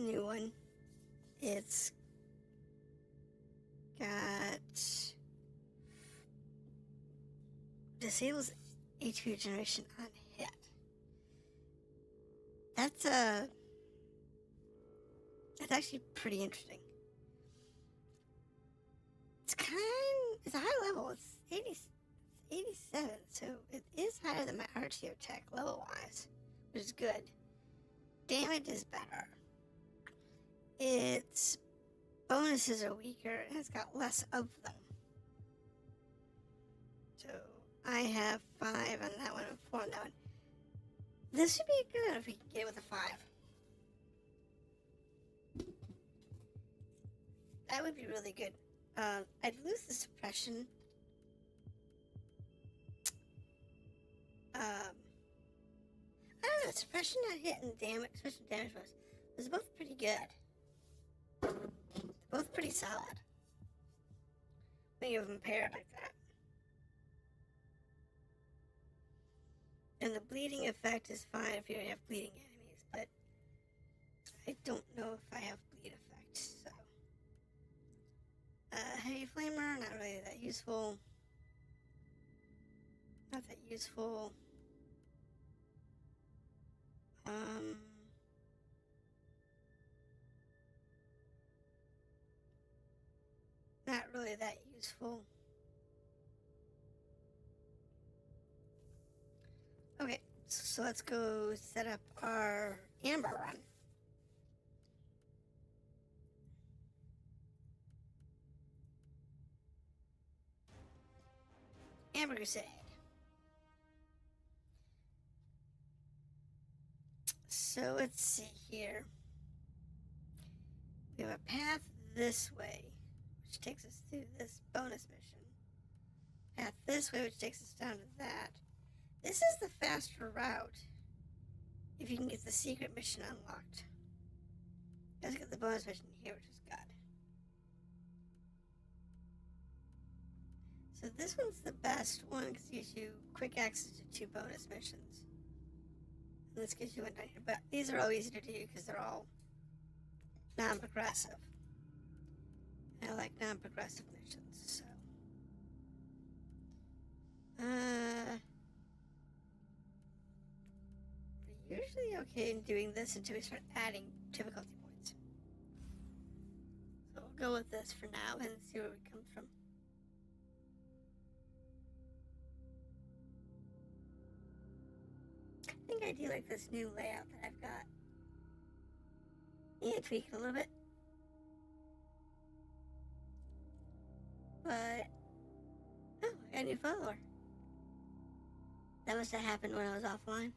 new one. It's got disables HP regeneration on hit. That's actually pretty interesting. It's a high level. It's 87, so it is higher than my RTO tech level wise, which is good. Damage is better. Its bonuses are weaker and it's got less of them. So I have 5 on that one and 4 on that one. This would be good if we could get it with a 5. That would be really good. I'd lose the suppression. I don't know, suppression not hitting damage, suppression damage was both pretty good. Both pretty solid. When you have them paired like that. And the bleeding effect is fine if you don't have bleeding enemies, but I don't know if I have bleed effect, so. Heavy flamer, not really that useful. Not that useful. Not really that useful. Okay, so let's go set up our Amber run. Amber Crusade. So let's see here. We have a path this way, which takes us through this bonus mission. Path this way, which takes us down to that. This is the faster route if you can get the secret mission unlocked. Let's get the bonus mission here, which is good. So this one's the best one because it gives you quick access to 2 bonus missions. And this gives you one down here. But these are all easy to do because they're all non-progressive. I like non-progressive missions, so. We're usually okay in doing this until we start adding difficulty points. So we'll go with this for now and see where we come from. I think I do like this new layout that I've got. Yeah, tweak it a little bit. But, oh, I got a new follower. That must have happened when I was offline.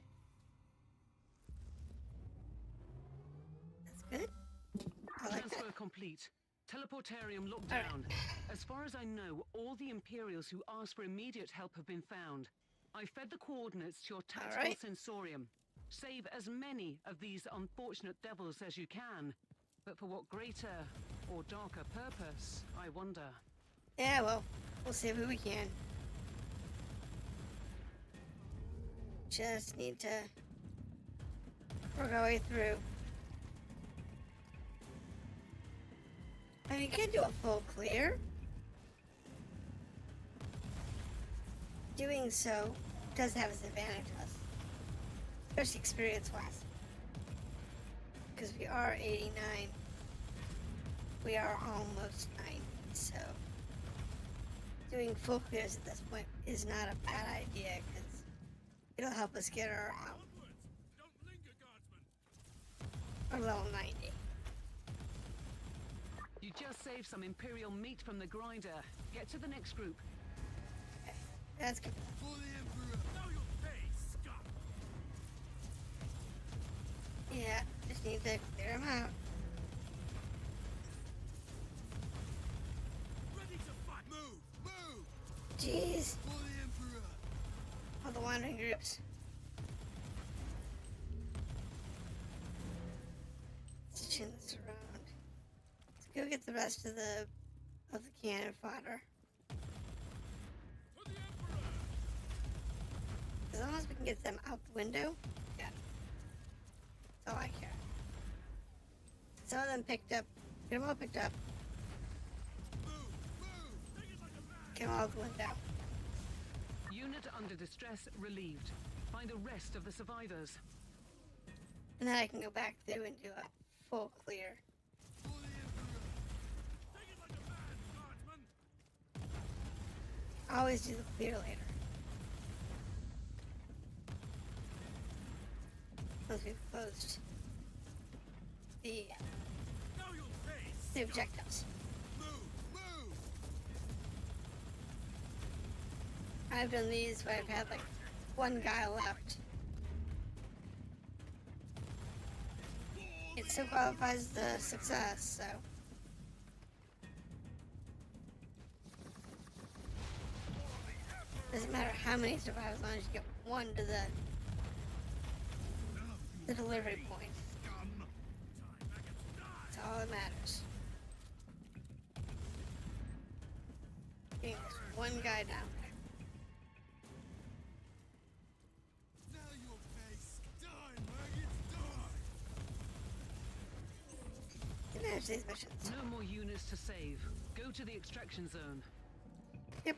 That's good. I like Transfer that. complete. Teleportarium locked down. As far as I know, all the Imperials who asked for immediate help have been found. I fed the coordinates to your tactical sensorium. Save as many of these unfortunate devils as you can. But for what greater or darker purpose, I wonder. Yeah, well, we'll save who we can. Just need to work our way through. I mean, you can do a full clear. Doing so does have its advantages, especially experience-wise. Because we are 89. We are almost 90, so doing full clears at this point is not a bad idea because it'll help us get our level 90. You just saved some Imperial meat from the grinder. Get to the next group. Okay, that's good. For the Emperor! Know your face, scum! Yeah, just need to clear them out. Ready to fight! Move! Move! Jeez, For the Emperor! all the wandering groups. Let's chin this around. Let's go get the rest of the cannon fodder. For the Emperor! As long as we can get them out the window, yeah. That's all I care. Some of them picked up. Get them all picked up. Get them all going down. Unit under distress relieved. Find the rest of the survivors. And then I can go back through and do a full clear. I always do the clear later. Once we've closed the objectives. I've done these where I've had like one guy left. It still qualifies the success, so. Doesn't matter how many survive as long as you get one to the delivery point. That's all that matters. Getting this one guy down there. Manage these missions. No more units to save. Go to the extraction zone. Yep.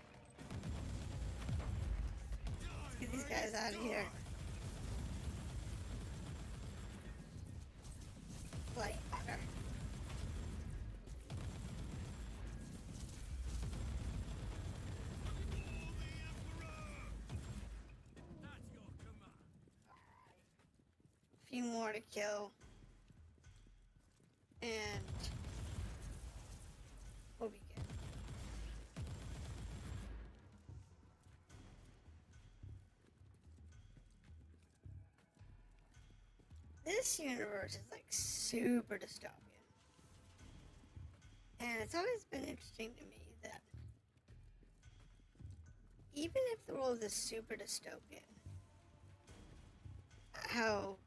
Let's get these guys out of here. Light better. A few more to kill. And we'll be good. This universe is like super dystopian. And it's always been interesting to me that even if the world is super dystopian, how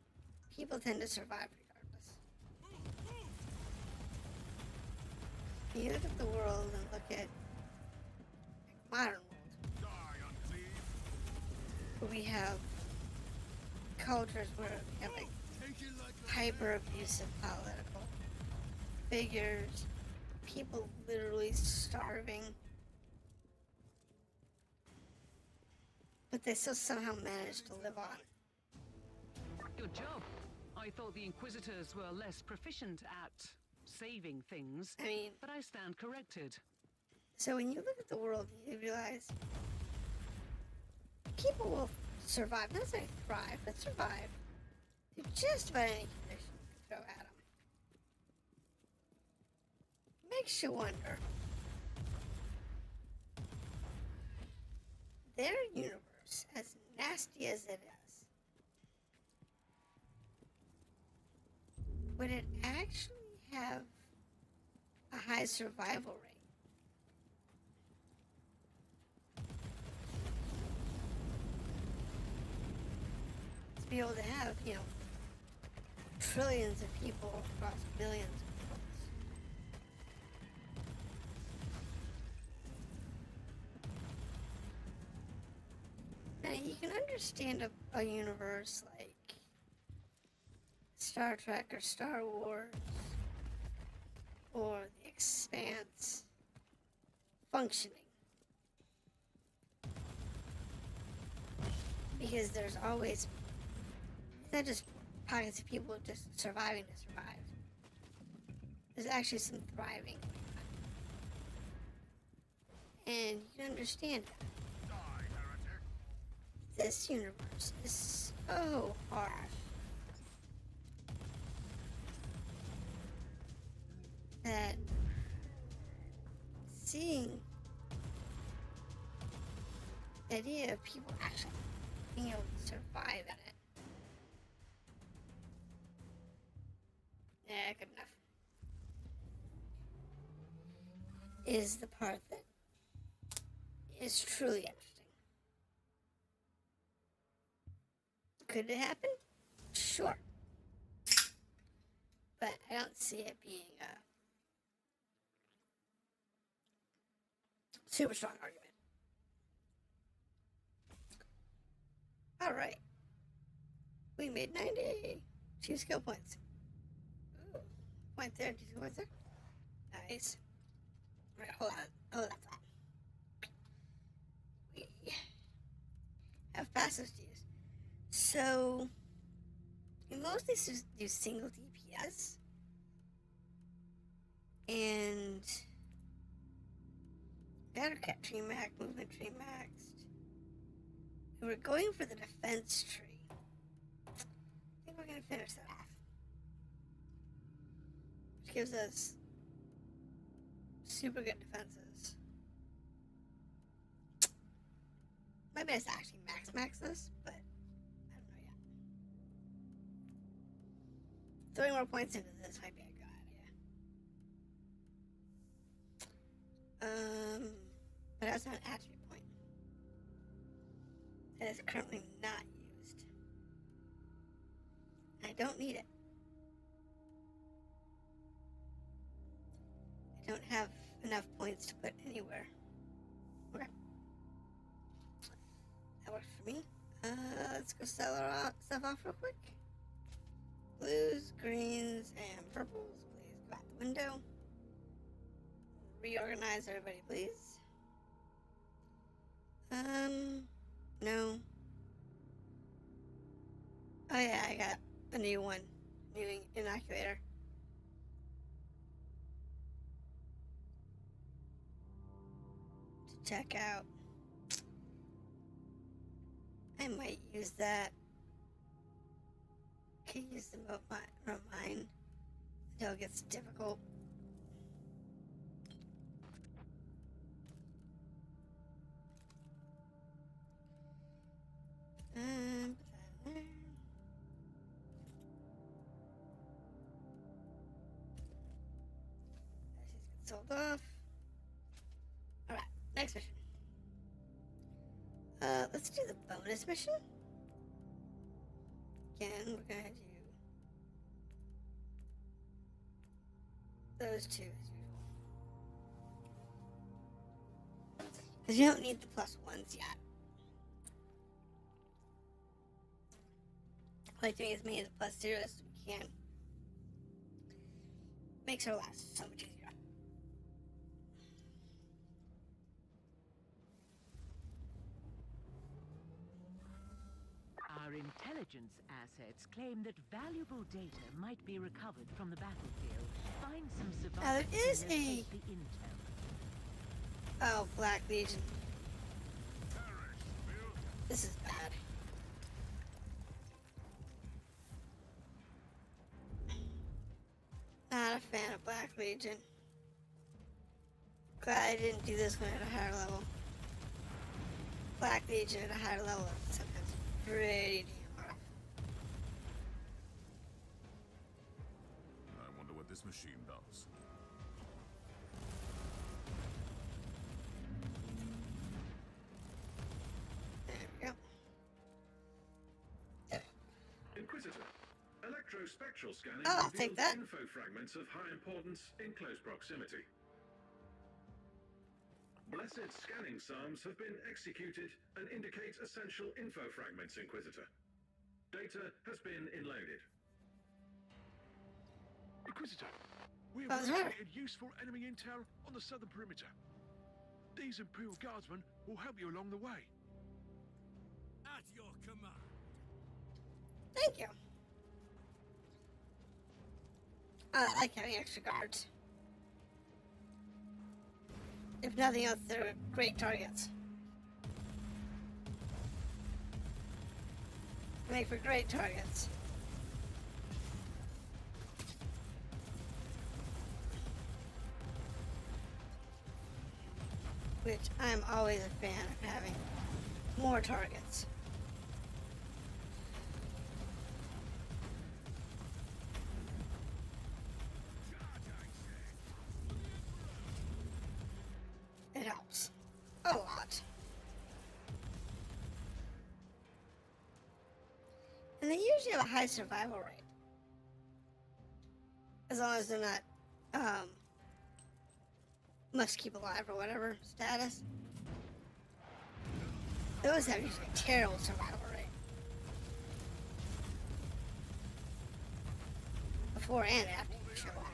people tend to survive regardless. You look at the world and look at like, modern world, where we have cultures where we have like hyper abusive political figures, people literally starving, but they still somehow manage to live on. Good job. I thought the Inquisitors were less proficient at saving things, I mean, but I stand corrected. so when you look at the world, you realize people will survive, not say thrive, but survive through just about any condition you throw at them. Makes you wonder. Their universe, as nasty as it is, would it actually have a high survival rate? To be able to have, you know, trillions of people across billions of worlds. Now, you can understand a universe like Star Trek or Star Wars or The Expanse functioning. Because there's always, it's not just pockets of people just surviving to survive. There's actually some thriving going on. And you can understand that. This universe is so harsh. That seeing the idea of people actually being able to survive in it. Yeah, good enough. Is the part that is truly interesting. Could it happen? Sure. But I don't see it being a super strong argument. Alright. We made 90. 2 skill points. Ooh. point there, 2 points there. Nice. Alright, hold on. Oh, that's on. We have passives to use. So, we mostly do single DPS. And battle cat tree max, movement tree maxed. And we're going for the defense tree. I think we're gonna finish that off. Which gives us super good defenses. Maybe it's actually max this, but I don't know yet. Throwing more points into this might be a good idea. But that's not an attribute point. That is currently not used. I don't need it. I don't have enough points to put anywhere. Okay. That works for me. Let's go sell our stuff off real quick. Blues, greens, and purples. Please go out the window. Reorganize everybody, please. No. Oh yeah, I got a new one. New inoculator. To check out. I might use that. Can use the mine until it gets difficult. Put that in there. That just gets sold off. Alright, next mission. Let's do the bonus mission. Again, we're gonna do those two as usual. Because you don't need the +1s yet. I like doing as many as +0s as we can. Makes our lives so much easier. Our intelligence assets claim that valuable data might be recovered from the battlefield. Find some survivors. Now there is and locate the intel. Oh, Black Legion. This is bad. Not a fan of Black Legion. Glad I didn't do this one at a higher level. Black Legion at a higher level is sometimes pretty damn rough. I wonder what this machine does. There we go. Inquisitor. Electrospectral scanning Oh, I'll take that. info fragments of high importance in close proximity. Blessed scanning psalms have been executed and indicate essential info fragments, Inquisitor. Data has been enloaded. Inquisitor, we Oh, have there. located useful enemy intel on the southern perimeter. These Imperial Guardsmen will help you along the way. At your command. Thank you. I like having extra guards. If nothing else, they're great targets. They make for great targets. Which I'm always a fan of having more targets. It helps a lot. And they usually have a high survival rate. As long as they're not, must keep alive or whatever status. Those have usually a terrible survival rate. Before and after you show up.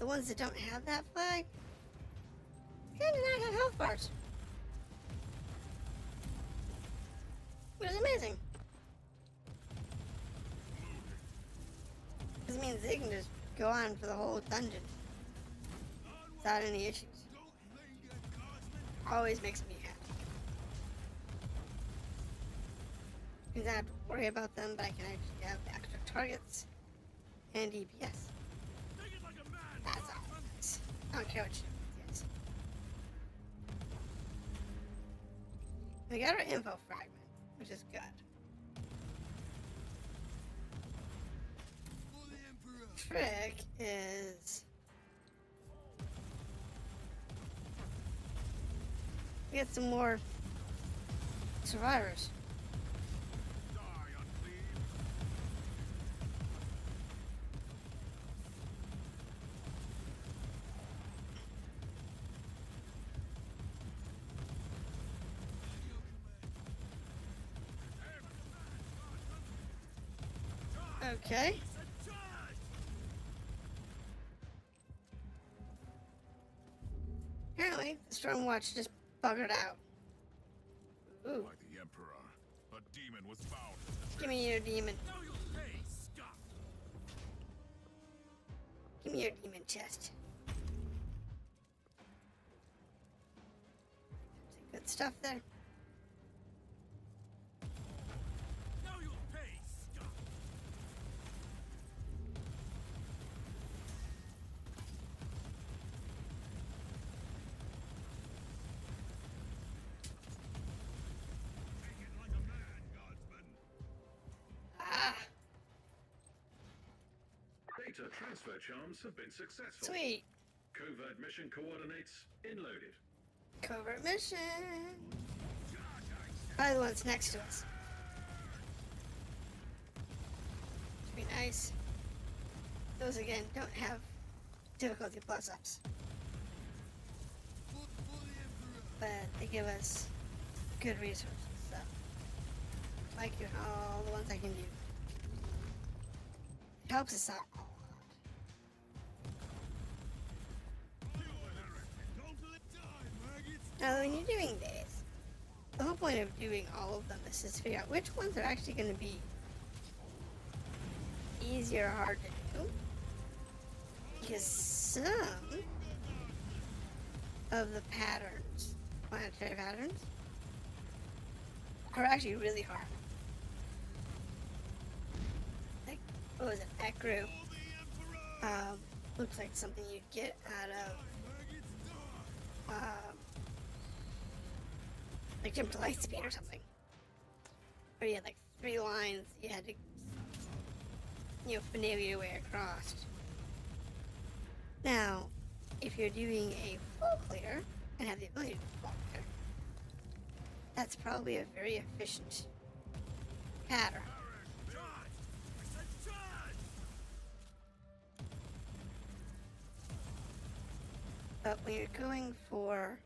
the ones that don't have that flag kind of not have health bars. Which is amazing. This means they can just go on for the whole dungeon without any issues. Always makes me happy. Because I have to worry about them, but I can actually have extra targets and DPS. That's all nice. I don't care what you do with this. We got our info fragment, which is good. Trick is we get some more survivors. Okay. Apparently, the Stormwatch just buggered out. Ooh. By the Emperor, a demon was found. Give me your demon. Give me your demon chest. Some good stuff there. Data transfer charms have been successful. Sweet. Covert mission coordinates inloaded. Covert mission. Probably the one's next to us. Should be nice. Those again don't have difficulty plus ups. But they give us good resources, so like all the ones I can do. It helps us out a lot. Now when you're doing this, the whole point of doing all of them is just to figure out which ones are actually going to be easier or hard to do. Because some of the patterns, planetary patterns, are actually really hard. Like, what was it? Ekru. Looks like something you'd get out of, like Jump to Lightspeed or something. Where you had like 3 lines you had to, finagle your way across. Now, if you're doing a full clear and have the ability to do full clear, that's probably a very efficient pattern. But when you're going for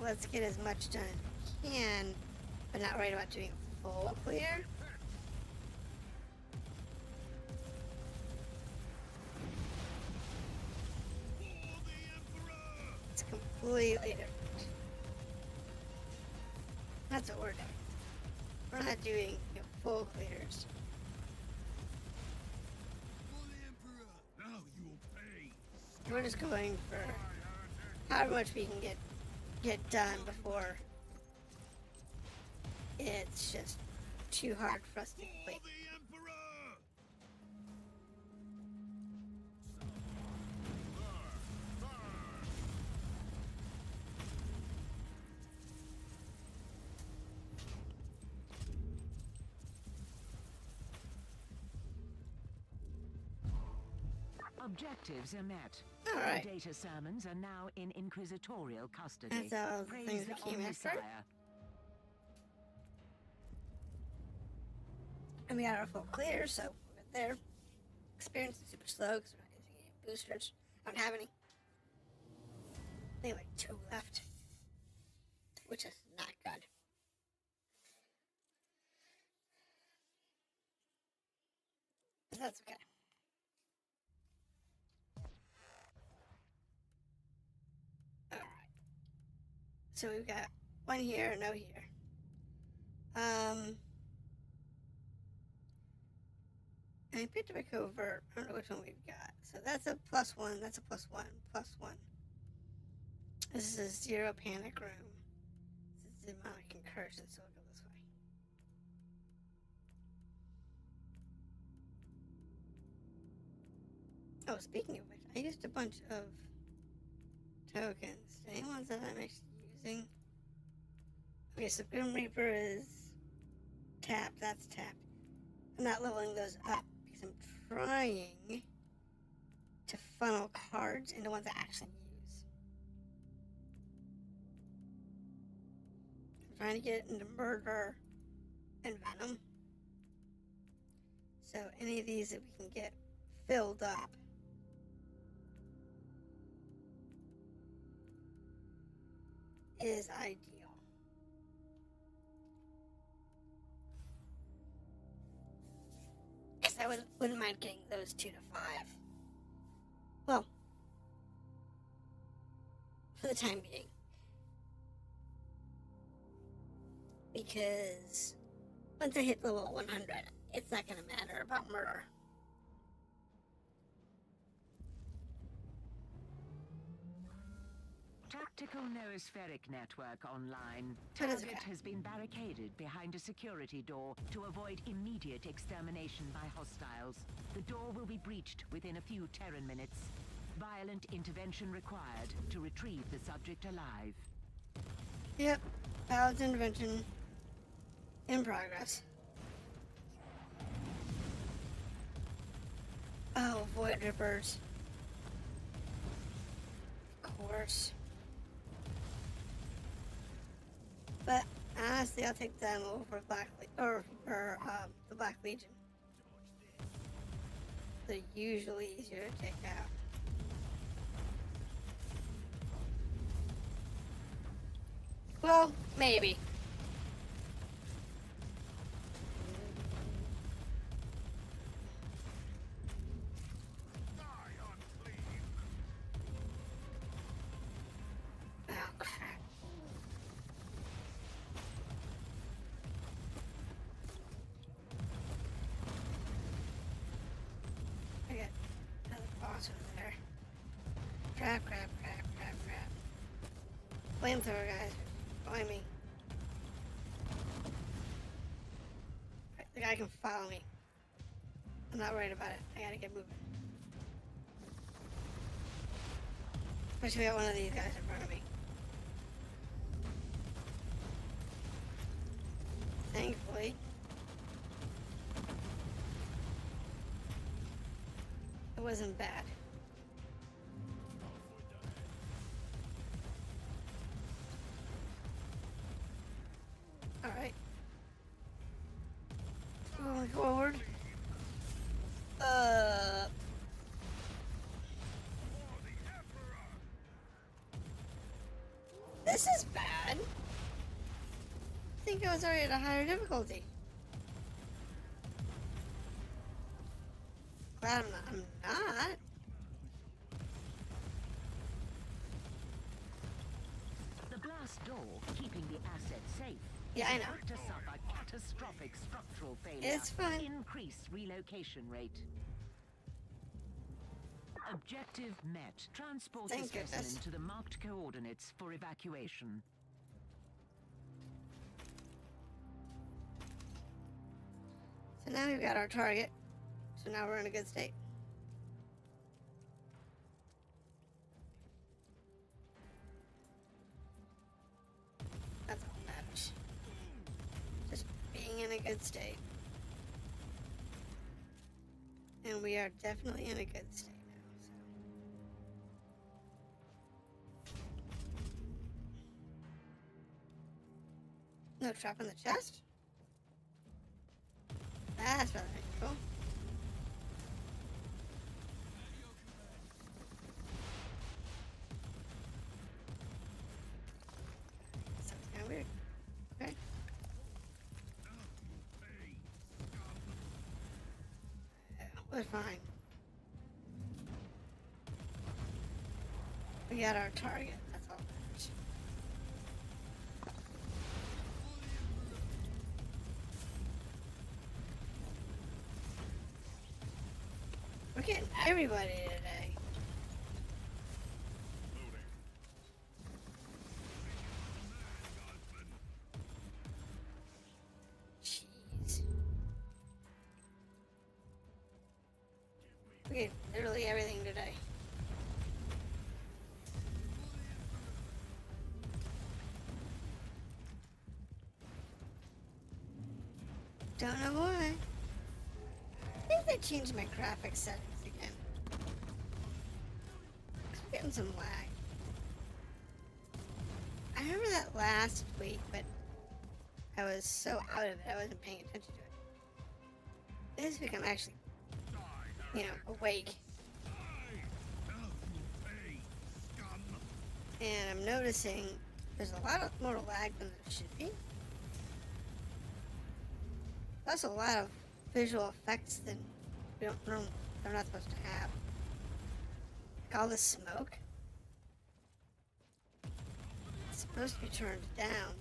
let's get as much done as we can, but not worried about doing a full clear. It's completely different. That's what we're doing. We're not doing full clears. We're just going for how much we can get done before it's just too hard for us to complete. Objectives are met. All right. The data sermons are now in inquisitorial custody. That's all the Praise things the we came after. Omnisire. And we got our full clear, so we're good there. Experience is super slow because we're not using any boosters. I don't have any. I think like 2 left, which is not good. That's okay. Alright. So we've got one here, no here. I picked up a covert. I don't know which one we've got. So that's a +1, that's a +1, +1. This is a 0 panic room. This is the amount of concursion, so we'll go this way. Oh, speaking of which, I used a bunch of tokens. Any ones that I'm actually using? Okay, so Grim Reaper is tapped. That's tapped. I'm not leveling those up because I'm trying to funnel cards into ones I actually use. I'm trying to get into Murder and Venom. So any of these that we can get filled up. Is ideal. Because I wouldn't mind getting those 2 to 5. Well, for the time being. Because once I hit level 100, it's not going to matter about murder. Tactical noospheric network online. What is Target it? has been barricaded behind a security door to avoid immediate extermination by hostiles. The door will be breached within a few Terran minutes. Violent intervention required to retrieve the subject alive. Yep. Palad's intervention in progress. Oh, Void Rippers. Of course. But honestly, I'll take them over the Black Legion. They're usually easier to take out. Well, maybe. Die, unclean! Oh, crap. I got another boss over there. Crap. Flamethrower, guys. Join me. The guy can follow me. I'm not worried about it. I gotta get moving. Especially got one of these guys in front of me. Thankfully. It wasn't bad. Alright. Moving forward. This is bad. I think I was already at a higher difficulty. Glad I'm not. The blast door, keeping the asset safe, Yeah, I know. about to suffer catastrophic structural failure. It's fine. Increased relocation rate. Objective met. Transport Thank the specimen goodness. to the marked coordinates for evacuation. So now we've got our target. So now we're in a good state. That's all that matters. Just being in a good state. And we are definitely in a good state now. No trap in the chest? That's rather cool. Sounds kind of weird. Okay. We're fine. We got our target. That's all that matters. We're getting everybody today. Jeez. We get literally everything today. Don't know why. I think they changed my graphics settings again. I'm getting some lag. I remember that last week, but I was so out of it, I wasn't paying attention to it. This week I'm actually, awake. And I'm noticing there's a lot more lag than there should be. That's a lot of visual effects that they're not supposed to have. Like all the smoke. It's supposed to be turned down.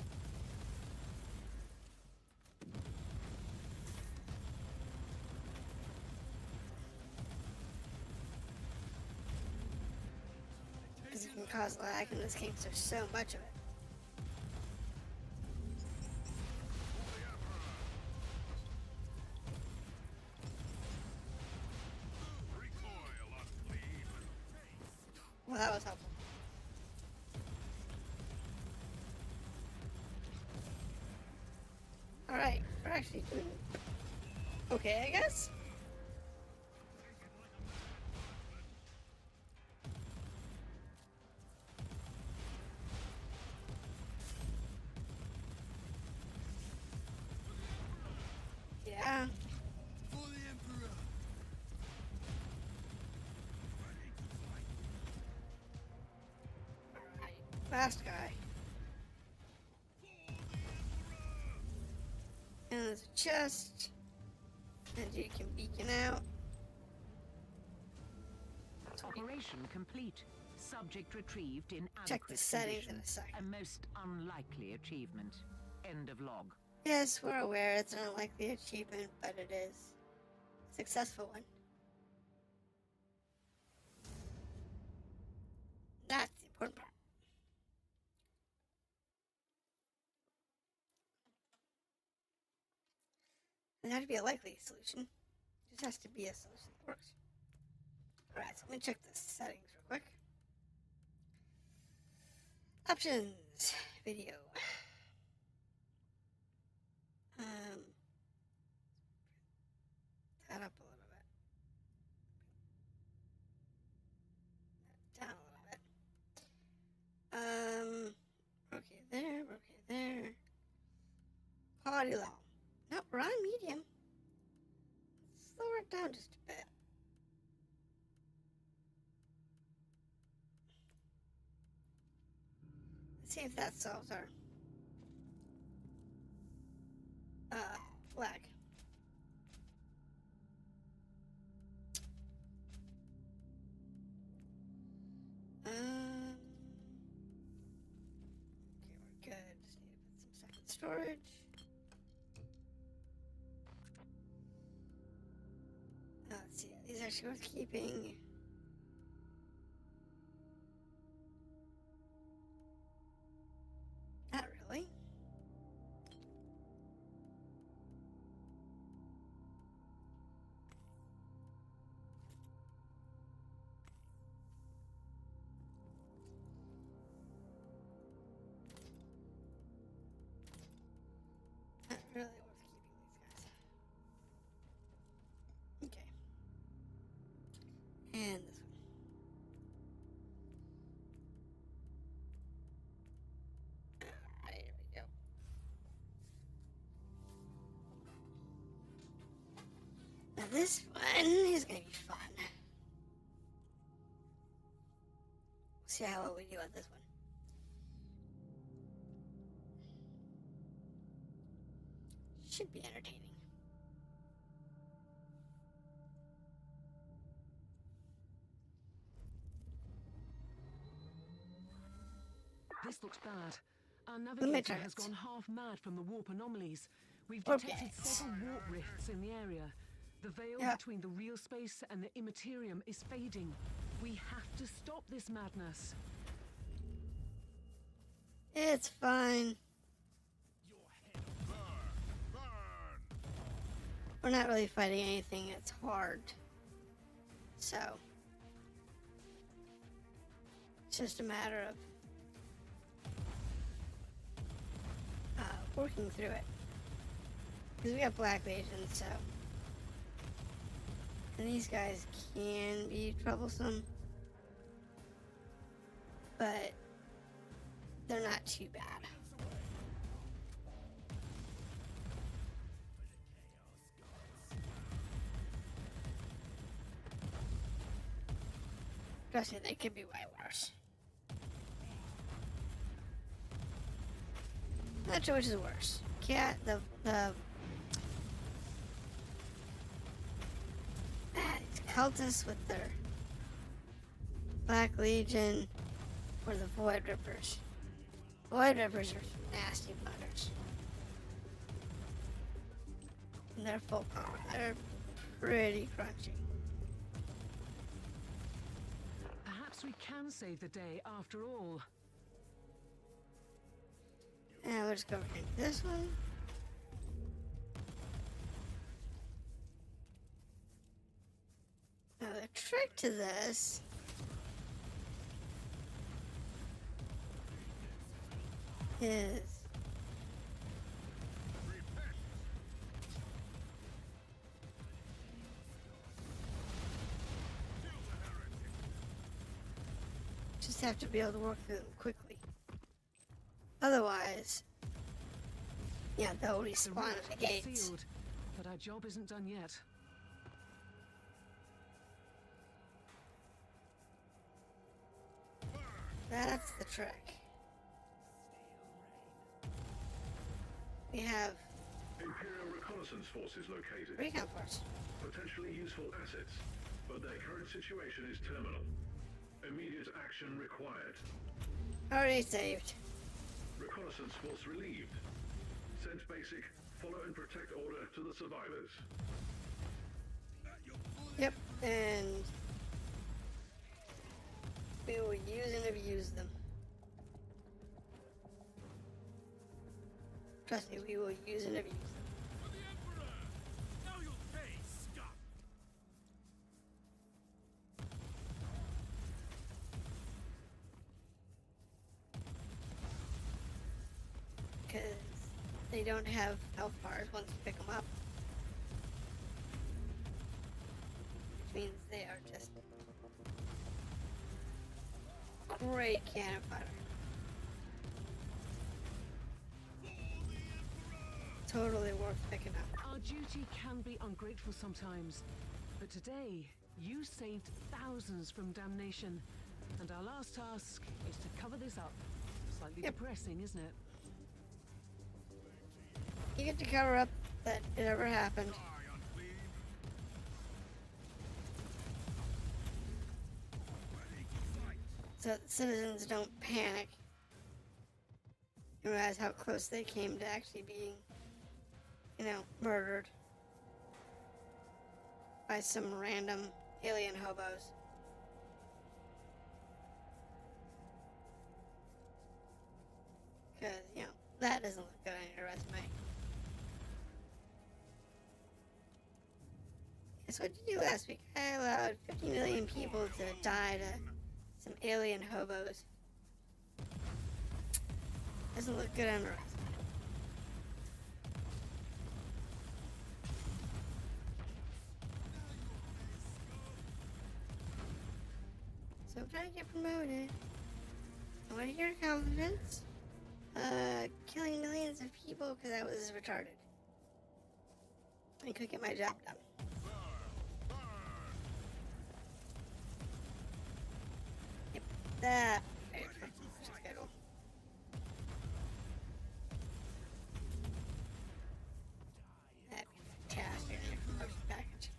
Because it can cause lag in this game, 'cause there's so much of it. Well, that was helpful. Alright, we're actually doing okay, I guess. Yeah. Last guy. And there's a chest. And you can beacon out. Operation complete. Subject retrieved in Check the adequate settings in condition. a second. A most unlikely achievement. End of log. Yes, we're aware it's an unlikely achievement, but it is a successful one. That's the important part. It has to be a likely solution. It just has to be a solution that works. Alright, so let me check the settings real quick. Options. Video. That up a little bit. Down a little bit. Okay there, okay there. Quality low. Nope, we're on medium. Let's lower it down just a bit. Let's see if that solves our lag. Okay, we're good. Just need to put some second storage. Let's see. These are worth keeping. Not really. Not really worth keeping these guys. Okay. And this one. Alright, here we go. Now this one is gonna be fun. We'll see how well we do on this one. Should be entertaining. This looks bad. Our me navigator try has it. gone half mad from the warp anomalies. We've Warp detected gates. several warp rifts in the area. The veil Yeah. between the real space and the immaterium is fading. We have to stop this madness. It's fine. We're not really fighting anything that's hard. So, it's just a matter of working through it. Because we got Black Legion, so. And these guys can be troublesome. But they're not too bad. Trust me, they could be way worse. Not sure which is worse. The cultists with their Black Legion or the Void Rippers. Void Rippers are nasty buggers. And they're full power. They're pretty crunchy. Perhaps we can save the day after all. And we'll just go into this one. Now the trick to this is just have to be able to work through them quickly. Otherwise, yeah, they'll The respawn rift at the is gates. sealed, but our job isn't done yet. That's the trick. We have Imperial reconnaissance forces located. recon force. Potentially useful assets, but their current situation is terminal. Immediate action required. Already saved. Reconnaissance force relieved. Send basic, follow and protect order to the survivors. Yep, and we will use and abuse them. Trust me, we will use and abuse them. For the Emperor! Now you'll pay, scum! Because they don't have health bars once you pick them up. Which means they are just great cannon fodder. Totally worth picking up. Our duty can be ungrateful sometimes, but today you saved thousands from damnation, and our last task is to cover this up. Slightly Yep. depressing, isn't it? You get to cover up that it ever happened. Die, unclean! Ready to fight! So that the citizens don't panic and realize how close they came to actually being, murdered by some random alien hobos. Because, that doesn't look good on your resume. Guess what you do last week? I allowed 50 million people to die to some alien hobos. Doesn't look good on the resume. So I'm trying to get promoted. What are your accomplishments? Killing millions of people because I was retarded. I could get my job done. Yep, that. Schedule. That'd be fantastic. Promotion package.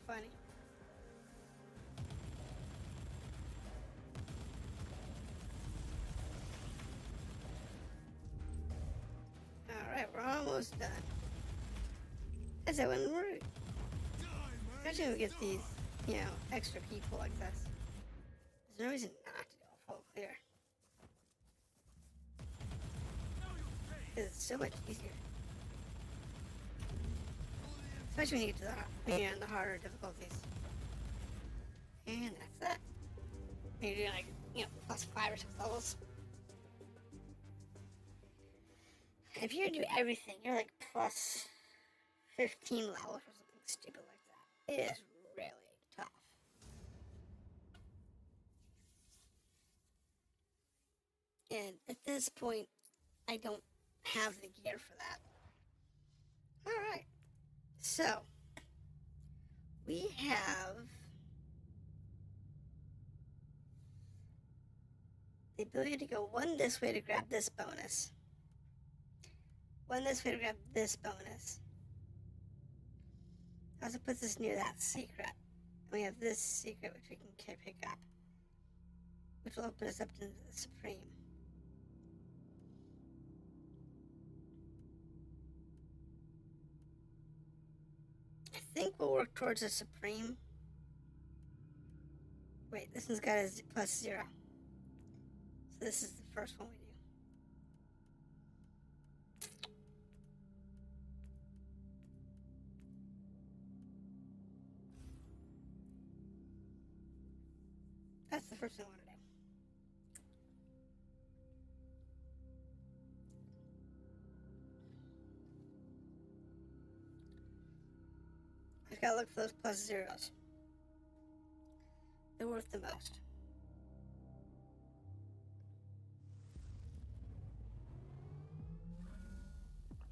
Funny. almost done. I said when we're especially when we get these, you know, extra people like this. There's no reason not to go full clear. It's so much easier. Especially when you get to the harder difficulties. And that's that. You're doing like, you know, plus 5 or 6 levels. If you do everything, you're like plus 15 levels or something stupid like that. It is really tough. And at this point, I don't have the gear for that. Alright. So, we have the ability to go one this way to grab this bonus. One this way to grab this bonus. Also puts us near that secret. And we have this secret which we can pick up. Which will open us up to the Supreme. I think we'll work towards the Supreme. Wait, this one's got a +0. So this is the first one we do. That's the first thing I want to do. I just gotta look for those +0s. They're worth the most.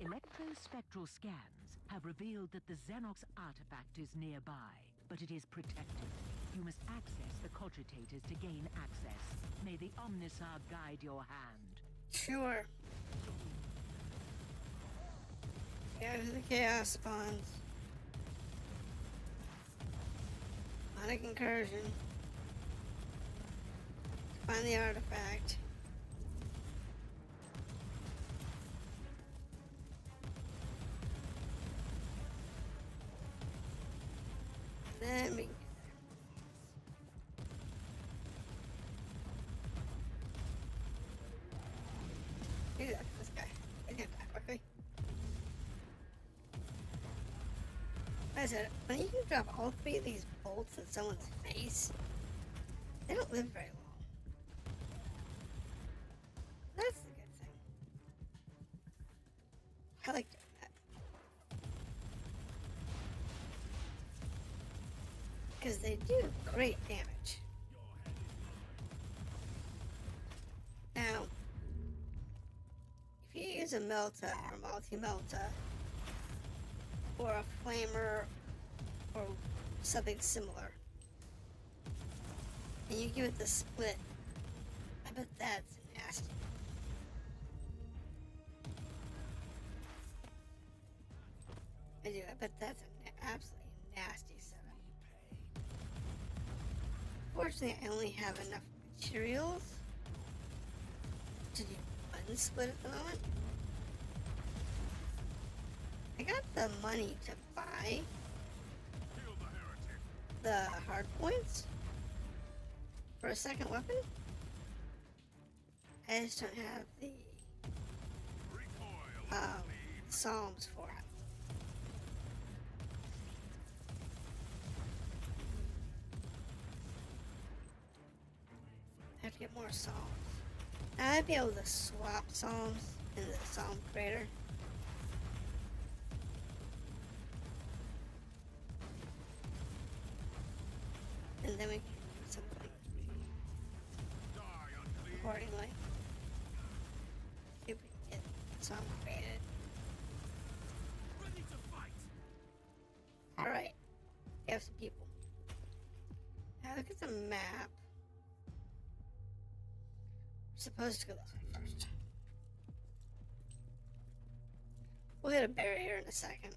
Electrospectral scans have revealed that the Xenox artifact is nearby, but it is protected. You must access the cogitators to gain access. May the Omnisar guide your hand. Sure. Go to the Chaos spawns. Sonic incursion. Find the artifact. Then we get there. This guy. I can't die quickly. I said, when you can drop all 3 of these bolts in someone's face, they don't live very long. That's the good thing. I like doing that. Because they do great damage. Now, if you use a Melta or multi-Melta, or a flamer, or something similar, and you give it the split, I bet that's nasty. I do, I bet that's an absolutely nasty setup. Fortunately, I only have enough materials to do one split at the moment. I got the money to buy the hard points for a second weapon. I just don't have the Psalms for it. I have to get more Psalms. I'd be able to swap Psalms in the Psalm creator. And then we can do something accordingly. See if we can get some created. Ready to fight. Alright. We have some people. Now look at the map. We're supposed to go this way first. We'll hit a barrier in a second.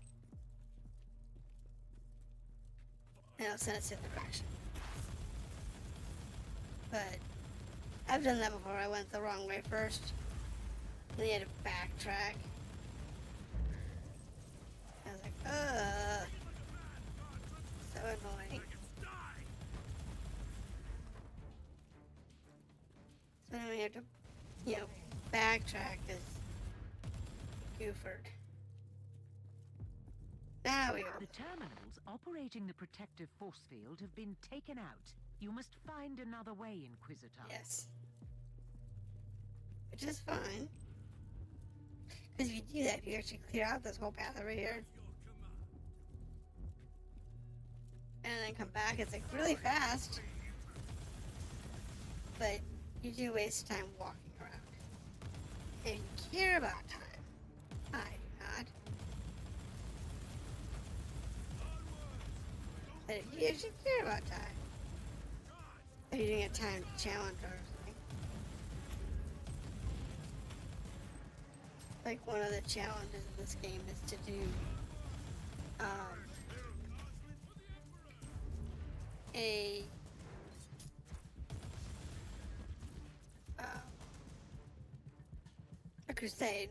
And it'll send us in the direction. But I've done that before. I went the wrong way first. Then you had to backtrack. So annoying. So now we have to, you know, backtrack this Gooford. Now we go. The terminals operating the protective force field have been taken out. You must find another way, Inquisitor. Yes. Which is fine. Because if you do that, you actually clear out this whole path over here. And then come back. It's like really fast. But you do waste time walking around. And you care about time. I do not. But if you actually care about time, are you doing a time challenge or something? Like one of the challenges in this game is to do a crusade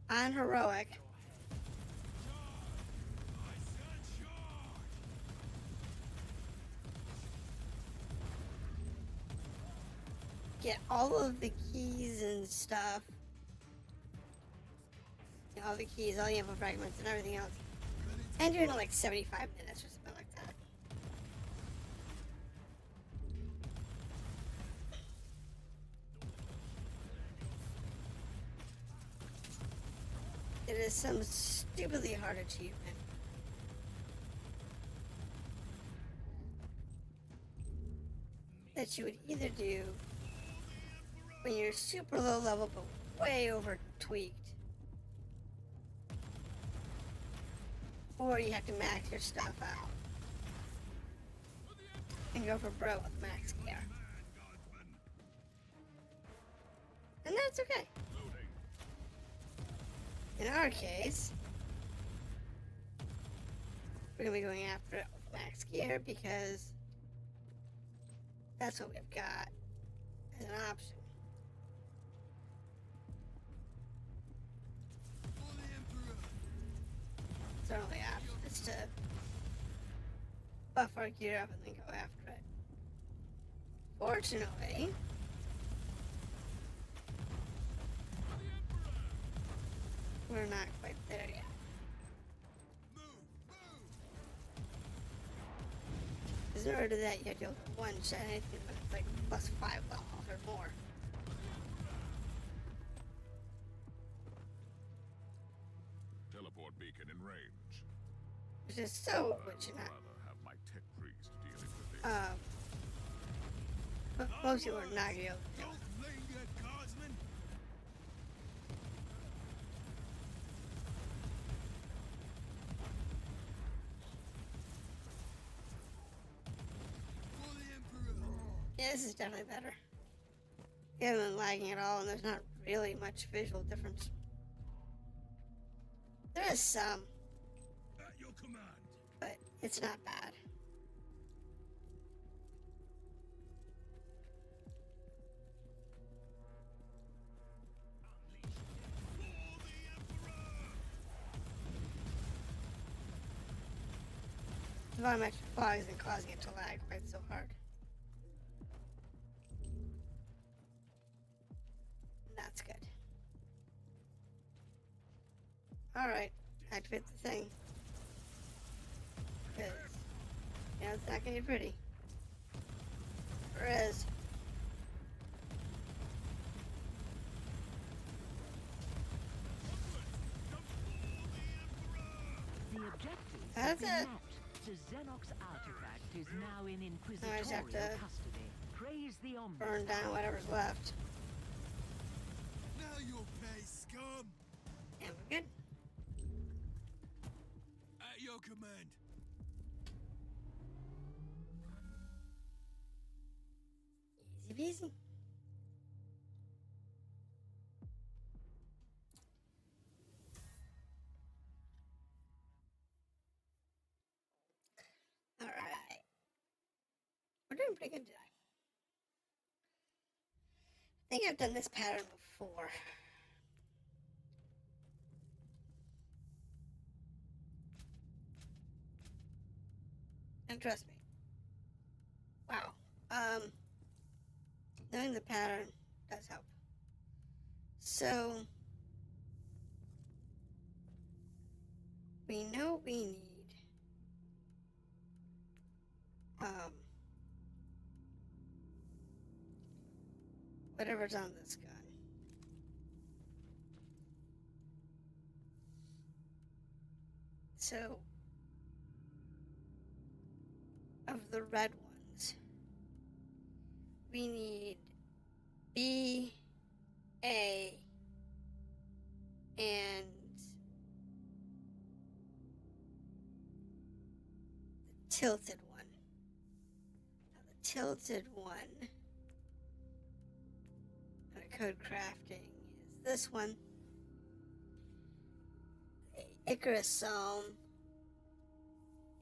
on heroic. Get all of the keys and stuff. All the keys, all the info fragments and everything else. And do it in like 75 minutes or something like that. It is some stupidly hard achievement. That you would either do when you're super low level but way over tweaked. Or you have to max your stuff out. And go for broke with max gear. And that's okay. In our case, we're gonna be going after it with max gear because that's what we've got as an option. It's our only option is to buff our gear up and then go after it. Fortunately, we're not quite there yet. Because in order to do that, you have to one shot anything but it's like plus 5 levels or more. Teleport beacon in range. Which is so what you're not. Rather have my tech priest dealing with it. But most people are not gonna be able to do it. Yeah, this is definitely better. You haven't been lagging at all, and there's not really much visual difference. There is some, At your command. but it's not bad. The volumetric fog isn't causing it to lag quite so hard. That's good. Alright, activate the thing. Because, you know, it's not gonna be pretty. Or is. The objectives That's have been it. met. The Xenox artifact is now in Now I just have inquisitorial to custody. Praise the Ombudsman. burn down whatever's left. Now you'll pay, scum. And we're good. At your command. Easy peasy. Alright. We're doing pretty good today. I think I've done this pattern before. And trust me. Wow. Knowing the pattern does help. So we know we need whatever's on this gun. So of the red ones, we need B, A, and the tilted one. Now the tilted one, code crafting, is this one. The Icarus Psalm.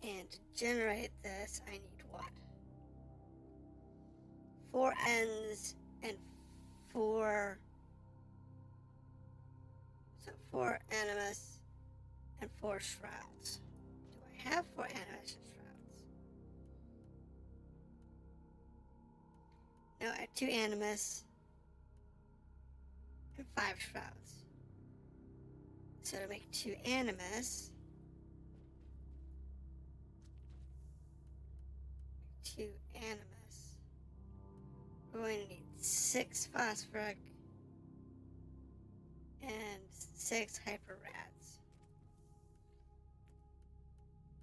And to generate this, I need what? 4 ends and 4... So 4 animus and 4 shrouds. Do I have 4 animus and shrouds? No, I have 2 animus and 5 shrouds. So to make 2 animus, 2 animus, we're going to need 6 phosphoric and 6 hyper rads.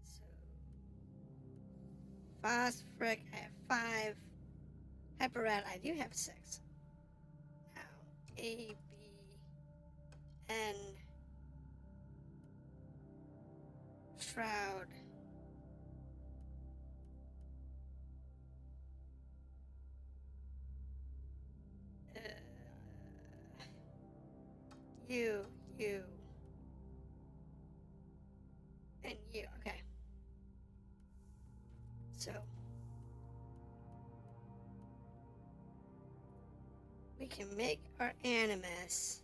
So phosphoric, I have 5. Hyper rad, I do have 6. Now A, B, N, shroud. You, and you. Okay. So we can make our animus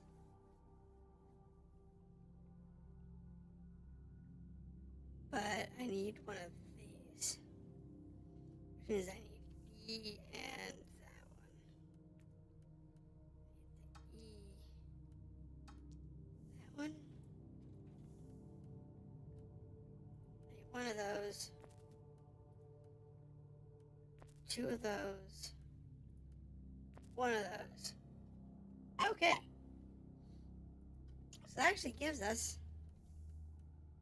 but I need one of these. Which means I need E and that one. E. That one. I need one of those. 2 of those. 1 of those. Okay. So that actually gives us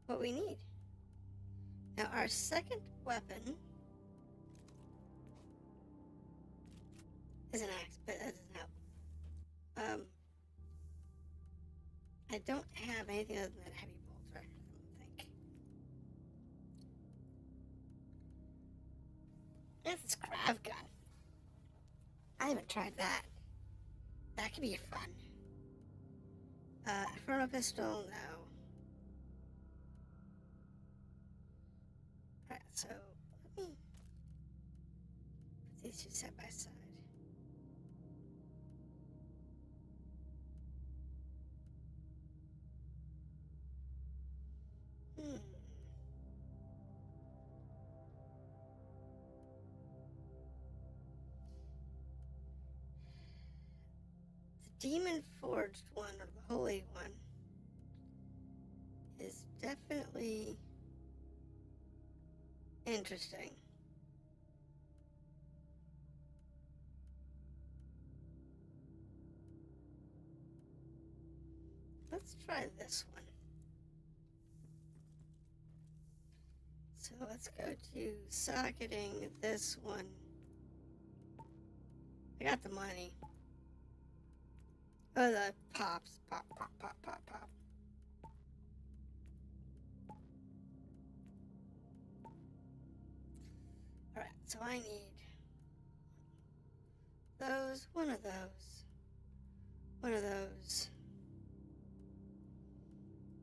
what we need. Now our second weapon is an axe, but that doesn't help. I don't have anything other than heavy bolter, I don't think. That's this grav gun. I haven't tried that. That could be fun. Inferno pistol, no. Alright, so let me put these 2 side by side. The demon forged one, or the holy one, is definitely interesting. Let's try this one. So let's go to socketing this one. I got the money. Oh, the pops. Pop, pop, pop, pop, pop. Alright, so I need those, 1 of those, 1 of those,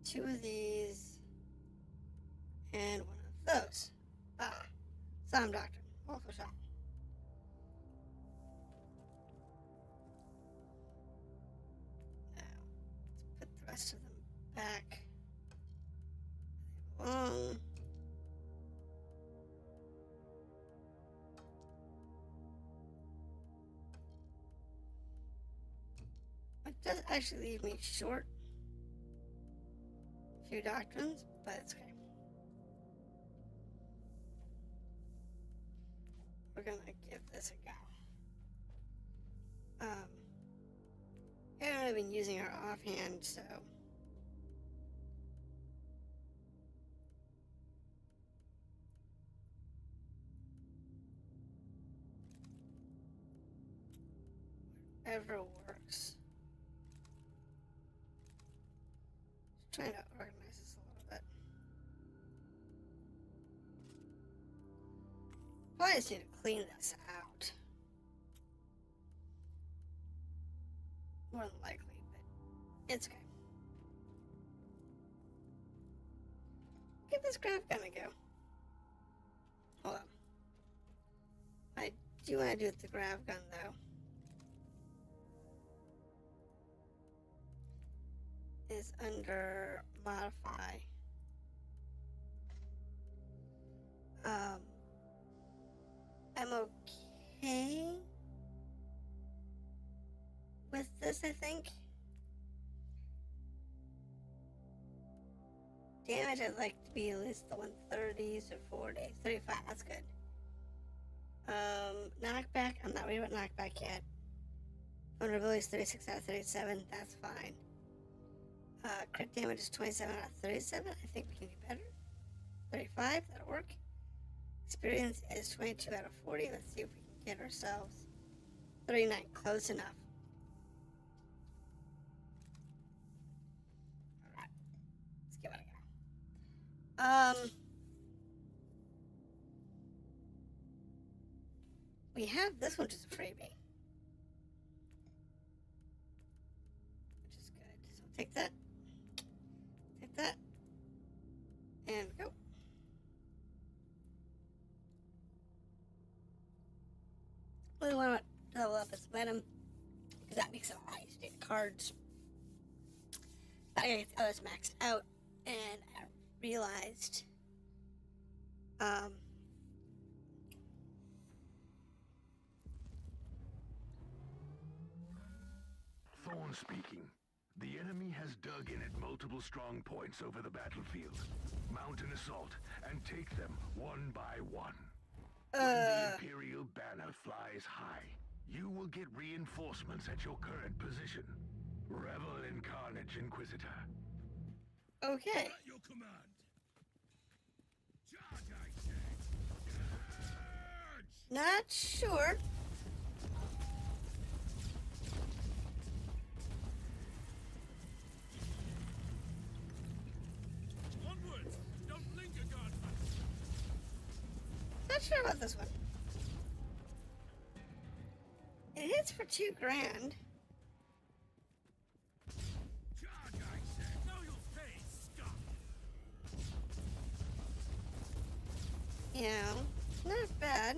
2 of these, and 1 of those. Psalm Doctrine, awful shot. Now, let's put the rest of them back. They belong. Does actually leave me short a few doctrines, but it's okay. We're gonna give this a go. I haven't really been using our offhand, so whatever works. Just trying to organize this a little bit. Probably just need to clean this out. More than likely, but it's okay. Give this grav gun a go. Hold on. I do want to do it with the grav gun, though. Is under modify. I'm okay with this, I think. Damage, I'd like to be at least the 130s or 40s. 35, that's good. Knockback, I'm not worried about knockback yet. Vulnerability is 36 out of 37, that's fine. Crit damage is 27 out of 37, I think we can do better. 35, that'll work. Experience is 22 out of 40, let's see if we can get ourselves 39, close enough. Alright, let's give it a go. We have this one, which is a freebie. Which is good. So take that. Take that. And go. Really want to level up his venom, because that makes it a lot easier to get cards. But I gotta get the others maxed out, and I realized Thorn speaking. The enemy has dug in at multiple strong points over the battlefield. Mount an assault and take them one by one. When the Imperial banner flies high, you will get reinforcements at your current position. Revel in carnage, Inquisitor. okay. At your command. Charge, I say. Charge! Not sure. Onwards! Don't linger, guardsman. Not sure about this one. It hits for $2,000. Charge, I say. Now you'll pay, scum. You know, not bad.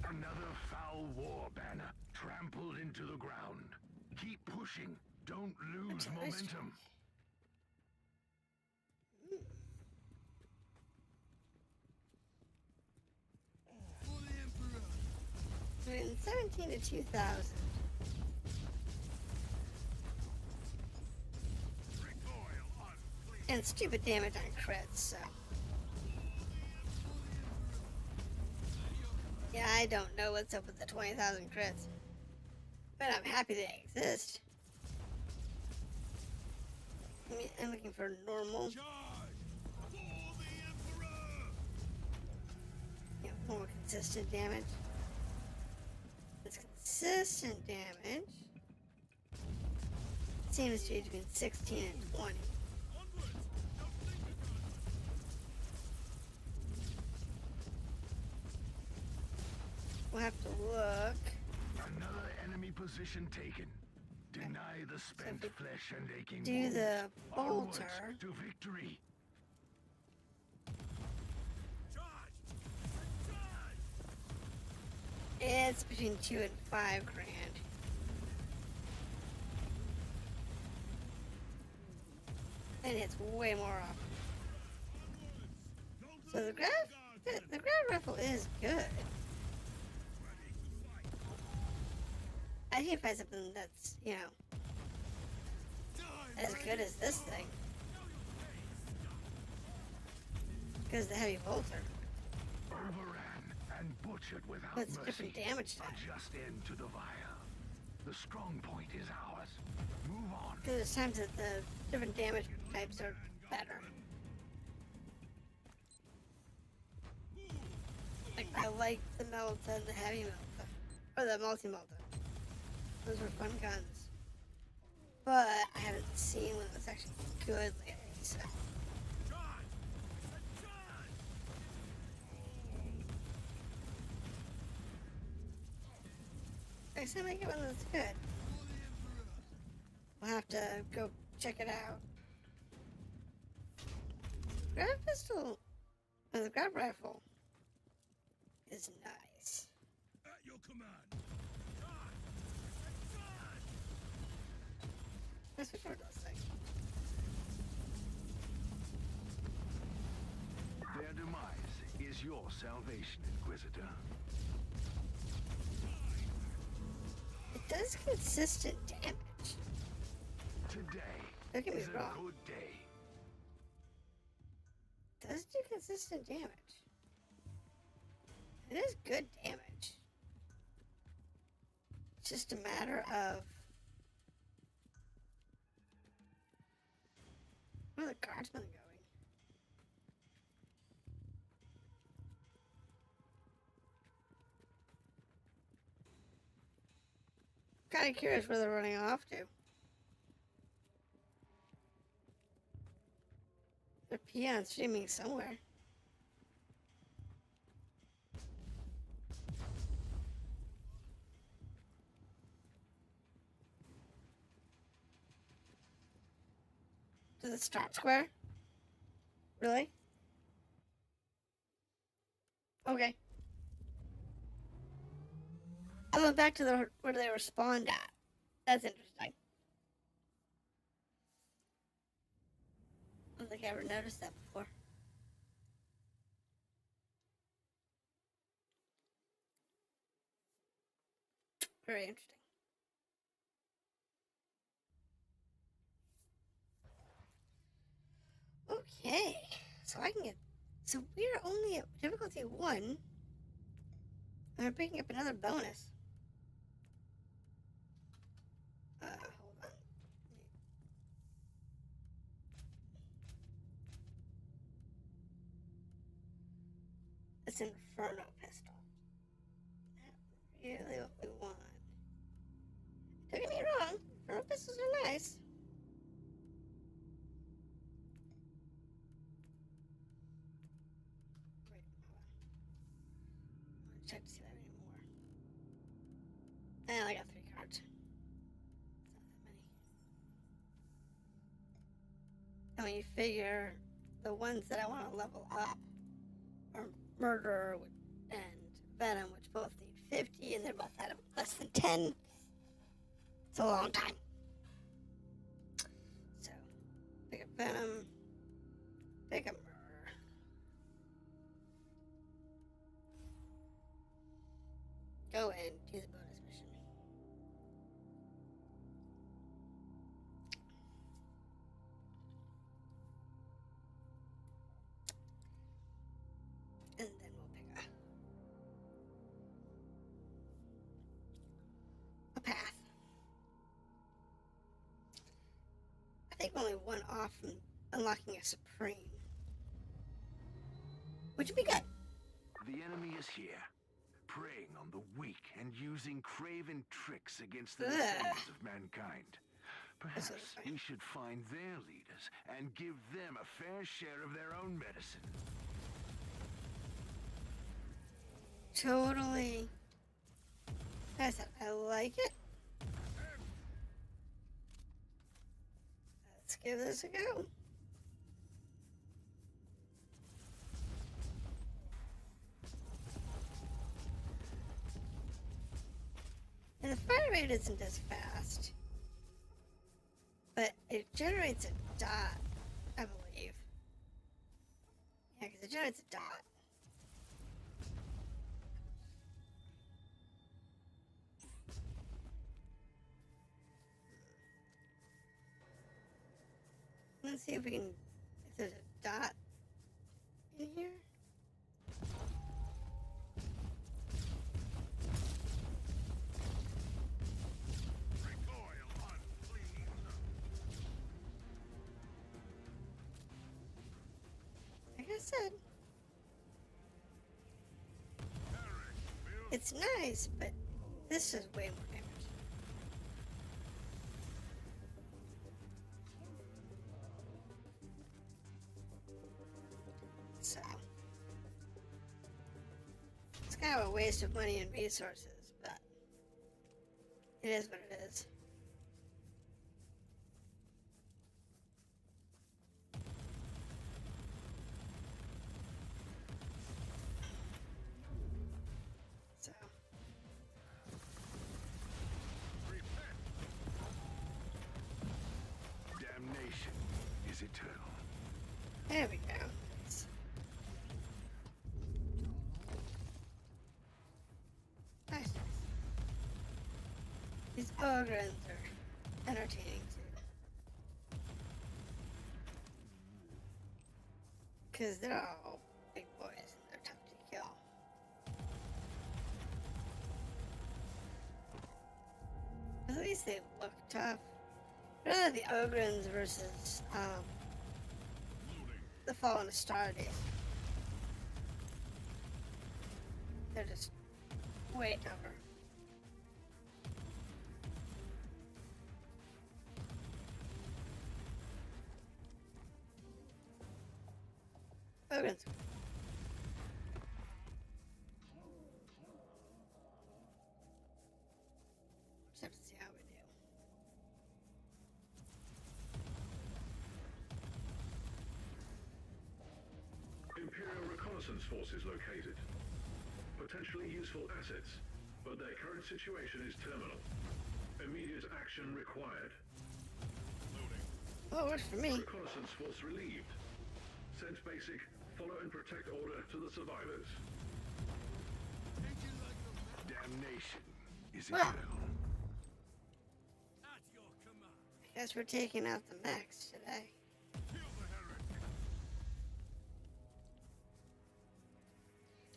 Another foul war banner trampled into the ground. Keep pushing. Don't lose momentum. For the Emperor. 17 to 2,000. Recoil, unclean. And stupid damage on crits, so. Yeah, I don't know what's up with the 20,000 crits. But I'm happy they exist. I'm looking for normal. Charge! For the Emperor! Yeah, more consistent damage. This consistent damage seems to be between 16 and 20. Onwards! Don't linger, guardsman. We'll have to look. Another enemy position taken. Deny the spent if flesh and aching Do wounds. the Onwards bolter. to victory. Charge! Charge! It's between 2 and 5 grand. And it's way more often. Onwards! Don't So the graph, the graph rifle is good. ready to fight. I I need to find something that's, you know, as good as this thing. Because the heavy bolter. Overran and butchered without But it's mercy. different damage type. A just end to the vial. The strong point is ours. Move on. Because there's times that the different damage types are better. Like, I like the Melta and the heavy Melta. Or the multi-Melta. Those were fun guns. But I haven't seen one that's actually good lately, so. Next time I get one that's good, we'll have to go check it out. Grab pistol, or the grab rifle, is nice. At your command. Let's switch over to those things. Their demise is your salvation, Inquisitor. It does consistent damage. Today Don't get me is a wrong. good day. It does do consistent damage. It is good damage. It's just a matter of where are the guardsmen going? Kind of curious where they're running off to. They're peons streaming somewhere. Does it start square? Really? Okay. I went back to where they were spawned at. That's interesting. I don't think I ever noticed that before. Very interesting. Okay, so I can get. So we're only at difficulty 1. And we're picking up another bonus. Hold on. It's an Inferno pistol. Not really what we want. Don't get me wrong, Inferno pistols are nice. Wait, hold on. I want to check to see if I have any more. I got 3 cards. It's not that many. And when you figure the ones that I want to level up are Murder and Venom, which both need 50, and they're both at less than 10. It's a long time. So, pick up Venom, pick up Murder. Go and do the bonus mission. And then we'll pick a path. I think only one off from unlocking a Supreme. Which would be good. The enemy is here, preying on the weak and using craven tricks against the descendants of mankind. Perhaps we should find their leaders and give them a fair share of their own medicine. Totally. I said, I like it. Let's give this a go. And the fire rate isn't as fast, but it generates a dot, I believe. Yeah, because it generates a dot. Let's see if we can. If there's a dot in here. Like I said, it's nice, but this is way more damage. So, it's kind of a waste of money and resources, but it is what it is. So, Damnation is eternal. there we go. Nice. Nice. These ogrins are entertaining too. Because they're all big boys and they're tough to kill. At least they look tough. Rather the ogrins versus the Fallen Astartes. They're just way tougher. Ogrins. Just have to see how we do. Imperial reconnaissance forces located. Potentially useful assets, but their current situation is terminal. Immediate action required. Oh, it works for me. Reconnaissance force relieved. Sent basic, follow and protect order to the survivors. Damnation is Well. eternal. At your command. Guess we're taking out the mechs today. Kill the heretic.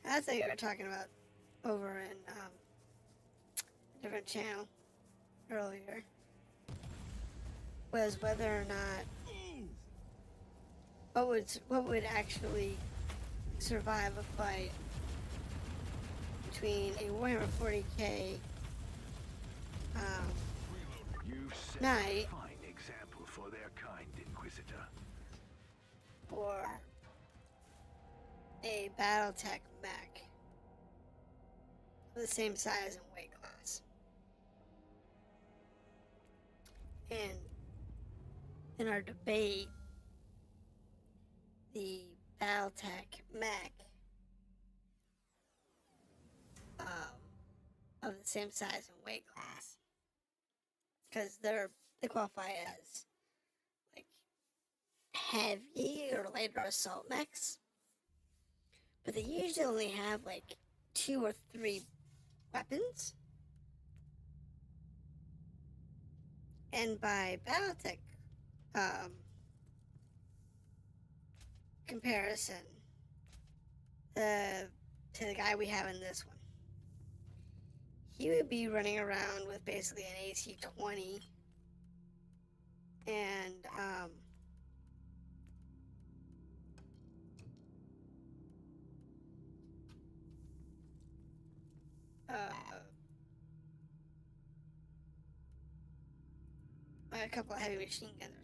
I think we were talking about over in a different channel earlier was whether or not what would actually survive a fight between a Warhammer 40k You've set Knight a fine example for their kind, Inquisitor. or a BattleTech mech of the same size and weight class. And in our debate, the BattleTech mech of the same size and weight class, because they qualify as like heavy or lighter assault mechs, but they usually only have like 2 or 3 weapons. And by BattleTech comparison, to the guy we have in this one, he would be running around with basically an AC-20 and a couple of heavy machine guns or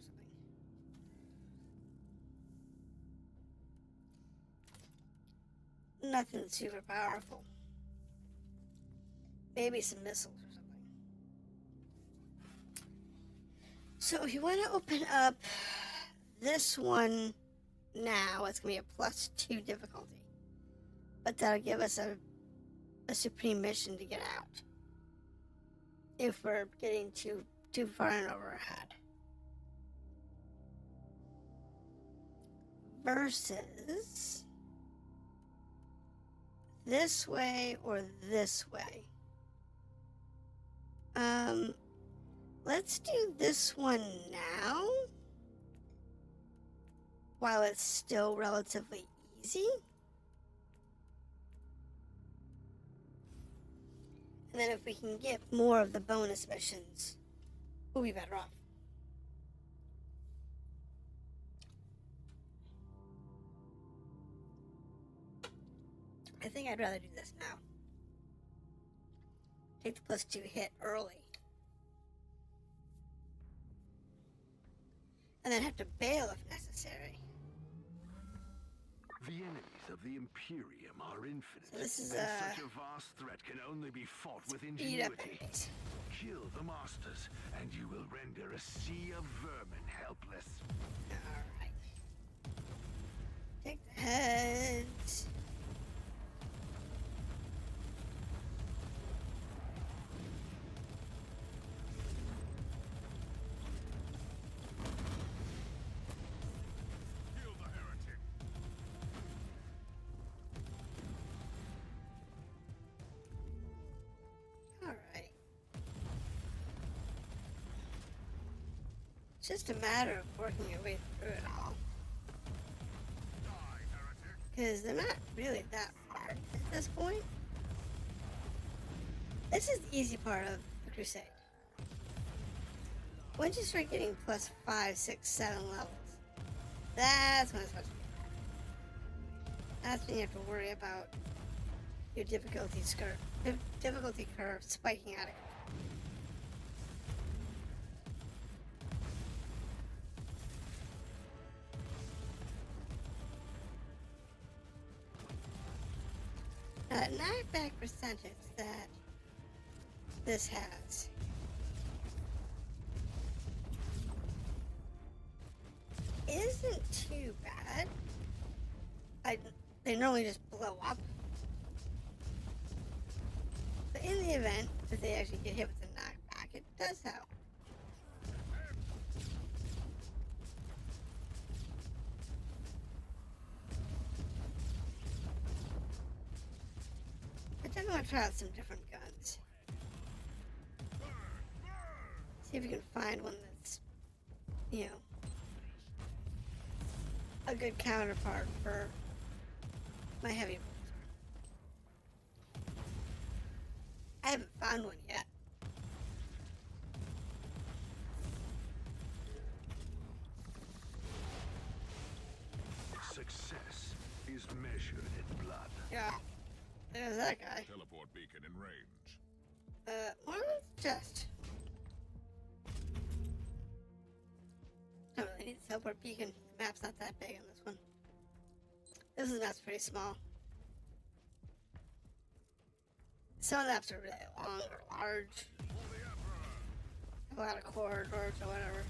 something. Nothing super powerful. Maybe some missiles or something. So if you want to open up this one now, it's going to be a +2 difficulty. But that'll give us a supreme mission to get out. If we're getting too far and over our head. Versus this way or this way. Let's do this one now. while it's still relatively easy. And then if we can get more of the bonus missions, we'll be better off. I think I'd rather do this now. Take the +2 hit early. And then have to bail if necessary. The enemies of the Imperium are infinite. So this is and such a vast threat can only be fought with speed up ingenuity. enemies. Kill the masters, and you will render a sea of vermin helpless. Alright. Take the heads. Kill the heretic. Alright. It's just a matter of working your way through it all. Die, heretic. Because they're not really that hard at this point. This is the easy part of the Crusade. Once you start getting +5, 6, 7 levels, that's when it's supposed to be hard. That's when you have to worry about your difficulty curve spiking out of control. Now, the knockback percentage that this has isn't too bad. They normally just blow up. But in the event that they actually get hit with a knockback, it does help. I definitely want to try out some different guns. See if we can find one that's, you know, a good counterpart for my heavy bolter. I haven't found one yet. Success is measured in blood. Yeah, there's that guy. Teleport beacon in range. What was the chest? Don't really need the teleport beacon. The map's not that big on this one. This map's pretty small. Some of the maps are really long or large. Have a lot of corridors or whatever.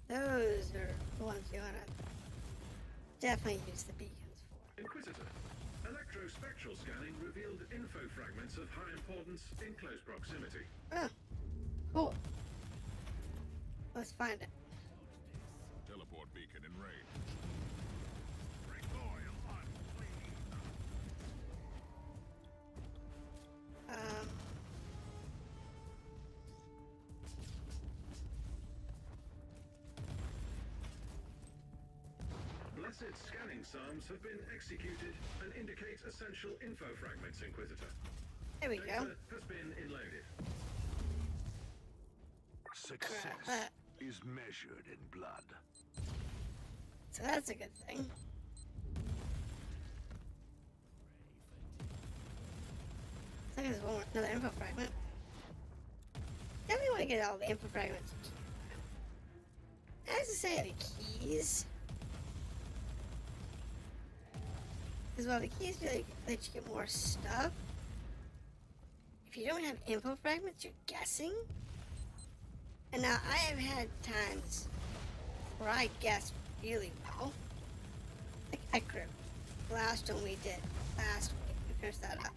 Those are the ones you want to definitely use the beacons for. Inquisitor. Electrospectral scanning revealed info fragments of high importance in close proximity. Oh, cool. Let's find it. Teleport beacon in range. Recoil unclean. Blessed scanning psalms have been executed and indicate essential info fragments, Inquisitor. There we go. Data has been inloaded. Success is measured in blood. So that's a good thing. I think there's one more, another info fragment. Definitely want to get all the info fragments. As to say, the keys. Because while the keys really let you get more stuff, if you don't have info fragments, you're guessing. And now I have had times where I guessed really well. Like I could have. Last one we did. Last week. We finished that up.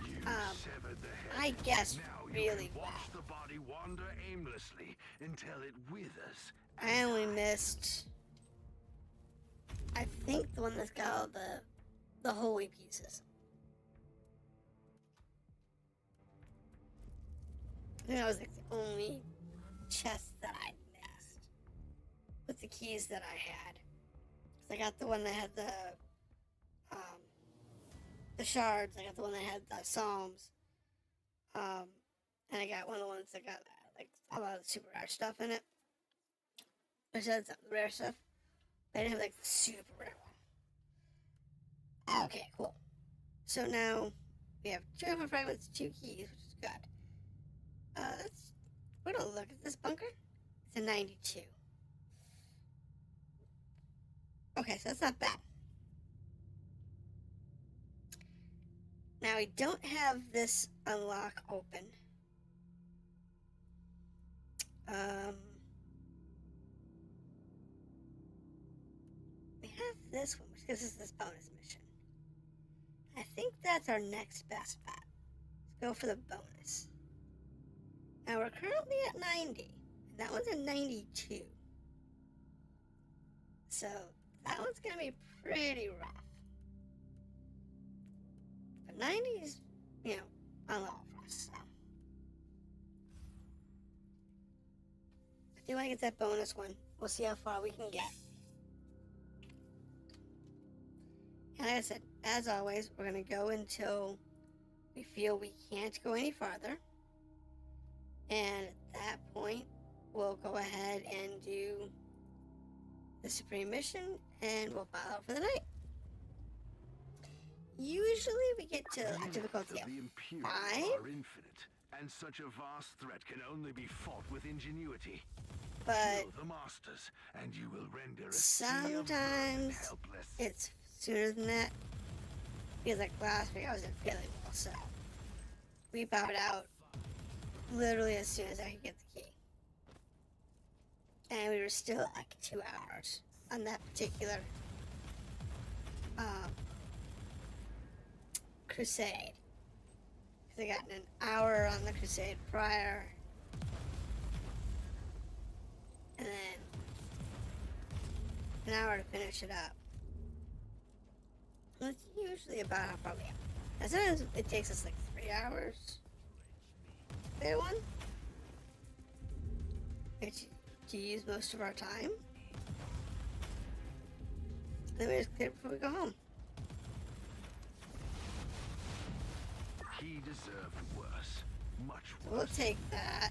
You severed the head. I guessed Now you really can well. watch the body wander aimlessly until it withers. I only missed, I think, the one that's got all the holy pieces. I think that was like the only chest that I missed with the keys that I had. 'Cause I got the one that had the shards. I got the one that had the psalms. And I got one of the ones that got like a lot of the super rare stuff in it. Which had some rare stuff. But I didn't have like the super rare one. Okay, cool. So now we have 2 ammo fragments, 2 keys, which is good. We're gonna look at this bunker. It's a 92. Okay, so that's not bad. Now we don't have this unlock open. We have this one, which gives us this bonus mission. I think that's our next best bet. Let's go for the bonus. Now we're currently at 90, and that one's at 92. So that one's gonna be pretty rough. But 90 is, on level for us, so. I do want to get that bonus one. We'll see how far we can get. And like I said, as always, we're going to go until we feel we can't go any farther. And at that point, we'll go ahead and do the Supreme Mission, and we'll bow out for the night. Usually we get to a difficulty of 5. Are infinite, and such a vast threat can only be fought with ingenuity. But Kill the masters, and you will render a sea of blood sometimes helpless. it's sooner than that. Because like last week I wasn't feeling well, so we bowed out literally as soon as I could get the key. And we were still at like 2 hours on that particular Crusade. Because I got an hour on the Crusade prior. And then an hour to finish it up. That's usually about how far we are. Now sometimes it takes us like 3 hours. That one? To use most of our time. Then we just clear it before we go home. He deserved worse. Much worse. We'll take that.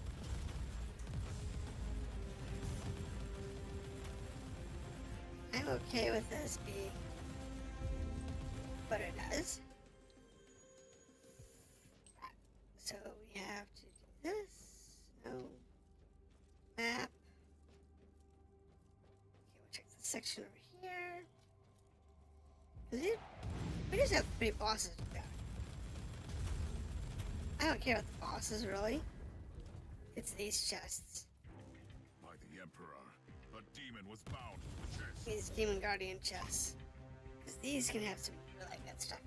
I'm okay with this being what it does. So we have to do this. No. Map. Okay, we'll check the section over here. We just have 3 bosses to go. I don't care about the bosses, really. It's these chests. By the Emperor, a demon was bound to the chest. These Demon Guardian chests. Because these can have some really good stuff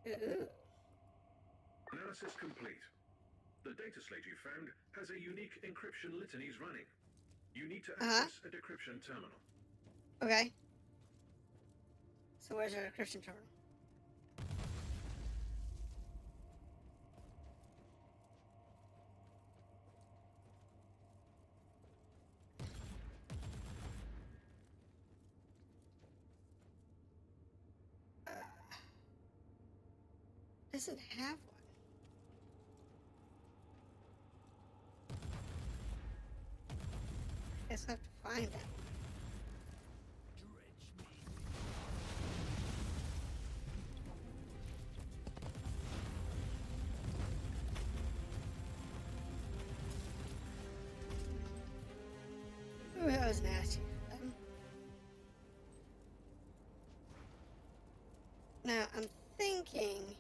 in them. Ooh. Analysis complete. The data slate you found has a unique encryption litanies running. You need to access a decryption terminal. Okay. So where's our decryption terminal? Doesn't have one. Guess I'll have to find it. Ooh, that was nasty. Now, I'm thinking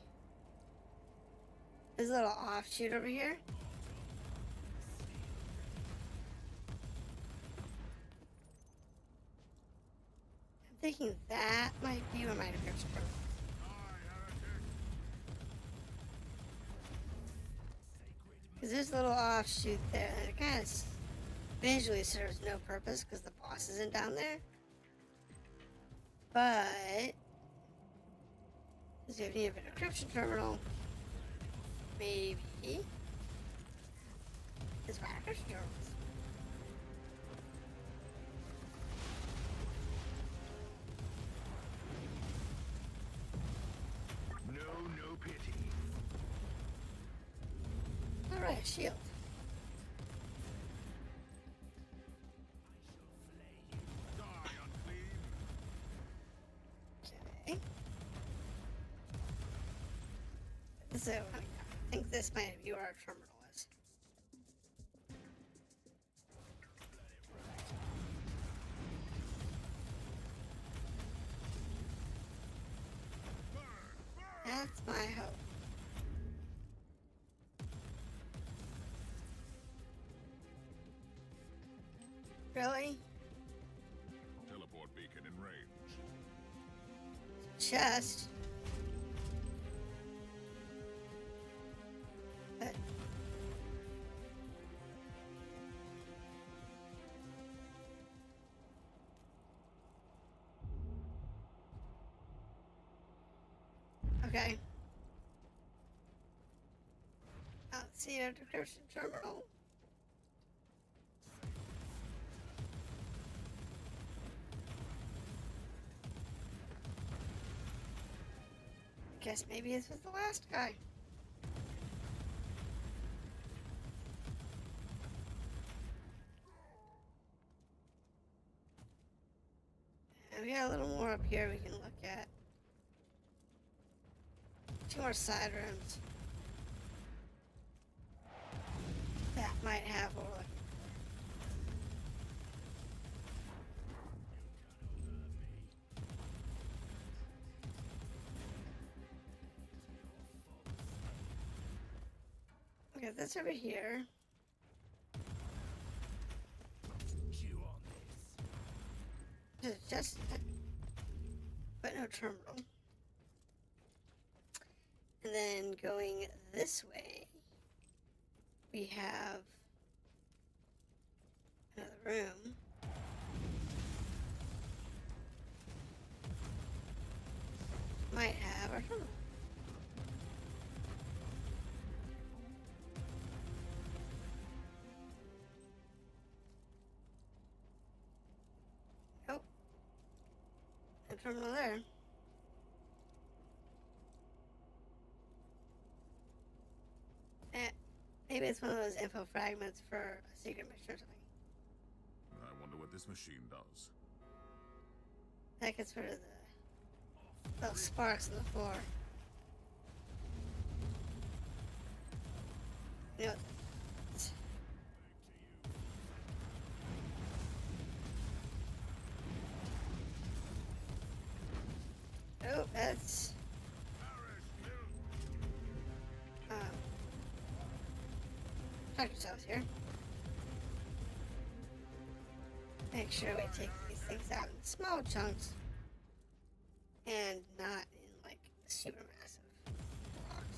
there's a little offshoot over here. I'm thinking that might be where my decryption from. Because there's a little offshoot there, and it kind of visually serves no purpose because the boss isn't down there. But Does it need a decryption terminal? Maybe. It's my decryption terminals. No pity. Alright, shield. Die, unclean. Okay. So, I think this might be where our terminal is. That's my hope. Really? Teleport beacon in range. Chest. But okay. I'll see a decryption terminal. Guess maybe this was the last guy. And we got a little more up here we can look at. 2 more side rooms. That might have what we're looking for. Okay, that's over here. Just but no terminal. And then going this way, we have another room. Might have our terminal. Nope. No terminal there. Maybe it's one of those info fragments for a secret mission or something. I wonder what this machine does. That gets rid of those sparks on the floor. You know, oh, that's protect yourselves here. Make sure we take these things out in small chunks and not in like super massive blocks.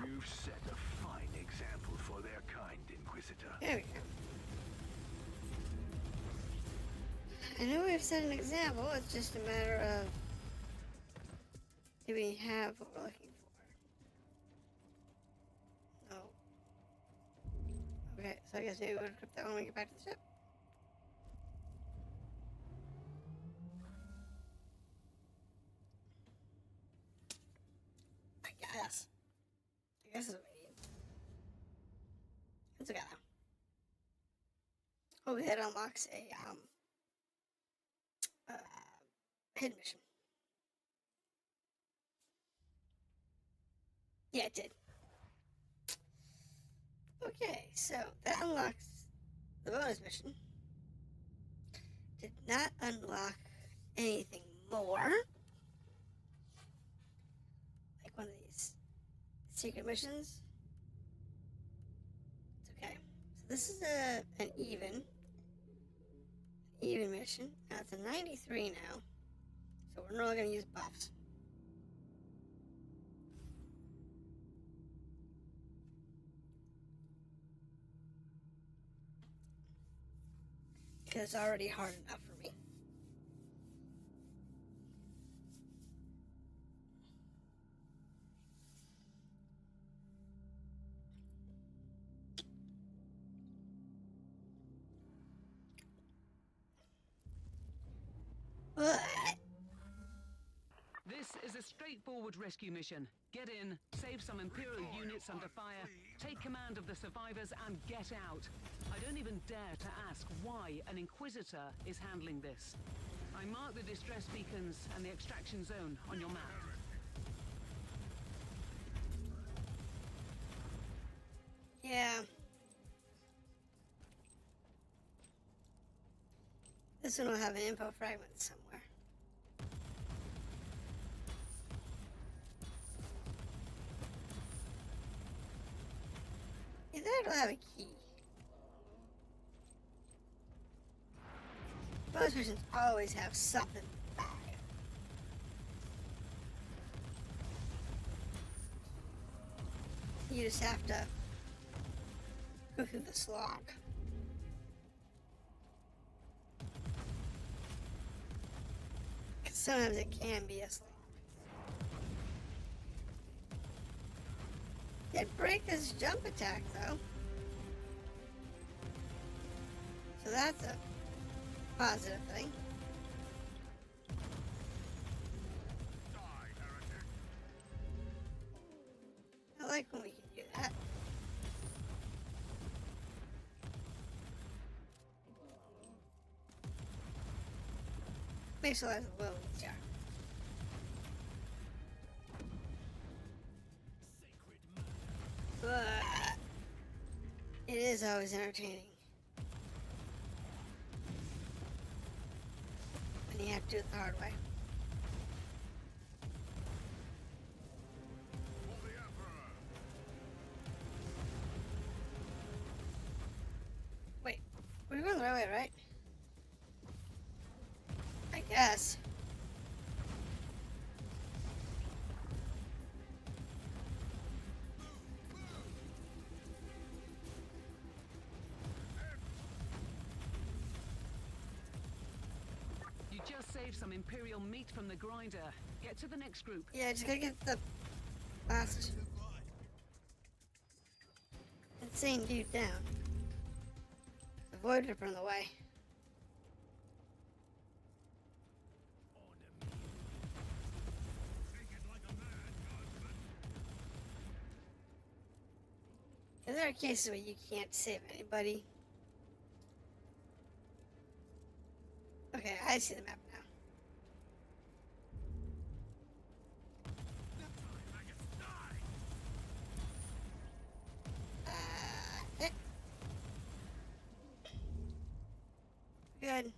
You've set a fine example for their kind, Inquisitor. There we go. I know we've set an example, it's just a matter of do we have what we're looking for? No. Okay, so I guess maybe we'll equip that when we get back to the ship. I guess that's what we need. What's it got now? Oh, it unlocks a hidden mission. Yeah, it did. Okay, so that unlocks the bonus mission. Did not unlock anything more. Like one of these secret missions. It's okay. So this is an even mission. Now it's a 93 now. So we're not going to use buffs. because it's already hard enough for me. What? This is a straightforward rescue mission. Get in, save some Imperial units under fire, take command of the survivors, and get out. I don't even dare to ask why an Inquisitor is handling this. I mark the distress beacons and the extraction zone on your map. Yeah. This one will have an info fragment somewhere. Either it'll have a key. Bonus missions always have something back. You just have to go through the slog. Because sometimes it can be a slog. Did break this jump attack though. So that's a positive thing. I like when we can do that. Makes life a little easier. But it is always entertaining. And you have to do it the hard way. For the Emperor! Wait, we're going the right way, right? I guess. You just saved some Imperial meat from the grinder. Get to the next group. Yeah, just gotta get the last insane dude down. The Void Ripper in the way. There are cases where you can't save anybody. Okay, I see the map now. Eh. Good.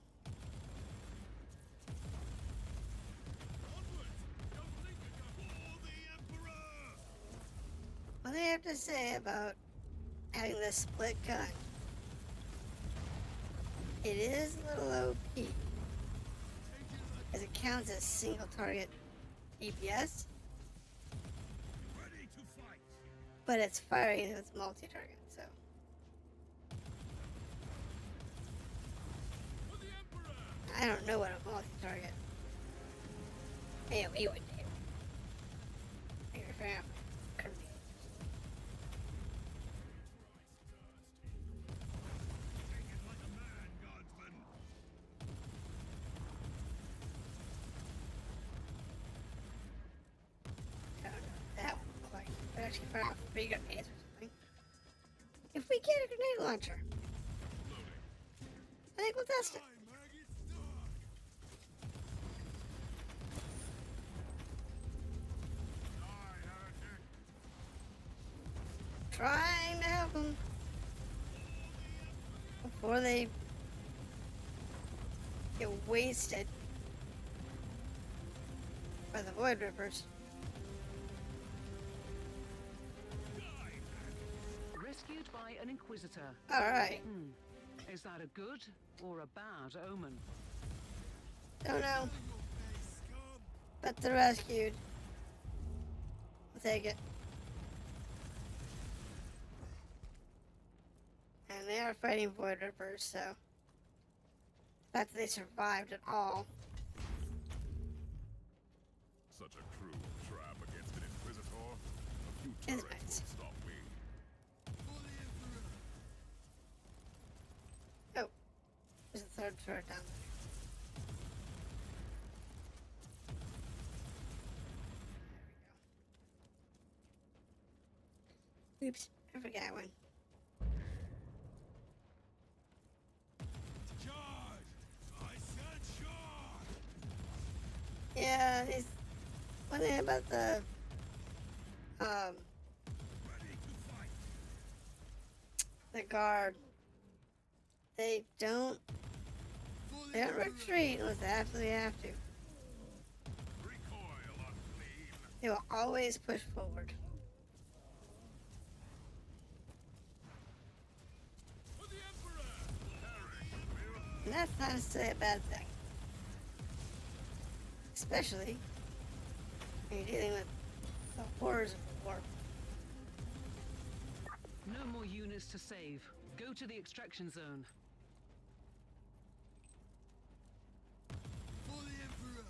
What do you have to say about having this split gun? It is a little OP, as it counts as single target DPS, but it's firing if it's multi-target, so. I don't know what a multi-target AoE would do. You're fair enough. Couldn't be. I don't know what that would look like. But actually fire off 3 grenades or something. If we get a grenade launcher, I think we'll test it. Trying to help them before they get wasted by the Void Rippers. Rescued by an Inquisitor. Alright. Is that a good or a bad omen? Don't know. But they're rescued. We'll take it. And they are fighting Void Rippers, so fact that they survived at all. Such a cruel trap against an Inquisitor. A few It's turrets nice. will stop me. Oh, there's a third turret down there. Oops, I forgot one. Yeah, it's one thing about the guard. They don't retreat unless they absolutely have to. Recoil, unclean. They will always push forward. For the Emperor! And that's not necessarily a bad thing. Especially when you're dealing with the horrors of the war. No more units to save. Go to the extraction zone. For the Emperor!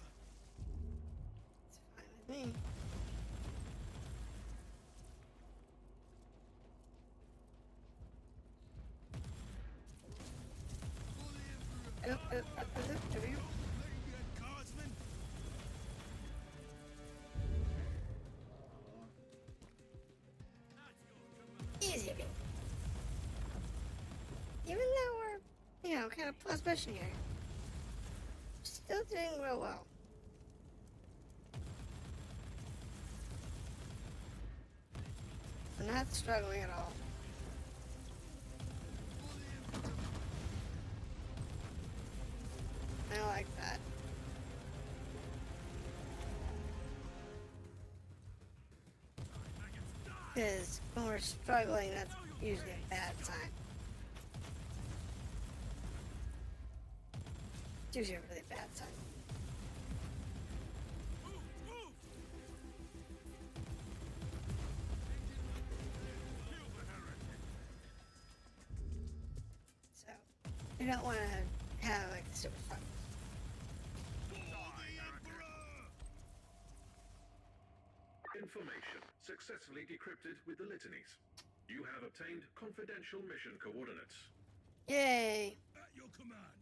It's fine with me. Over here. Easy. Even though we're, kind of plus mission here, still doing real well. I'm not struggling at all. I like that. Because when we're struggling, that's usually a bad sign. It's usually a really bad sign. So, you don't want to have like super fun. Information successfully decrypted with the litanies. You have obtained confidential mission coordinates. Yay! At your command.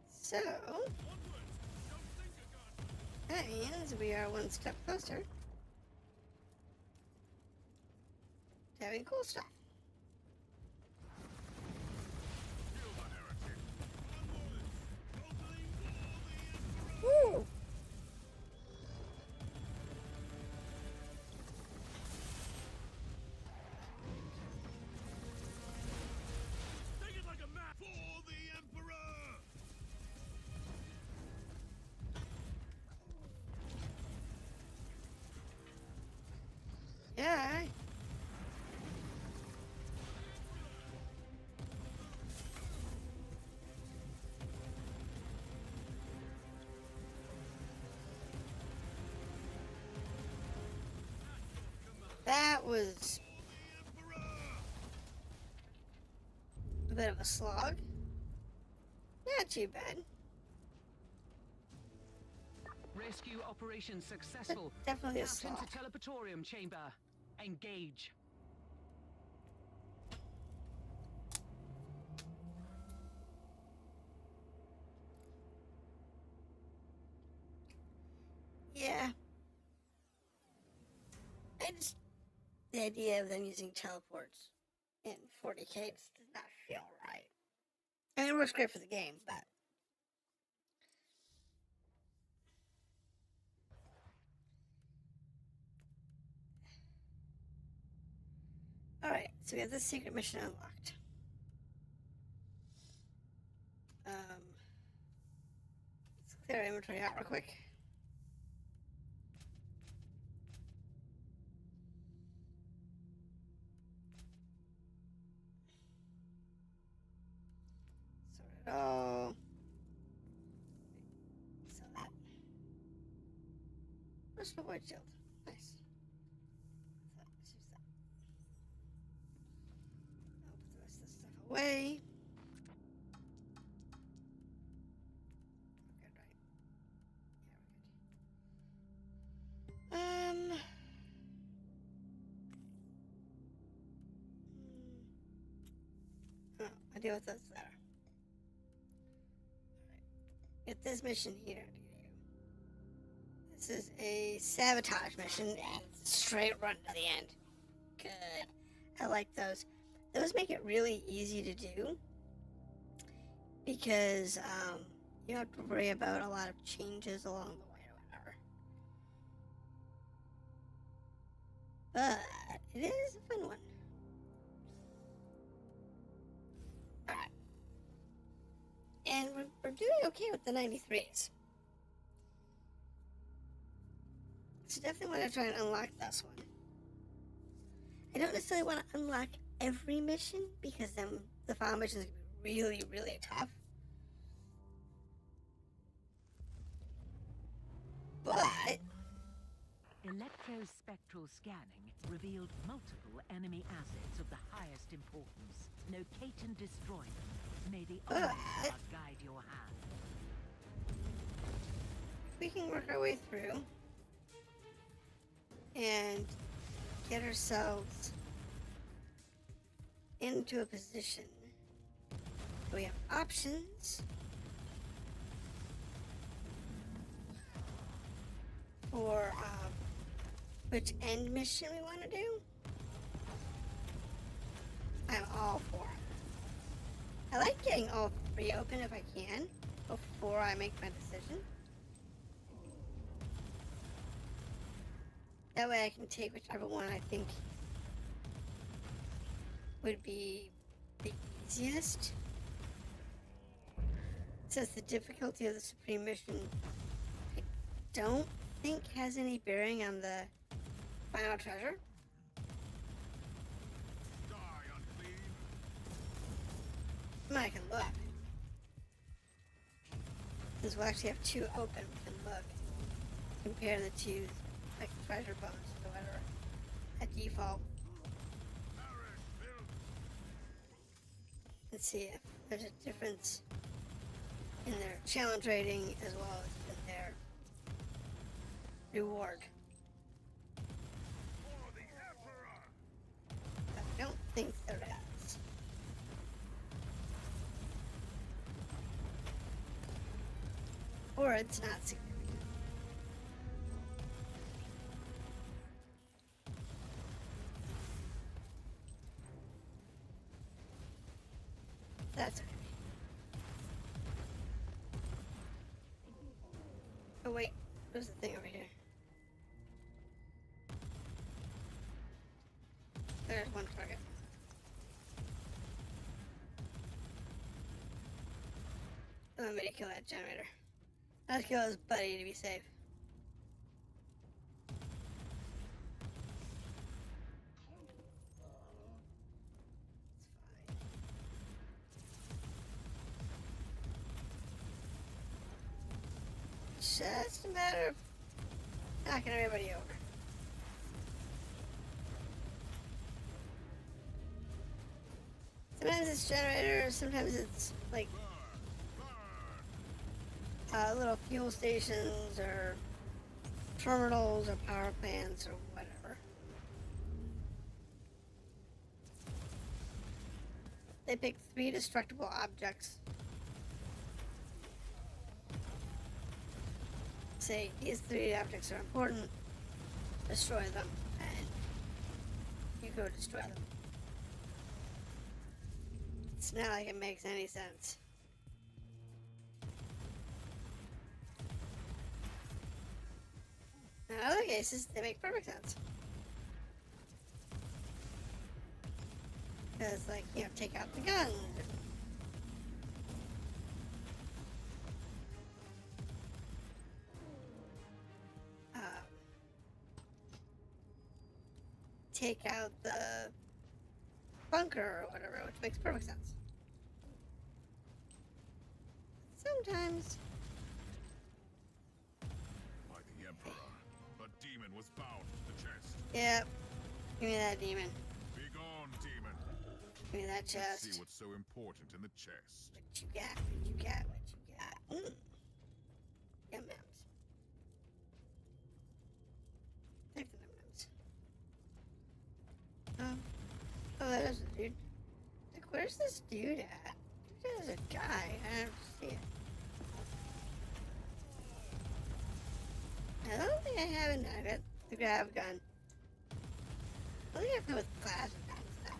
So, that means we are one step closer to having cool stuff. Woo! Take it like a map for the Emperor! Yeah. That was a bit of a slog. Not too bad. Rescue operation successful. Definitely a Tap slog. into teleportorium chamber. Engage. Yeah. The idea of them using teleports in 40k just does not feel right. I mean, it works great for the game, but... Alright, so we have this secret mission unlocked. Let's clear our inventory out real quick. Sort it all. Sell that. Where's the void shield? Nice. Let's use that. way. Good, right? Oh, I deal with those there. Alright. Get this mission here. This is a sabotage mission, and it's a straight run to the end. Good. I like those. Those make it really easy to do because you don't have to worry about a lot of changes along the way or whatever. But it is a fun one. Alright. And we're doing okay with the 93s. So definitely want to try and unlock this one. I don't necessarily want to unlock every mission because then the final mission is going to be really, really tough. But electrospectral scanning revealed multiple enemy assets of the highest importance. Locate and destroy them. May the Omnigar guide your hand. If we can work our way through and get ourselves into a position where we have options for which end mission we want to do, I'm all for it. I like getting all three open if I can before I make my decision. That way I can take whichever one I think would be the easiest. It says the difficulty of the Supreme Mission I don't think has any bearing on the final treasure. Die, unclean. I can look. Since we'll actually have two open, we can look. Compare the two, like treasure bonuses or whatever, at default. Let's see if there's a difference in their challenge rating as well as in their reward. I don't think there is. Or it's not significant. That's okay. Oh wait, there's the thing over here. There's one target. I'm gonna kill that generator. Let's kill his buddy to be safe. It's just a matter of knocking everybody over. Sometimes it's generators, sometimes it's like little fuel stations or terminals or power plants or whatever. They pick 3 destructible objects. Say these 3 objects are important, destroy them, and you go destroy them. It's not like it makes any sense. In other cases, they make perfect sense. Because, like, you know, take out the guns. Take out the bunker or whatever, which makes perfect sense. Sometimes. By the Emperor, a demon was bound to the chest. Yep. Give me that demon. Be gone, demon. Give me that Let's chest. see what's so important in the chest. What you got? What you got? What you got? Yum yums. Take the yum yums. Oh, that is a dude. Like, where's this dude at? There's a guy. I don't see it. I don't think I have a nugget. I grab a gun. I think I have to with plasma guns though.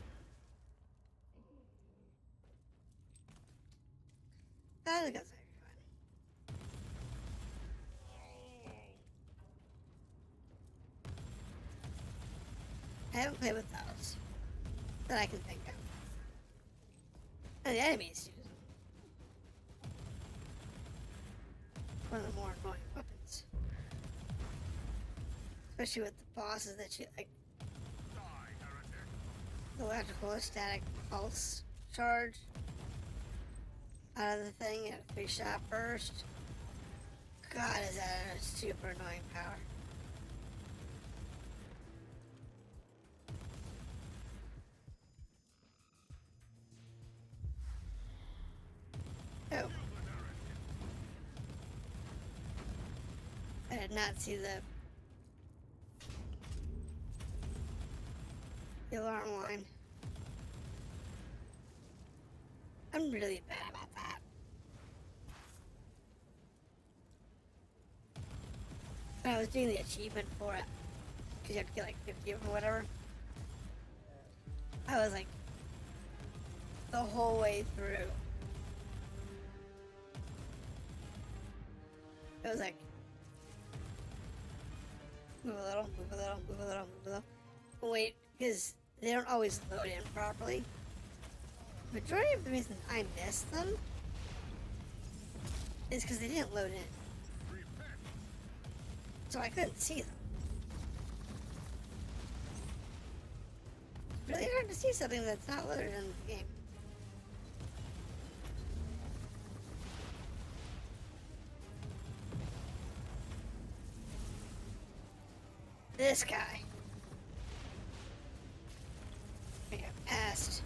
Plasma guns might be fun. I haven't played with those that I can think of. And the enemies use them. One of the more annoying weapons. Especially with the bosses that you like. The electrical static pulse charge out of the thing at a 3-shot burst. God, is that a super annoying power. Oh. I did not see the alarm line. I'm really bad about that. When I was doing the achievement for it, because you have to get like 50 of them or whatever, I was like the whole way through. It was like move a little, move a little, move a little, move a little. Wait, because they don't always load in properly. The majority of the reason I missed them is because they didn't load in. So I couldn't see them. It's really hard to see something that's not loaded in the game. This guy. I got passed.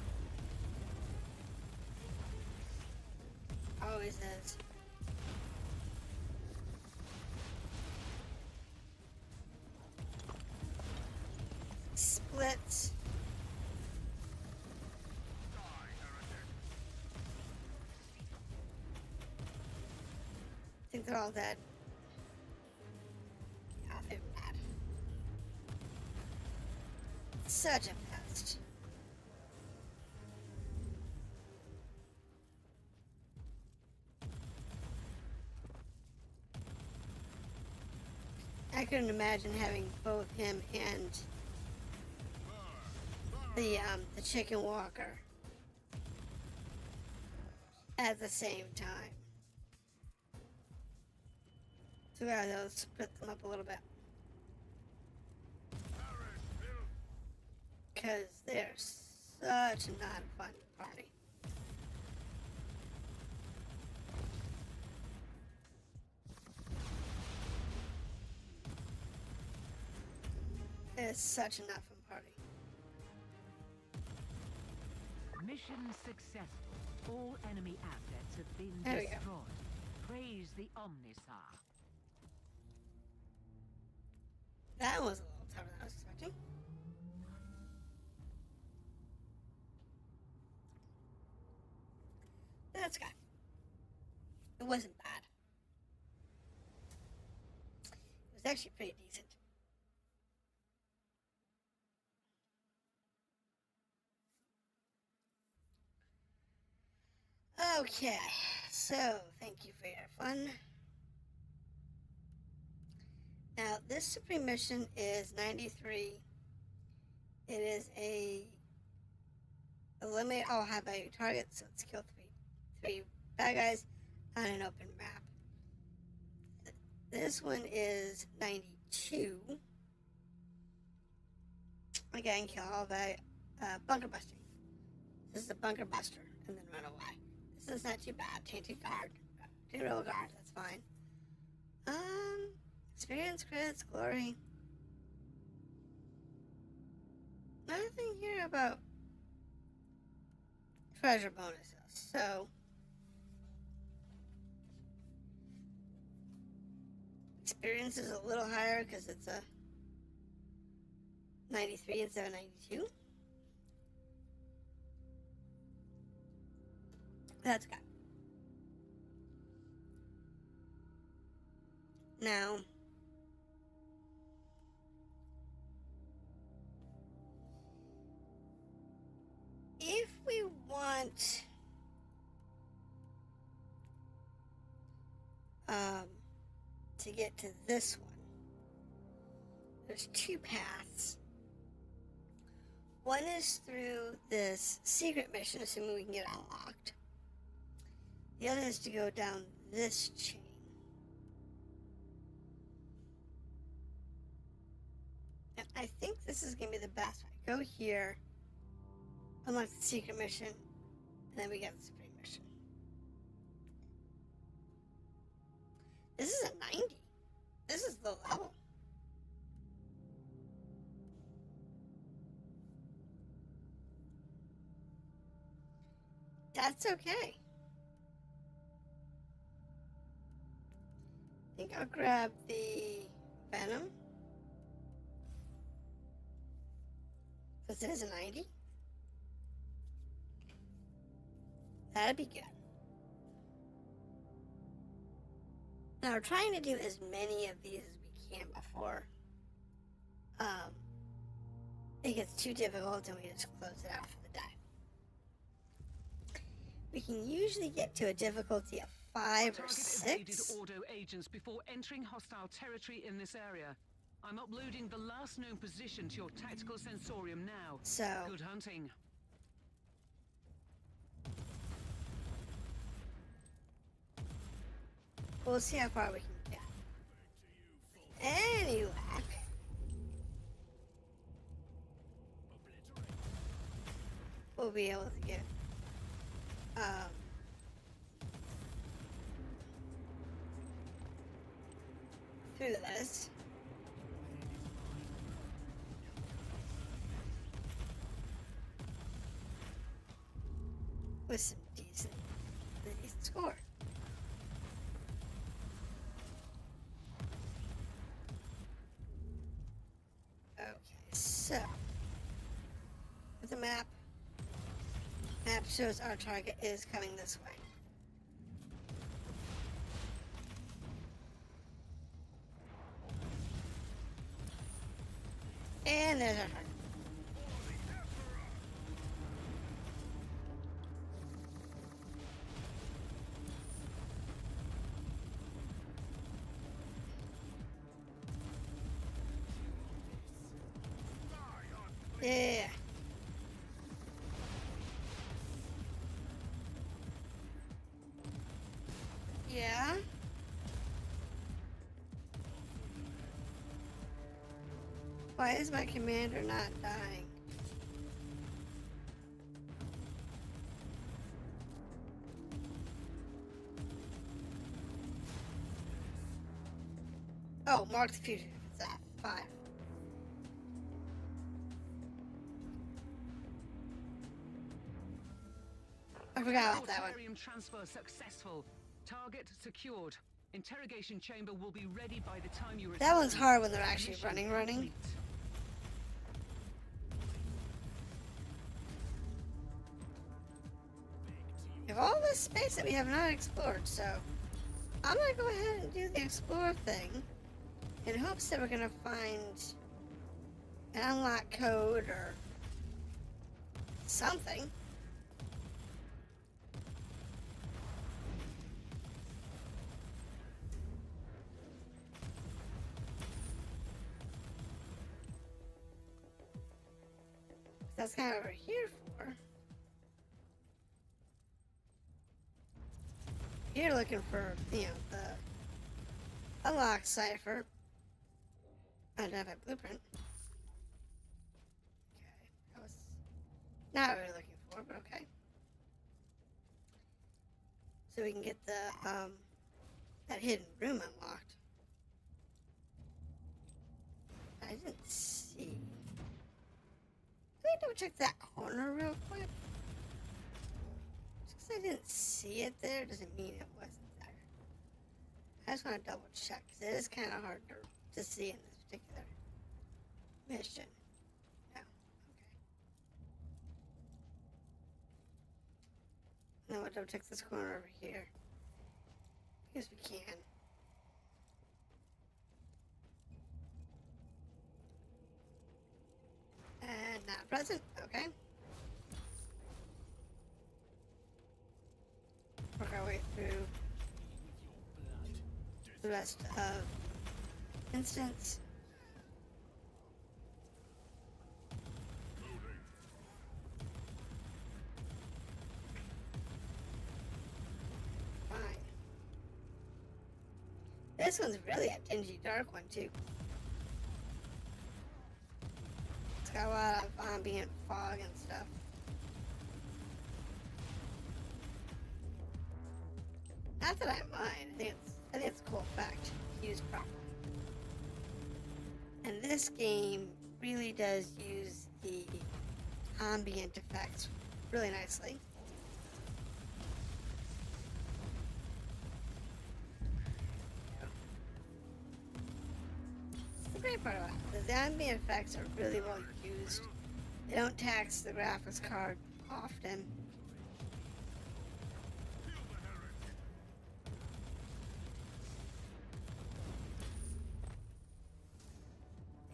Always is. Splits. I think they're all dead. Yeah, they're bad. Such a pest. I couldn't imagine having both him and the chicken walker at the same time. So I gotta split them up a little bit. Because they're such a not fun party. It's such a not fun party. Mission successful. All enemy assets have been There we destroyed. go. Praise the Omnisar. That was a little tougher than I was expecting. That's good. It wasn't bad. It was actually pretty decent. Okay, so thank you for your fun. Now, this Supreme mission is 93. It is a eliminate all high value targets, so let's kill three bad guys on an open map. This one is 92. Again, kill all the bunker busting. This is a bunker buster, and then run away. This is not too bad. Tainted guard. Tainted roll guard, that's fine. Experience, crits, glory. Nothing here about treasure bonuses. So experience is a little higher because it's a 93 instead of 92. That's good. Now, if we want to get to this one, there's two paths. One is through this secret mission, assuming we can get it unlocked. The other is to go down this chain. And I think this is going to be the best way. Go here, unlock the secret mission, and then we get the supreme mission. This is a 90. This is the level. That's okay. I think I'll grab the Venom. Because it is a 90. That'd be good. Now we're trying to do as many of these as we can before it gets too difficult and we just close it out for the day. We can usually get to a difficulty of 5 or 6. Evaded Ordo agents before entering hostile territory in this area. I'm uploading the last known position to your tactical sensorium now. So good hunting. We'll see how far we can get. Anyway. We'll be able to get through this. With some decent score. Okay, so with the map shows our target is coming this way. And there's our target. Yeah. Yeah. Why is my commander not dying? Oh, mark the fugitive. It's at 5. I forgot about that one. Imperium transfer successful. Target secured. Interrogation chamber will be ready by the time you return. That one's hard when they're actually running. We have all this space that we have not explored, so I'm gonna go ahead and do the explore thing in hopes that we're gonna find an unlock code or something. That's kind of what we're here for. Here looking for, the unlock cipher. I don't have a blueprint. Okay, that was not what we were looking for, but okay. So we can get the, that hidden room unlocked. I didn't see. Let me double check that corner real quick. because I didn't see it there doesn't mean it wasn't there. I just want to double check because it is kind of hard to see in this particular mission. No. Okay. Now we'll double check this corner over here. Because we can. And not present. Okay. Work our way through the rest of instance. Fine. This one's really a dingy, dark one too. It's got a lot of ambient fog and stuff. Not that I mind. I think it's a cool effect used properly. And this game really does use the ambient effects really nicely. The great part about it is the ambient effects are really well used. They don't tax the graphics card often.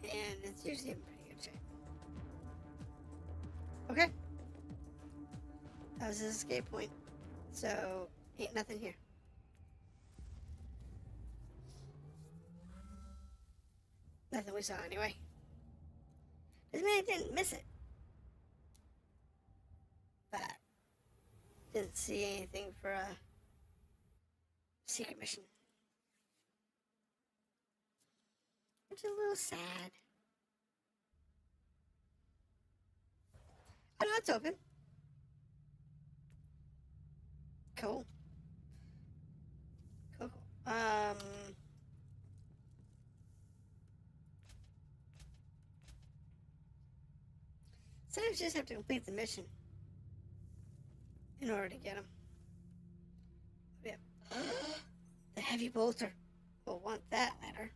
And it's usually in pretty good shape. Okay. That was his escape point. So, ain't nothing here. Nothing we saw anyway. Doesn't mean I didn't miss it. But, didn't see anything for a secret mission. Which is a little sad. Oh no, it's open. Cool. Cool. Sometimes you just have to complete the mission in order to get them. Yep. The heavy bolter. We'll want that later.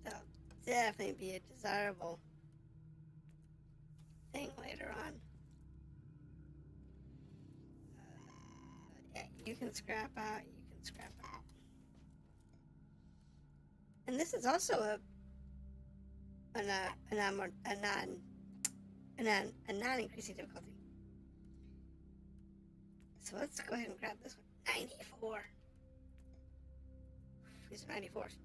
That'll definitely be a desirable thing later on. Yeah, you can scrap out, you can scrap out. And this is also a non-increasing difficulty. So let's go ahead and grab this one. 94. These are 94s.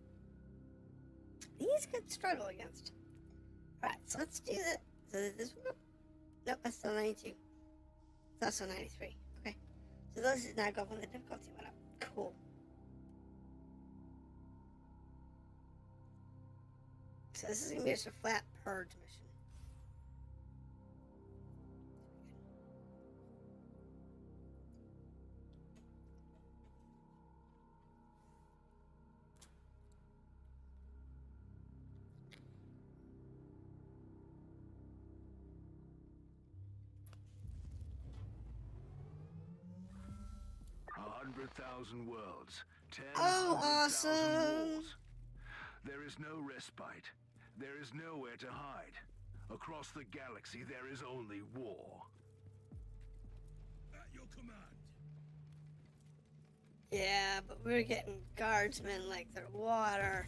These could struggle against. Alright, so let's do that. So this one. Nope, that's still 92. It's also 93. Okay. So those did not go up when the difficulty went up. Cool. So this is going to be just a flat purge mission. 100,000 worlds. 10 awesome! walls. There is no respite. There is nowhere to hide. Across the galaxy, there is only war. At your command. Yeah, but we're getting guardsmen like they're water.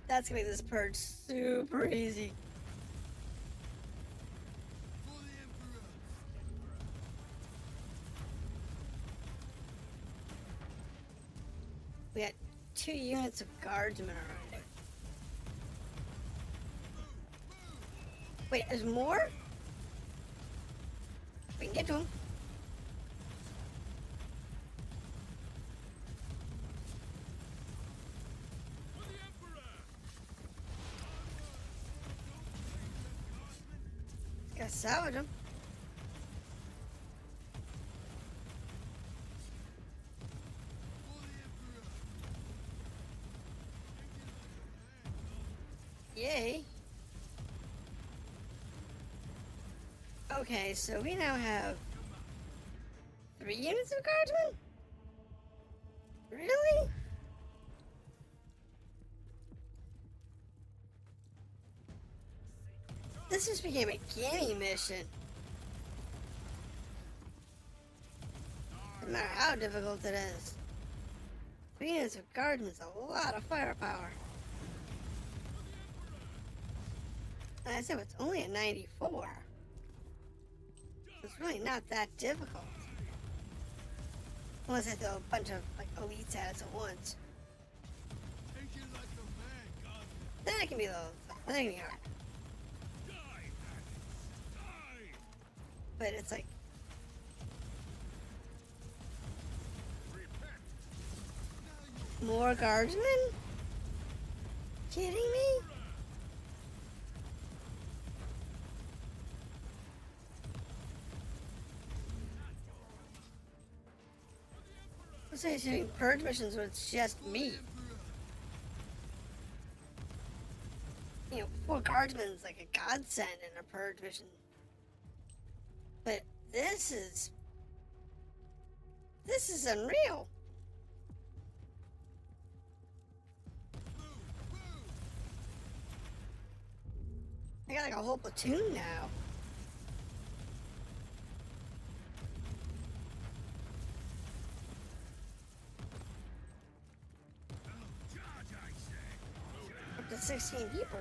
That's gonna make this purge super easy. For the Emperor. We got 2 units of guardsmen around it. Wait, there's more? We can get to them. For the Emperor. Gotta salvage them. For the Emperor. Okay, so we now have 3 units of guardsmen? Really? This just became a gimme mission. No matter how difficult it is. 3 units of guardsmen is a lot of firepower. And I said it's only a 94. It's really not that difficult. Unless I throw a bunch of like elites at us at once. Then it can be a little, then it can be hard. But it's like more guardsmen? Kidding me? Let's say you're doing purge missions where it's just me. You know, 4 guardsmen is like a godsend in a purge mission. But this is unreal. I got like a whole platoon now. Up to 16 people.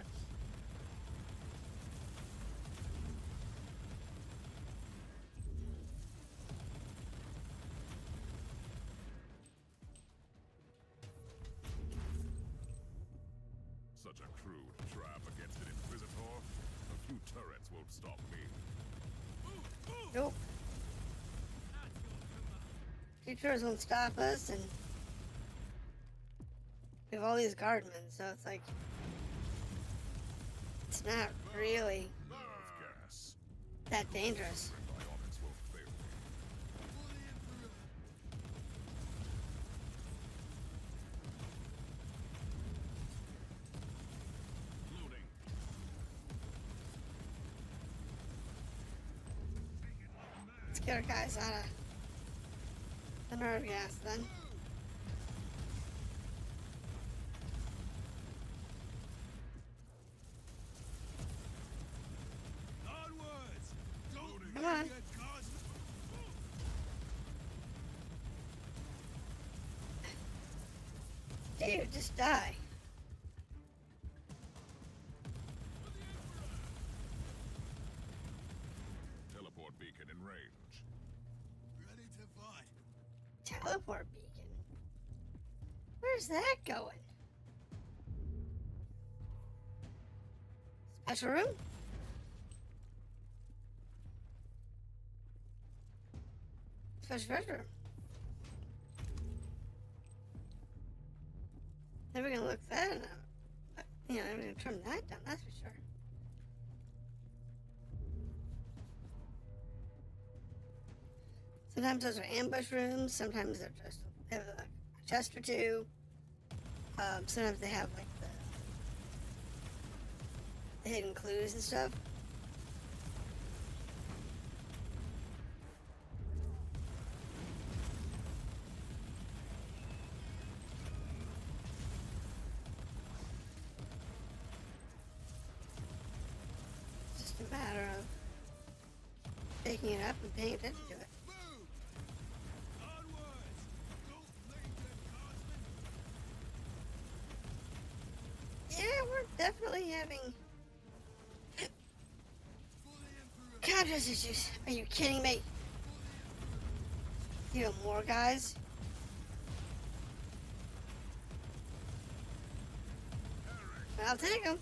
Such a crude trap against an Inquisitor. A few turrets won't stop me. Nope. Futures won't stop us, and we have all these guardmen, so it's like it's not really Gas. that dangerous. Bionics won't fail me. Loading. Let's get our guys out of the nerve gas then. Come on. Dude, just die. Teleport beacon in range. Ready to fight. Teleport beacon. Where's that going? Special room? Special room. Never gonna look that up. You know, I'm gonna turn that down, that's for sure. Sometimes those are ambush rooms, sometimes they're just, they have like a chest or two. Sometimes they have like the hidden clues and stuff. It's just a matter of picking it up and paying attention to it. Yeah, we're definitely having contrast issues. Are you kidding me? You have more guys? I'll take them.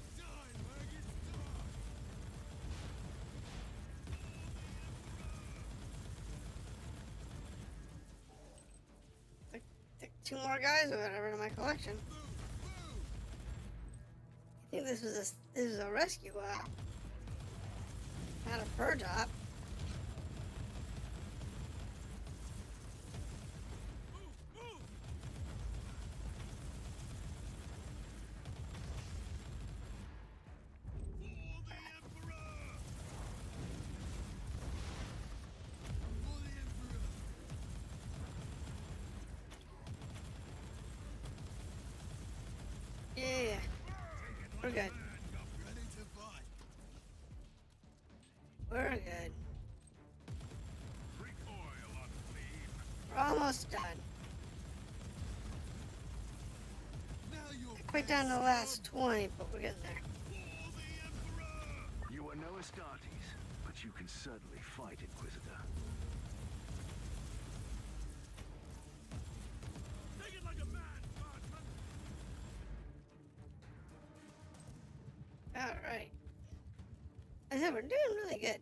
Take 2 more guys or whatever to my collection. I think this was a rescue op, not a purge op. We're good. Ready to fight. We're good. Recoil, unclean. We're almost done. Now you're Quite down to the last 20, but we're getting there. for the Emperor. You are no Astartes, but you can certainly fight, Inquisitor. Take it like a man, Martyr. Alright. I said we're doing really good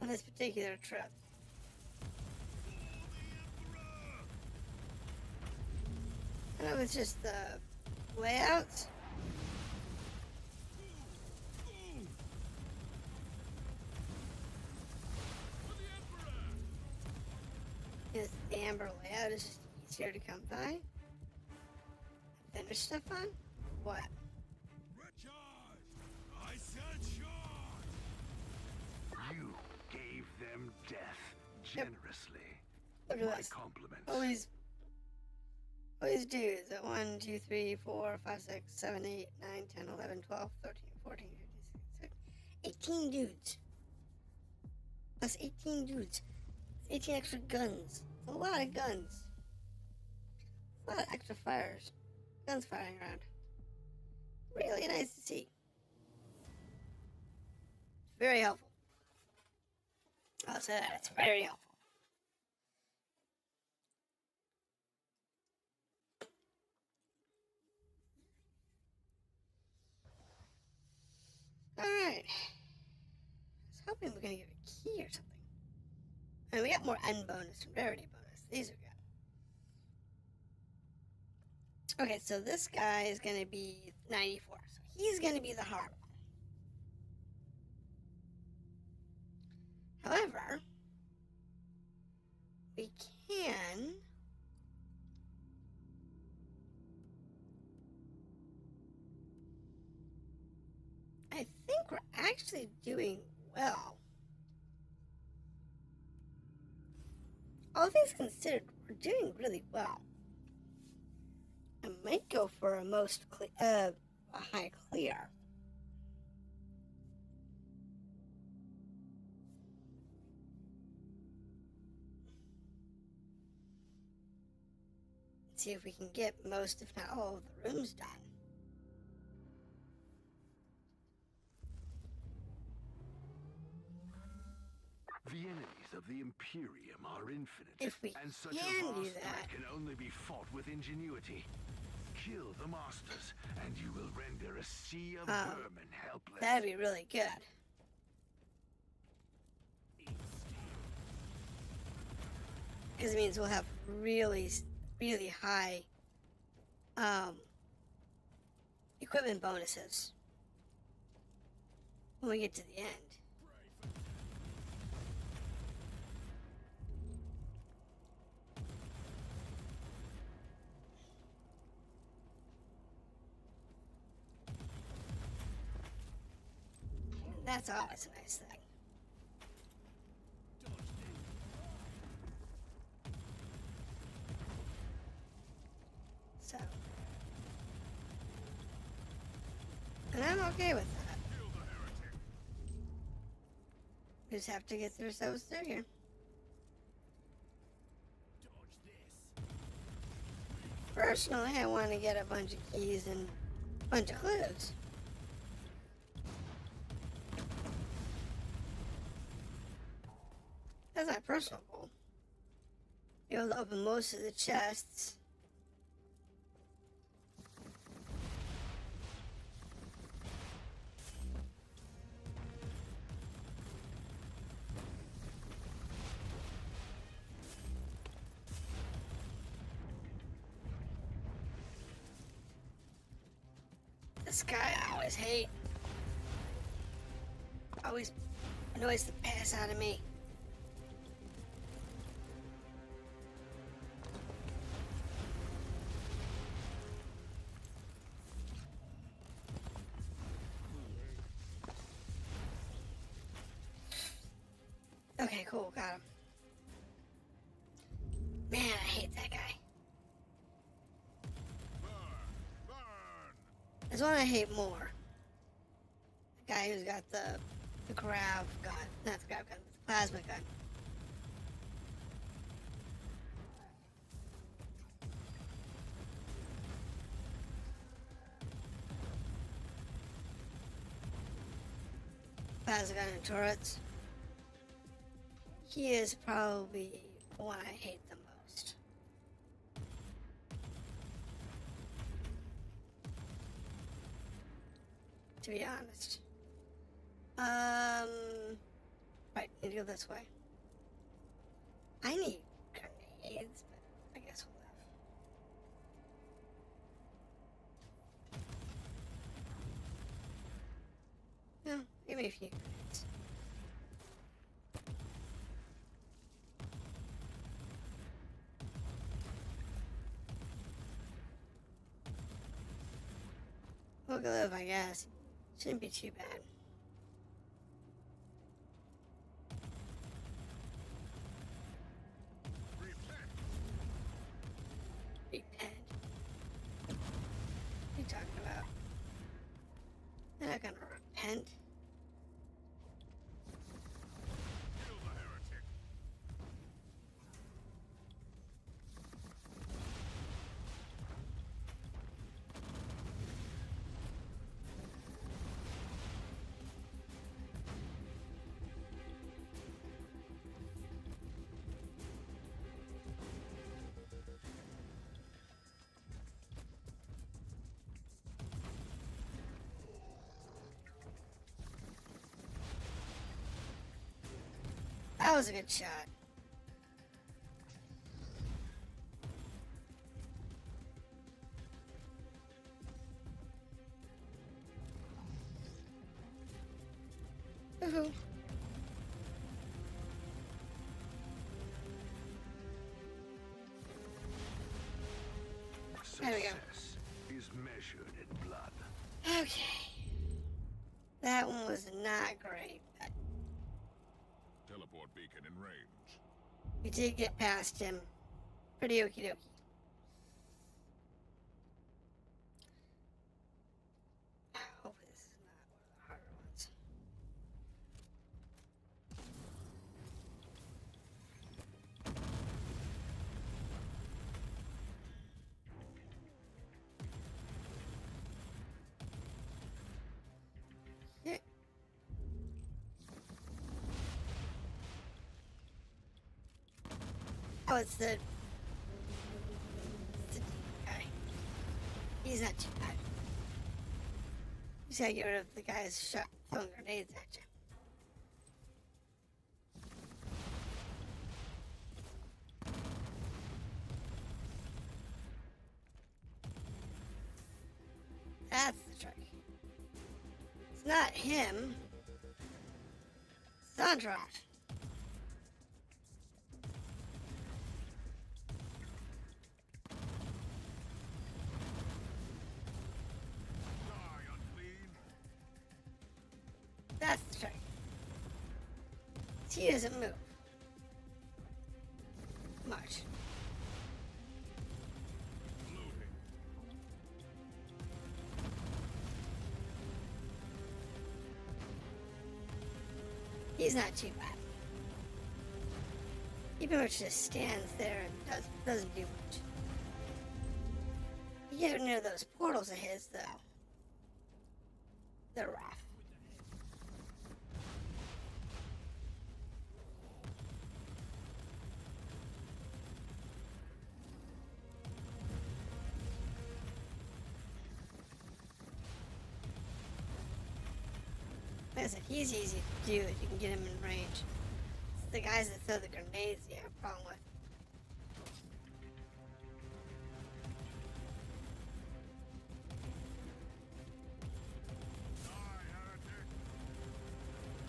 on this particular trip. I know it's just the layouts. This amber layout is just easier to come by. Finish stuff on? What? Charge! I said charge! You gave them death generously. Look at My this. compliments. Always dudes at 1, 2, 3, 4, 5, 6, 7, 8, 9, 10, 11, 12, 13, 14, 15, 16, 18 dudes. That's 18 dudes. 18 extra guns. That's a lot of guns. A lot of extra fires. Guns firing around. Really nice to see. Very helpful. I'll say that. It's very helpful. Alright. I was hoping we were going to get a key or something. I mean, we got more N bonus and rarity bonus. These are good. Okay, so this guy is going to be 94. So he's going to be the hard one. However, we can... I think we're actually doing well. All things considered, we're doing really well. I might go for a a high clear. See if we can get most, if not all, of the rooms done. The enemies of the Imperium are infinite, If we and such can a do vast that. threat can only be fought with ingenuity. Kill the masters, and you will render a sea of vermin helpless. That'd be really good. Because it means we'll have really, really high equipment bonuses when we get to the end. That's always a nice thing. So, and I'm okay with that. We just have to get ourselves through here. Personally, I want to get a bunch of keys and a bunch of clues. That's my personal goal. Be able to open most of the chests. This guy I always hate. Always annoys the piss out of me. Okay, cool, got him. Man, I hate that guy. Burn! Burn! There's one I hate more. The guy who's got the grav gun. Not the grav gun, but the plasma gun. Plasma gun and turrets. He is probably the one I hate the most. To be honest. Right, need to go this way. I need grenades, but I guess we'll have. No, give me a few grenades. We'll go live, I guess. Shouldn't be too bad. Repent. What are you talking about? They're not gonna repent. Kill the heretic. That was a good shot. Woohoo. There we go. Success is measured in blood. Okay. That one was not great, but Teleport beacon in range. we did get past him. Pretty okie dokie. Hopefully this is not one of the harder ones. Yeah. Oh, it's the guy. He's not too bad. You just gotta get rid of the guys throwing grenades at you. That's the trick. It's not him. It's Entourage. Die, unclean. That's the trick. He doesn't move much. Looting. He's not too bad. He pretty much just stands there and doesn't do much. You get near those portals of his, though. They're rough. Like I said, he's easy to do if you can get him in range. It's the guys that throw the grenades you have a problem with. Die, heretic.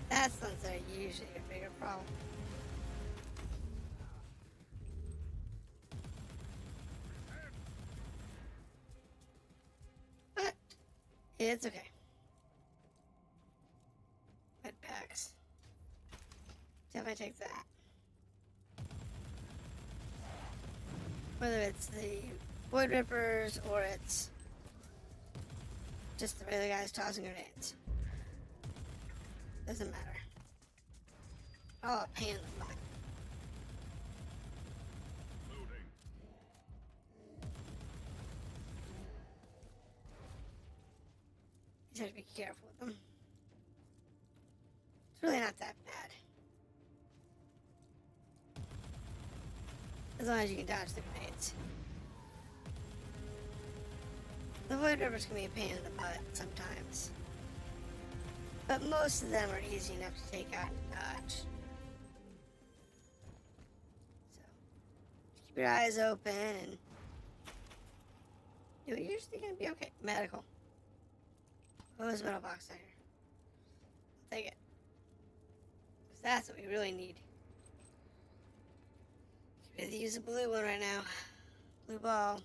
That's the ones that are usually a bigger problem. But it's okay. Med packs. Definitely take that. Whether it's the Void Rippers or it's just the regular guys tossing grenades. Doesn't matter. Oh, a pain in the butt. Loading. You just have to be careful with them. It's really not that bad. As long as you can dodge the grenades. The Void River's gonna be a pain in the butt sometimes. But most of them are easy enough to take out and dodge. So, keep your eyes open and you're usually gonna be okay. Medical. Oh, there's a metal box out here. I'll take it. Because that's what we really need. Could really use a blue one right now. Blue ball.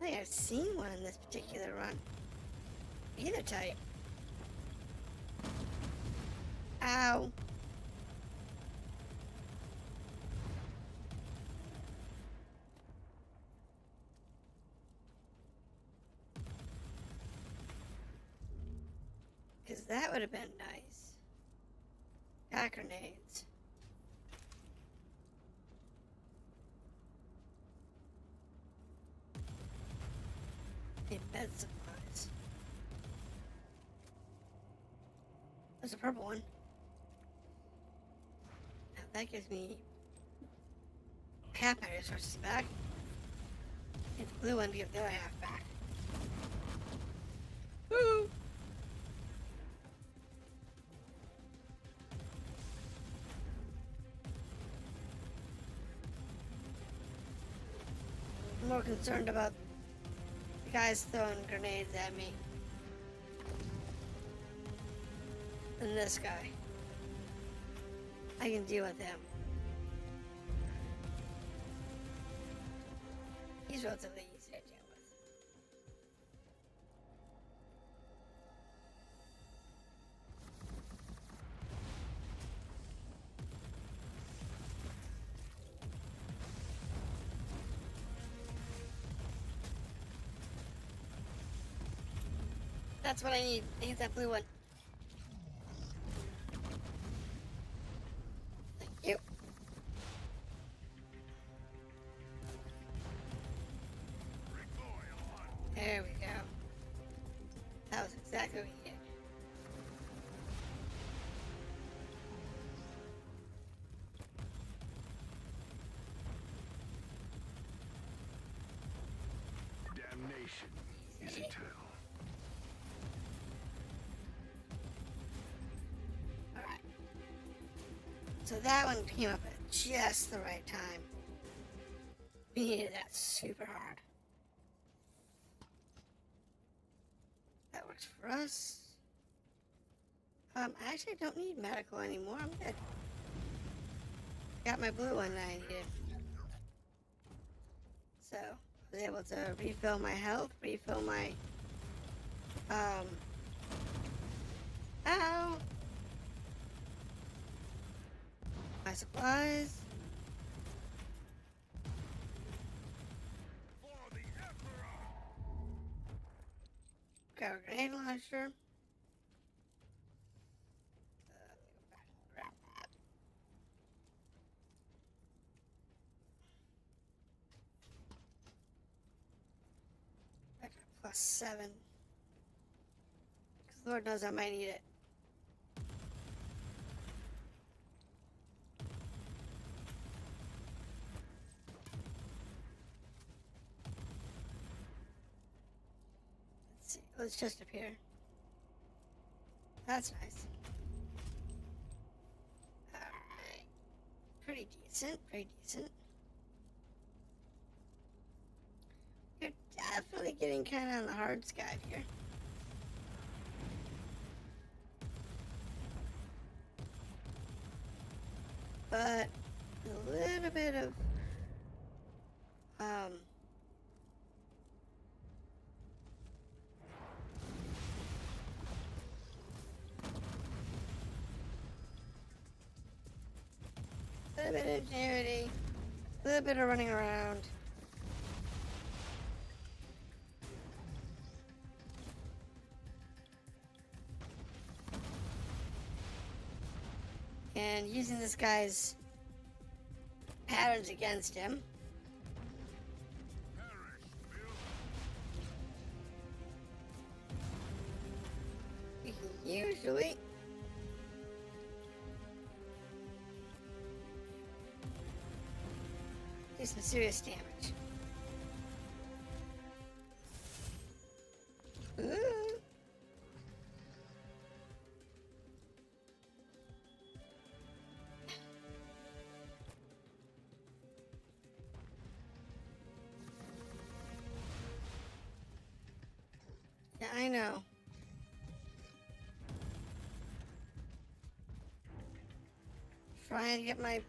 I think I've seen one in this particular run. Either type. Ow. Because that would have been nice. Got grenades. Need med supplies. There's a purple one. Now that gives me half my resources back. And the blue one gives the other half back. Woo! I'm more concerned about the guys throwing grenades at me than this guy. I can deal with him. He's relatively easy to deal with. That's what I need. I need that blue one. Thank you. There we go. That was exactly what we needed. Damnation is eternal. Alright. So that one came up at just the right time. We needed that super hard. That works for us. I actually don't need medical anymore. I'm good. Got my blue one that I needed. So, I was able to refill my health, refill my, ow! My supplies. For the Emperor! Got a grenade launcher. Grab that. I got +7. Because Lord knows I might need it. Let's see. Oh, it's just up here. That's nice. Alright. Pretty decent, pretty decent. You're definitely getting kind of on the hard side here. But a little bit of a little bit of ingenuity, a little bit of running around. And using this guy's patterns against him. We can usually do some serious damage. Ooh. Yeah, I know. Trying to get my...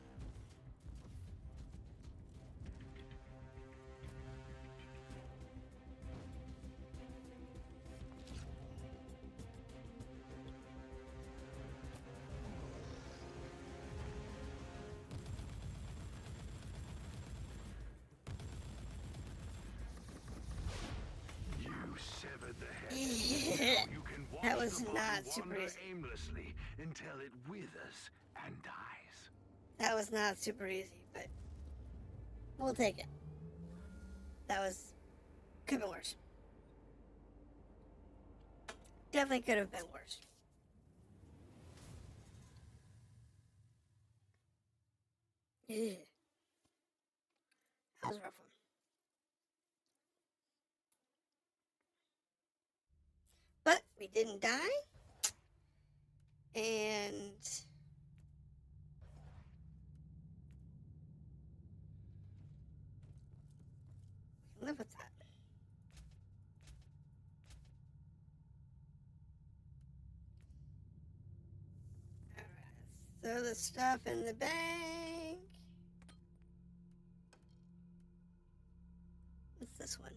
That was not super easy. Aimlessly until it withers and dies. That was not super easy, but we'll take it. That was... could have been worse. Definitely could have been worse. Yeah. That was a rough one. But we didn't die. And we can live with that. Alright, throw the stuff in the bank. What's this one?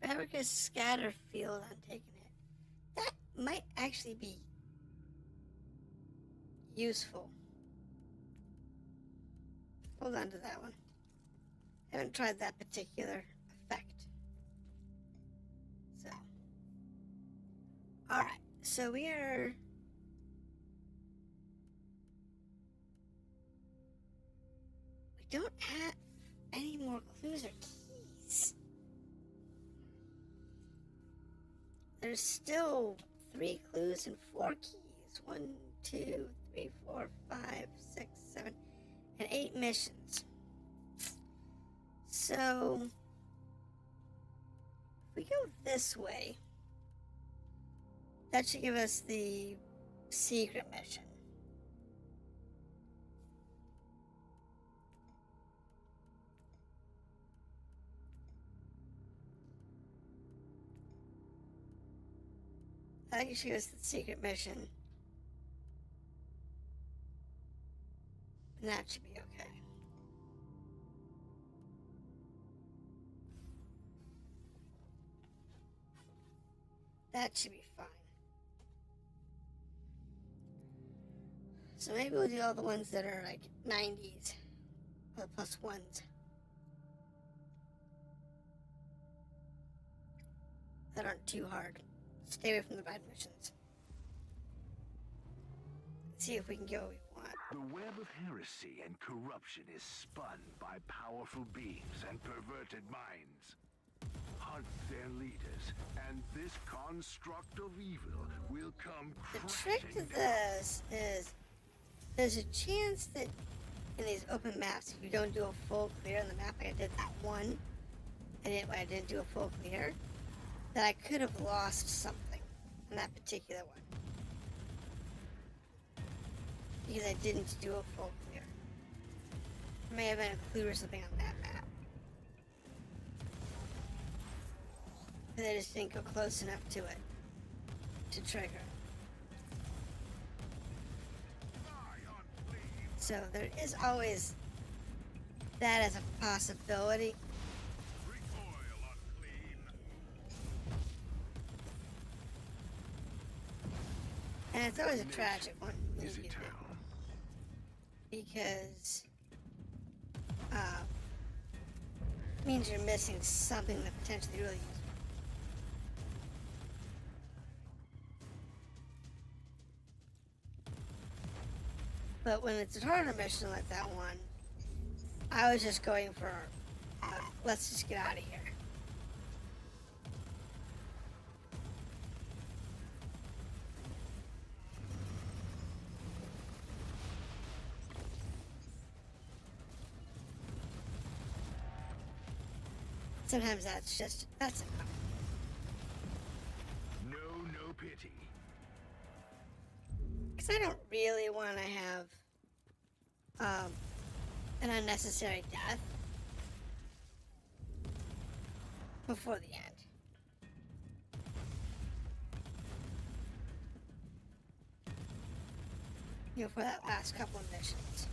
Fabricus scatter field, I'm taking it. That might actually be useful. Hold on to that one. Haven't tried that particular effect. So. Alright, so we are... we don't have any more clues or keys. There's still 3 clues and 4 keys. 1, 2, 3, 4, 5, 6, 7, and 8 missions. So, if we go this way, that should give us the secret mission. I think she was the secret mission. And that should be okay. That should be fine. So maybe we'll do all the ones that are like 90s. Or the +1s. That aren't too hard. Stay away from the bad missions. See if we can get what we want. The web of heresy and corruption is spun by powerful beings and perverted minds. Hunt their leaders, and this construct of evil will come The crashing trick to down. this is there's a chance that in these open maps, if you don't do a full clear on the map, like I did that one, I didn't do a full clear, that I could have lost something in that particular one. Because I didn't do a full clear. There may have been a clue or something on that map. But I just didn't go close enough to it to trigger. So there is always that as a possibility. And it's always a tragic one. Is eternal. Because it means you're missing something that potentially really useful. But when it's a harder mission like that one, I was just going for, let's just get out of here. Sometimes that's enough. No pity. Because I don't really want to have an unnecessary death before the end. You know, for that last couple of missions.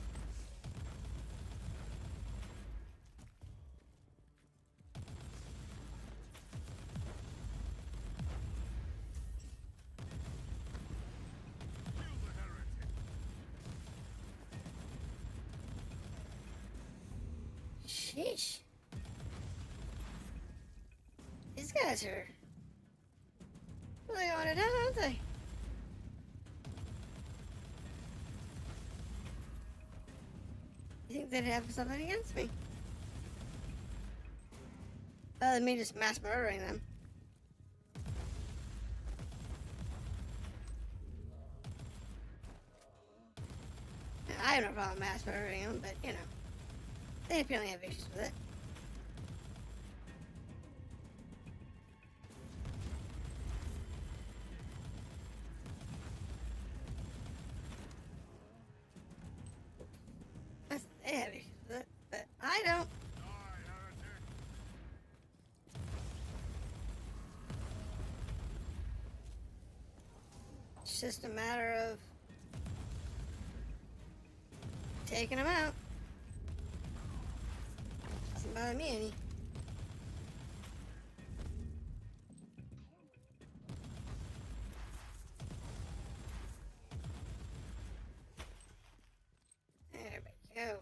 Sheesh. These guys are really going it down, aren't they? You think they'd have something against me? Other than me just mass murdering them. I have no problem mass murdering them, but you know. They apparently have issues with it. They have issues with it, but I don't. It's just a matter of taking them out. Doesn't bother me any. There we go.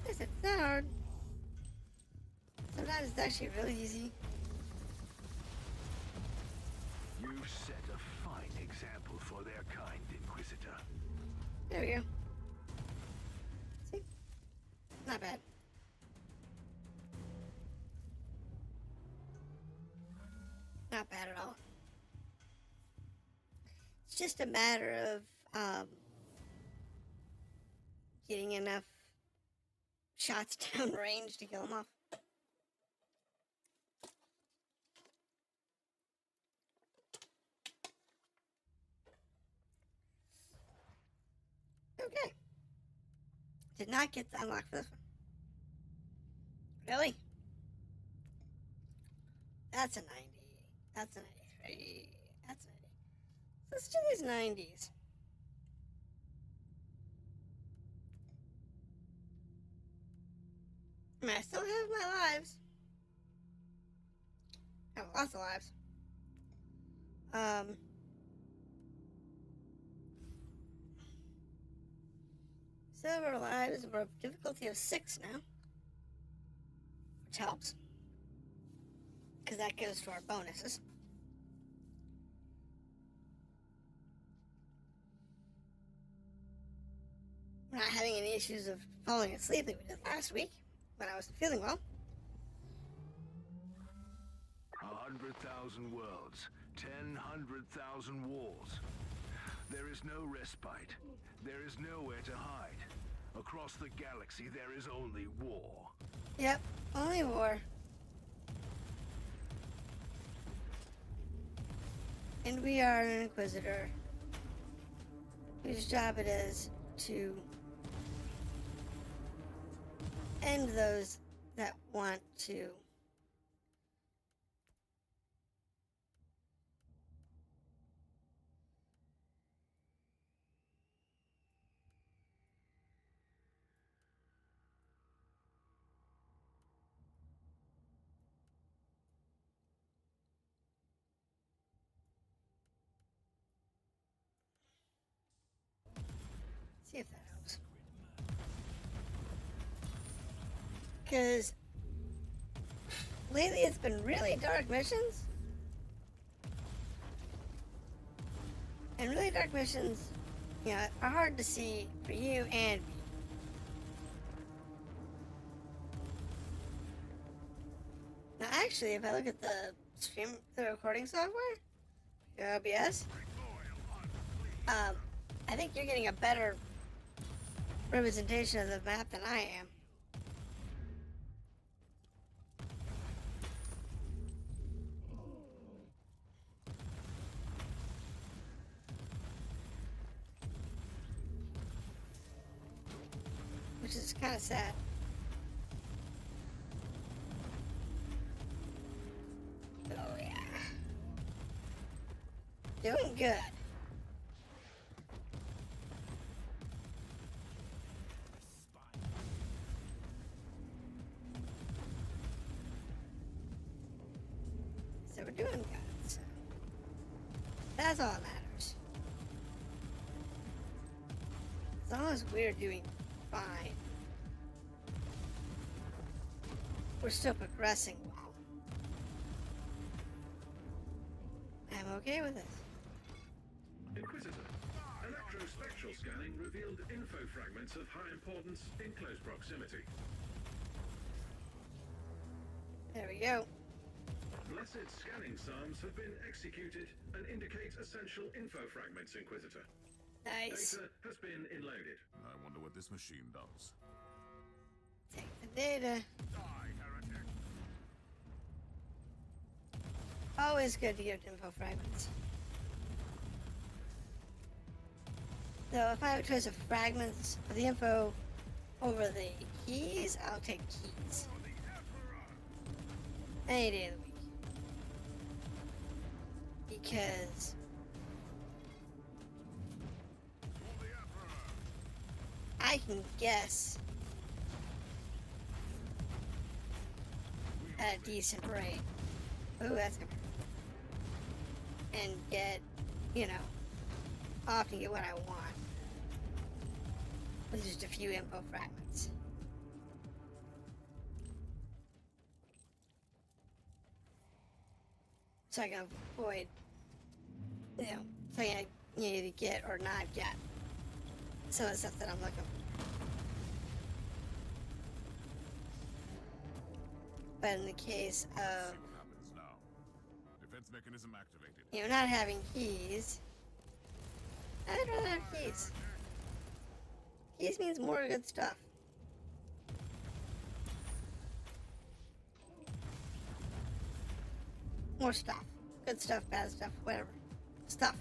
Yes, it's not hard. Sometimes it's actually really easy. You've set a fine example for their kind, Inquisitor. There we go. See? Not bad. Not bad at all. It's just a matter of getting enough shots down range to kill them off. Okay. Did not get the unlock for this one. Really? That's a 90. That's a 93. That's a 90. Let's do these 90s. I mean, I still have my lives. I have lots of lives. Silver lives, we're a difficulty of 6 now. Which helps. Because that goes to our bonuses. We're not having any issues of falling asleep like we did last week when I wasn't feeling well. 100,000 worlds, 100,000 wars. There is no respite. There is nowhere to hide. Across the galaxy, there is only war. Yep, only war. And we are an Inquisitor whose job it is to end those that want to see if that helps. Because lately it's been really dark missions. And really dark missions you know, are hard to see for you and me. Now, actually, if I look at the recording software, your OBS, I think you're getting a better representation of the map than I am. Which is kind of sad. Oh yeah. Doing good. So we're doing good. So that's all that matters. As long as we're doing fine, we're still progressing well. I'm okay with it. Inquisitor, electrospectral scanning revealed info fragments of high importance in close proximity. There we go. Blessed scanning psalms have been executed and indicate essential info fragments, Inquisitor. Nice. Data has been enloaded. I wonder what this machine does. Take the data. Die, heretic! Always good to get info fragments. So if I have a choice of fragments of the info over the keys, I'll take keys. Any day of the week. Because I can guess at a decent rate. Ooh, that's good. And get, you know, often get what I want. With just a few info fragments. So I can avoid, you know, so I can either get or not get some of the stuff that I'm looking for. But in the case of, See what happens now. Defense mechanism activated. you know, not having keys, I'd rather have keys. Keys means more good stuff. More stuff. Good stuff, bad stuff, whatever. Stuff.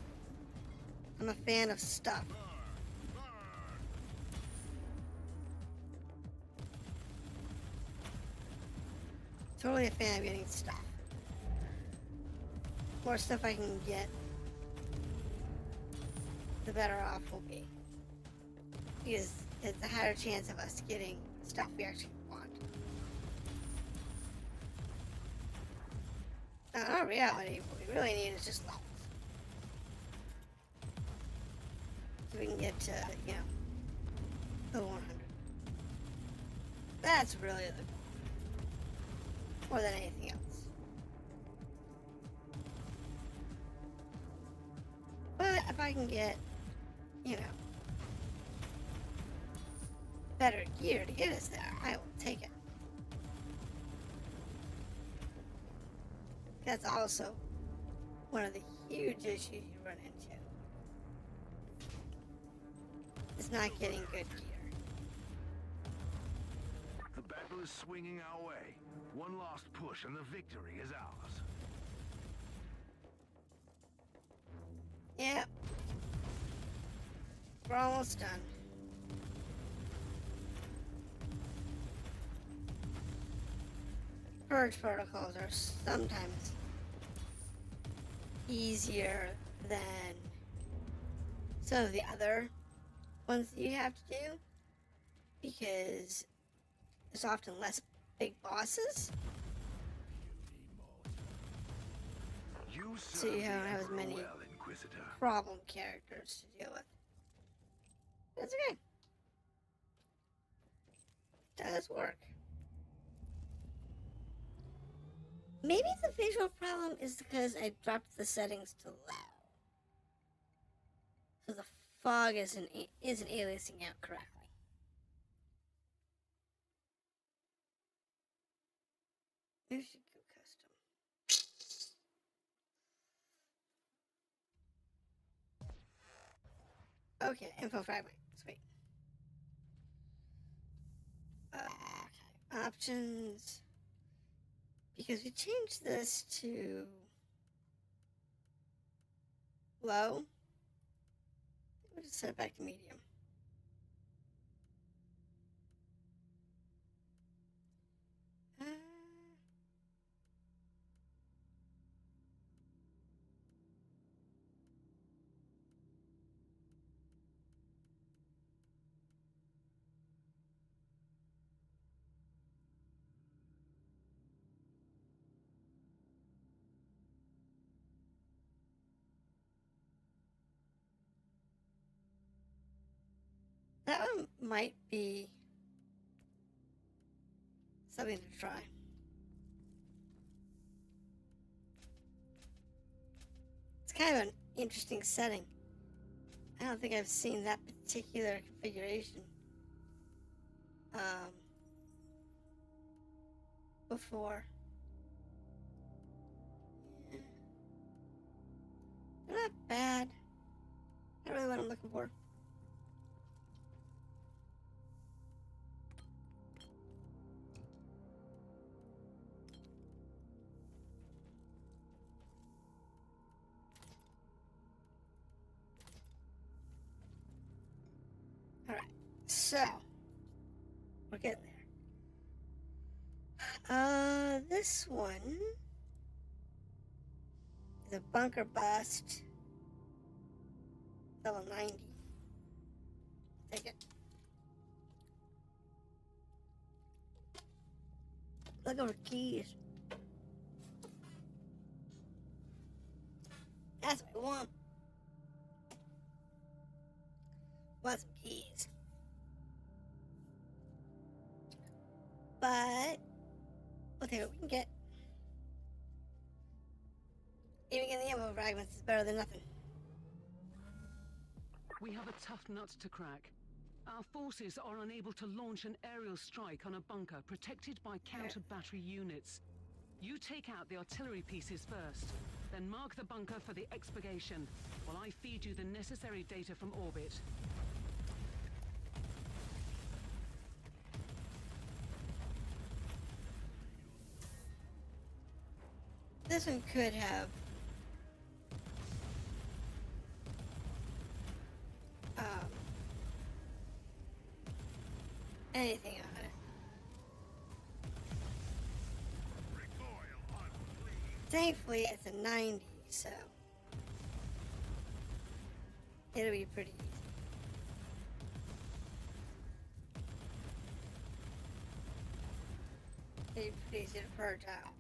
I'm a fan of stuff. Totally a fan of getting stuff. More stuff I can get, the better off we'll be. Because it's a higher chance of us getting stuff we actually want. Now, in our reality, what we really need is just levels. So we can get to, you know, the 100. That's really the goal. More than anything else. But if I can get, you know, better gear to get us there, I will take it. That's also one of the huge issues you run into. Is not getting good gear. The battle is swinging our way. One last push and the victory is ours. Yep. We're almost done. Purge protocols are sometimes easier than some of the other ones that you have to do because there's often less big bosses, so you don't have as many problem characters to deal with. That's okay. Does work. Maybe the visual problem is because I dropped the settings to low. So the fog isn't aliasing out correctly. Maybe we should go custom. Okay, info fragment. Sweet. Okay, options. Because we changed this to low, we'll just set it back to medium. That one might be something to try. It's kind of an interesting setting. I don't think I've seen that particular configuration before. Yeah. They're not bad. Not really what I'm looking for. So, we're getting there. This one is a bunker bust, level 90. Take it. Looking for keys. That's what I want. Want some keys. But we'll take what we can get. Even getting the ammo fragments is better than nothing. We have a tough nut to crack. Our forces are unable to launch an aerial strike on a bunker protected by countered battery units. You take out the artillery pieces first, then mark the bunker for the expurgation, while I feed you the necessary data from orbit. This one could have anything on it. Thankfully, it's a 90, so it'll be pretty easy. It'll be pretty easy to purge out.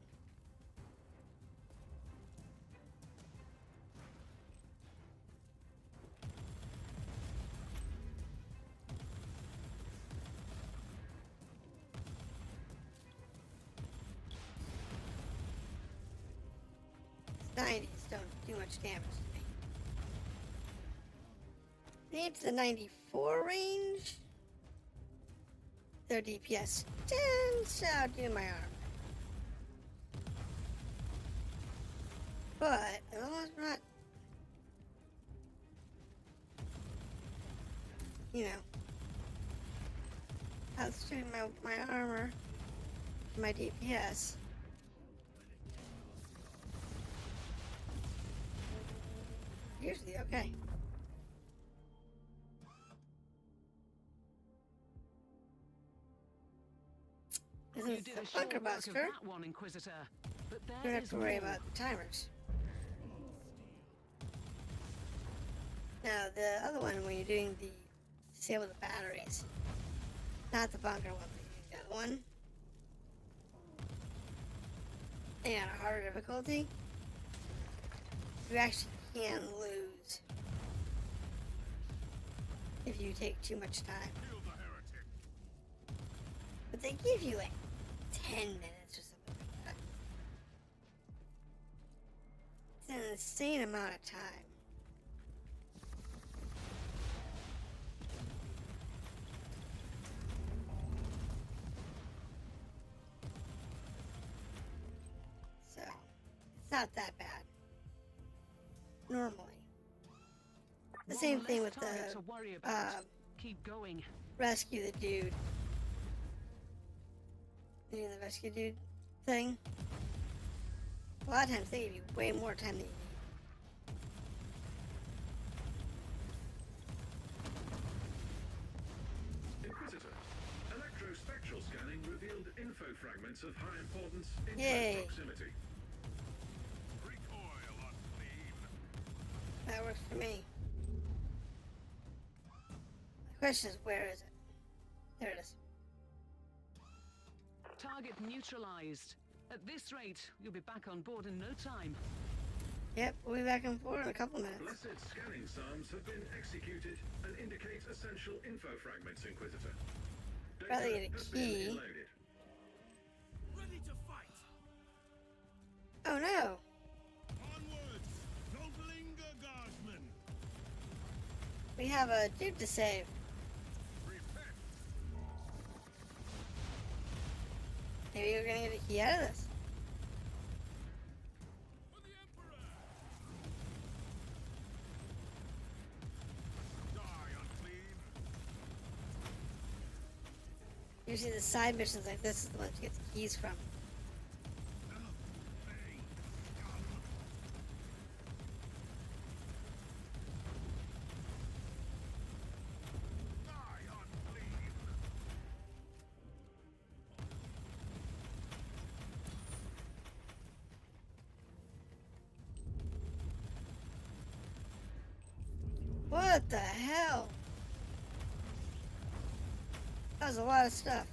Don't do much damage to me. Need to the 94 range. Their DPS 10, so I'll do my armor. But as long as we're not, you know, outstretching my armor, my DPS. Usually okay. This You is did a a short bunker work of buster. that one, Inquisitor. But You there don't have is to worry more. about the timers. Now the other one, when you're doing the disable the batteries, not the bunker one, but the other one, and a harder difficulty, you actually can lose if you take too much time. Kill the heretic. But they give you like 10 minutes or something like that. It's an insane amount of time. not that bad. Normally. The same thing with target to worry about. Keep going. rescue the dude. You know, the rescue dude thing. A lot of times they give you way more time than you need. Inquisitor, electrospectral scanning revealed info fragments of high importance in Yay. close proximity. Recoil unclean. That works for me. The question is, where is it? There it is. Target neutralized. At this rate, you'll be back on board in no time. Yep, we'll be back and forth in a couple minutes. Blessed scanning psalms have been executed and indicate essential info fragments, Inquisitor. Rather get a has been key. loaded. Ready to fight. Oh no! Onwards. Don't linger, guardsmen. We have a dude to save. Repent. Maybe we're gonna get a key out of this. For the Emperor. Die unclean. Usually the side missions like this is the ones you get the keys from. Die unclean. What the hell? That was a lot of stuff.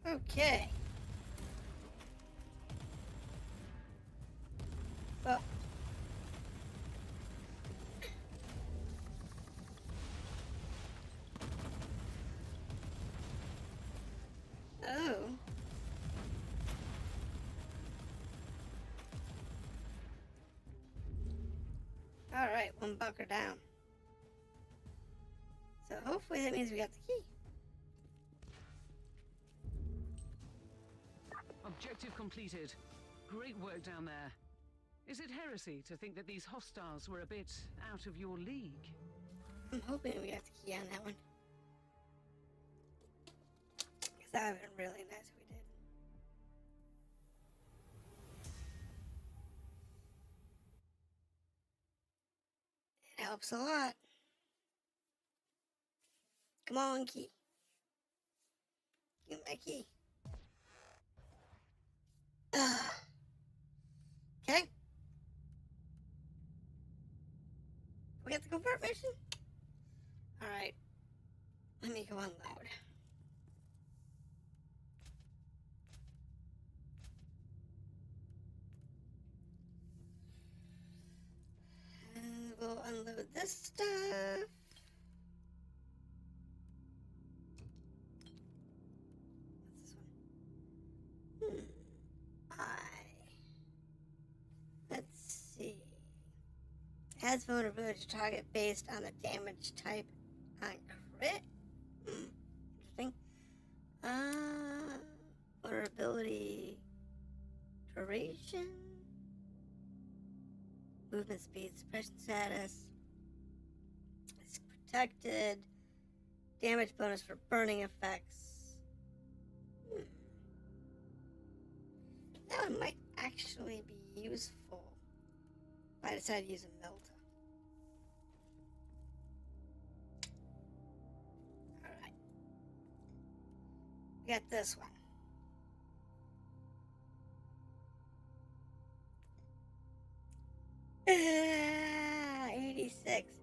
Okay. Well. Oh. Alright, one bunker down. So hopefully that means we got the key. Objective completed. Great work down there. Is it heresy to think that these hostiles were a bit out of your league? I'm hoping we got the key on that one. Because that would have been really nice if we did. It helps a lot. Come on, key. Give me my key. Okay. We got the convert mission? Alright. Let me go unload. And we'll unload this stuff. What's this one? Let's see. Adds vulnerability to target based on the damage type on crit. Interesting. Vulnerability duration. Movement speed, suppression status. It's protected. Damage bonus for burning effects. That one might actually be useful if I decide to use a melta. Alright. We got this one. Ah, 86.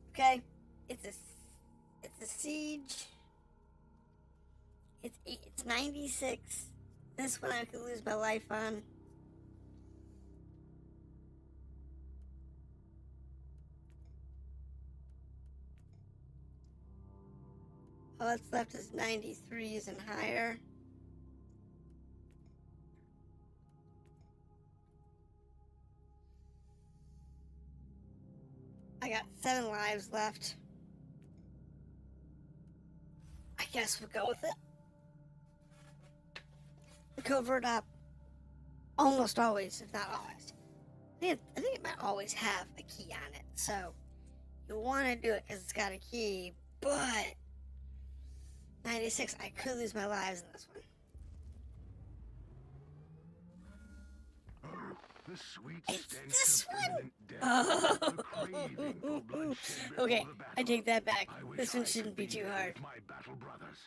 Okay. It's a siege. It's 96. This one I could lose my life on. All that's left is 93s and higher. I got 7 lives left. I guess we'll go with it. The covert op almost always, if not always. I think it might always have a key on it. So you want to do it because it's got a key, but 96, I could lose my lives in this one. The sweet It's stench this of one! imminent death. The craving for bloodshed before Okay, the battle. I take that back. I wish This one I shouldn't could be too there hard. with my battle brothers.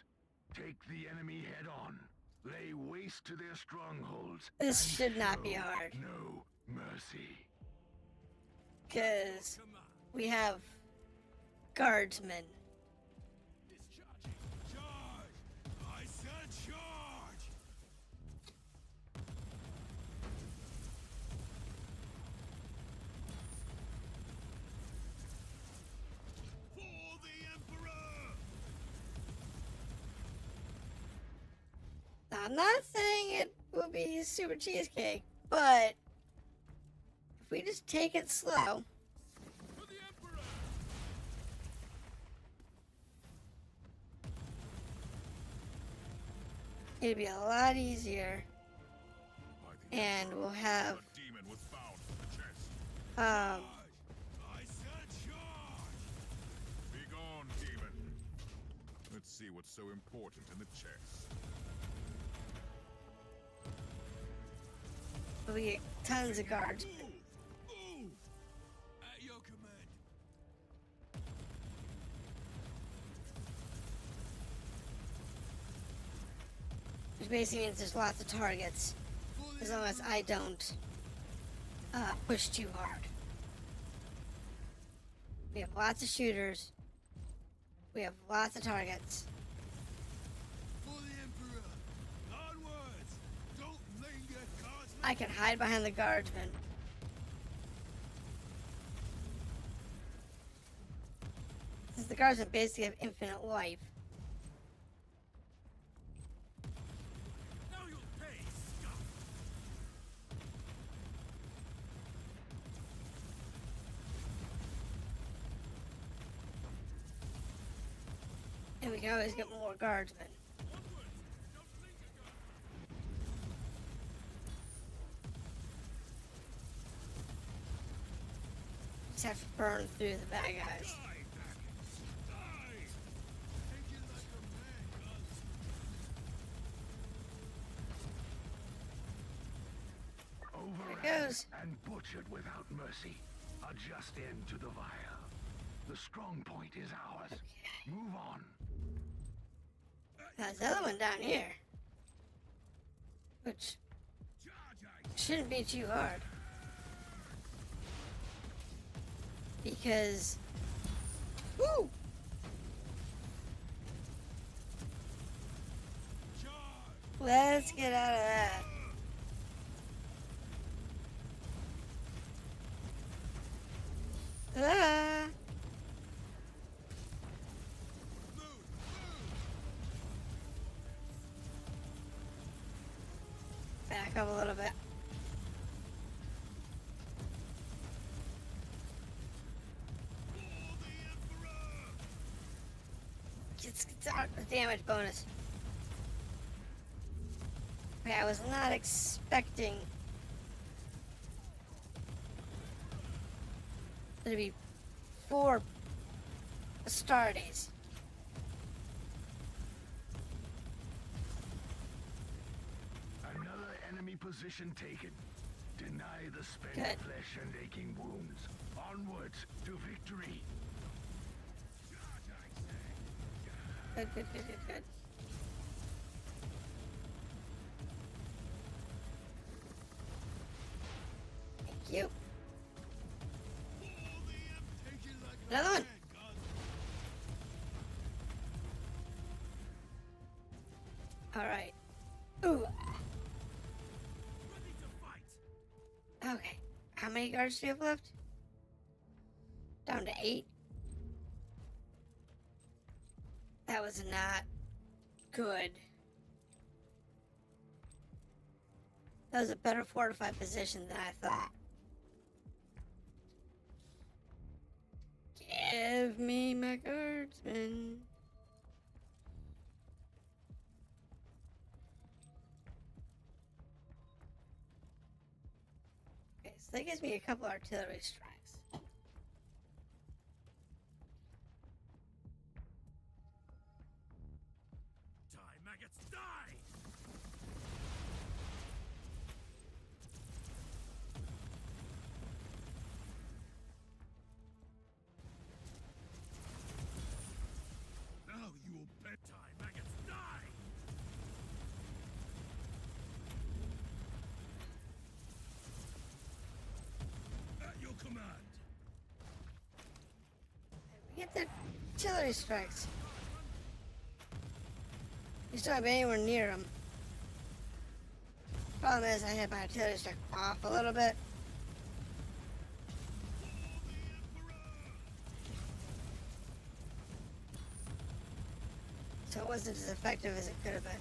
Take the enemy head on. Lay waste to their strongholds. This and should not be show hard. No mercy. Because we have guardsmen. Discharging. Charge! I said charge! For the Emperor! Now, I'm not saying it will be super cheesecake, but if we just take it slow, For the Emperor! it'll be a lot easier, By the and we'll have A demon was found in the chest. um, I said charge! Be gone, demon. Let's see what's so important in the chest. we get tons of guards. Move! At your command. Which basically means there's lots of targets, For the as long as I don't push too hard. We have lots of shooters. We have lots of targets. For the Emperor! Onwards! Don't linger, guardsmen! I can hide behind the guardsmen. Since the guardsmen basically have infinite life. Now you'll pay, scum! And we can always get more guardsmen. Onwards! Don't linger, Just have to burn through the bad guys. Die, Nacon! Die! Take it like a man, guardsmen! Overran There it goes. and butchered without mercy. A just end to the vial. The strong point is ours. Okay. Move on. There's the other one down here. Which Charge, I shouldn't be too hard. Because... Woo! charge! Let's get out of that. Ah! Move! Move! Back up a little bit. For the Emperor! Gets our damage bonus. Okay, I was not expecting there to be 4 Astartes. Another enemy position taken. Deny the spent Good. flesh and aching wounds. Onwards to victory. Charge, I say! Good, good, good, good, good. Thank you. For the Emperor! Take it like a Another one. man, guardsmen! Alright. Ooh. Ready to fight! Okay. How many guards do you have left? Down to 8. That was not good. That was a better fortified position than I thought. my guardsmen. Okay, so that gives me a couple artillery strikes. Die, maggots, die! Now you will bet. Die, maggots, die! At your command. We get the artillery strikes. You still have anywhere near them. Problem is, I had my artillery strike off a little bit. So it wasn't as effective as it could have been.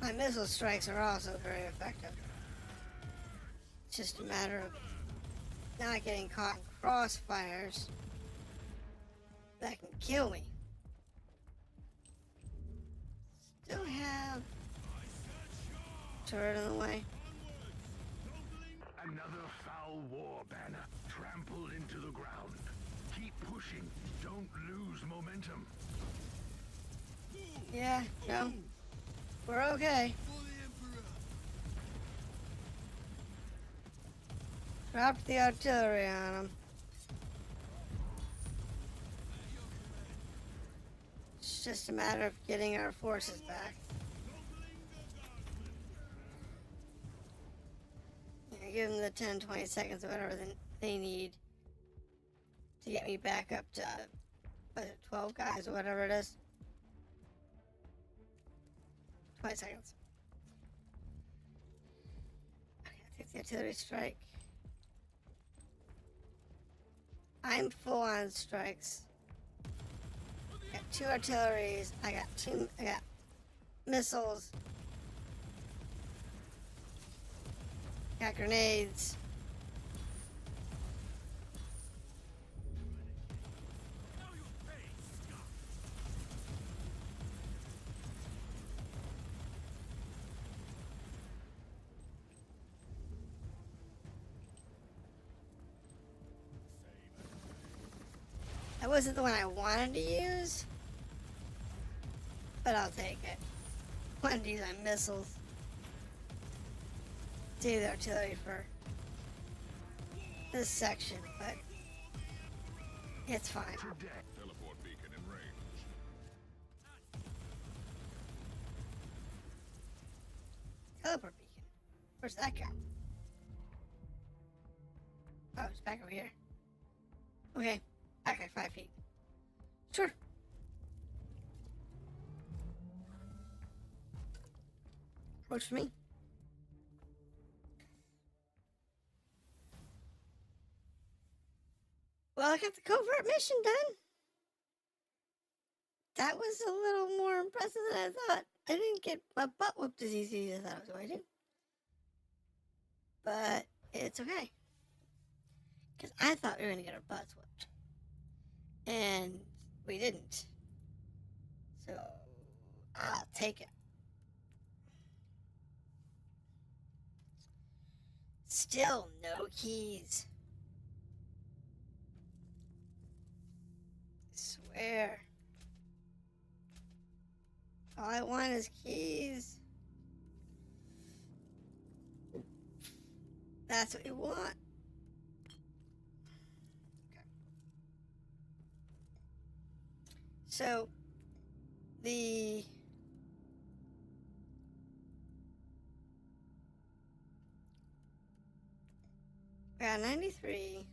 My missile strikes are also very effective. It's just a matter of not getting caught in crossfires that can kill me. Still have turret in the way. Another foul war banner trampled into the ground. Keep pushing. Don't lose momentum. Yeah, no. We're okay. For the Emperor. Dropped the artillery on them. It's just a matter of getting our forces back. Yeah, give them the 10, 20 seconds, or whatever they need to get me back up to, what is it, 12 guys or whatever it is. 20 seconds. Okay, I'll take the artillery strike. I'm full on strikes. I got 2 artilleries. I got missiles. Got grenades. Now you'll pay, scum. That wasn't the one I wanted to use, but I'll take it. Wanted to use my missiles. Do the artillery for this section, but it's fine. Today. Teleport beacon in range. Teleport beacon. Where's that go? Oh, it's back over here. Okay, back at 5 feet. Sure. Works for me. Well, I got the covert mission done. That was a little more impressive than I thought. I didn't get my butt whooped as easy as I thought I was going to. But it's okay. Because I thought we were going to get our butts whooped. And we didn't. So, I'll take it. Still no keys. I swear. All I want is keys. That's what you want. Okay. So, the we got 93,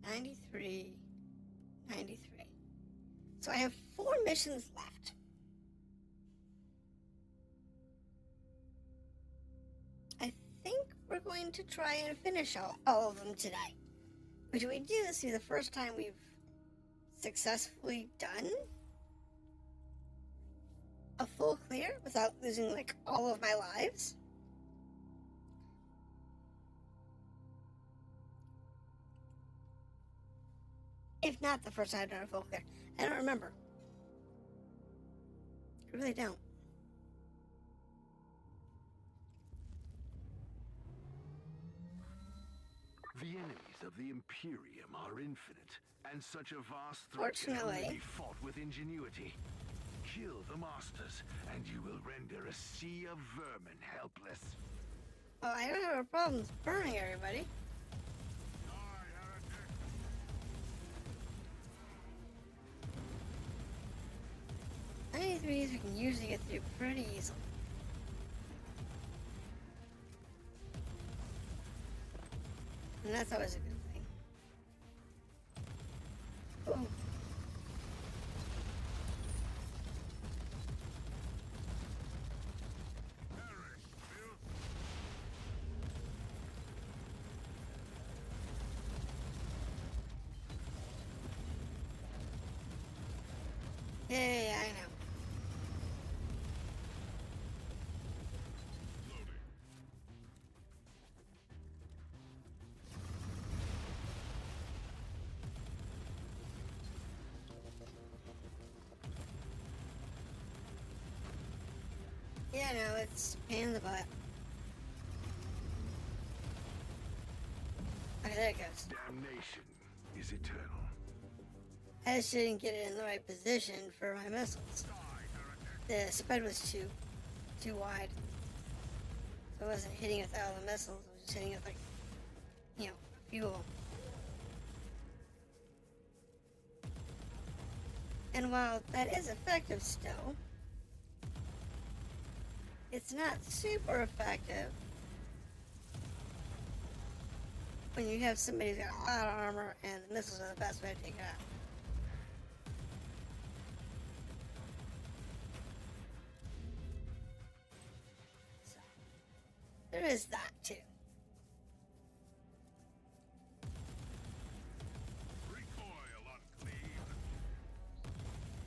93, 93. So I have 4 missions left. I think we're going to try and finish all of them today. Which we do this is the first time we've successfully done a full clear without losing like all of my lives. If not the first time I've done a full clear. I don't remember. I really don't. The enemies of the Imperium are infinite, and such a vast threat can only be fought with ingenuity. Kill the masters, and you will render a sea of vermin helpless. Oh, I don't have a problem burning everybody. Any of these we can usually get through pretty easily. And that's always a good thing. Oh. Hey, I know. Yeah, no, it's a pain in the butt. Okay, there it goes. Damnation is eternal. I just didn't get it in the right position for my missiles. The spread was too wide. So I wasn't hitting with all the missiles, I was just hitting with like, you know, a few of them. And while that is effective still, it's not super effective when you have somebody who's got a lot of armor and the missiles are the best way to take it out. So, there is that too. Recoil, unclean.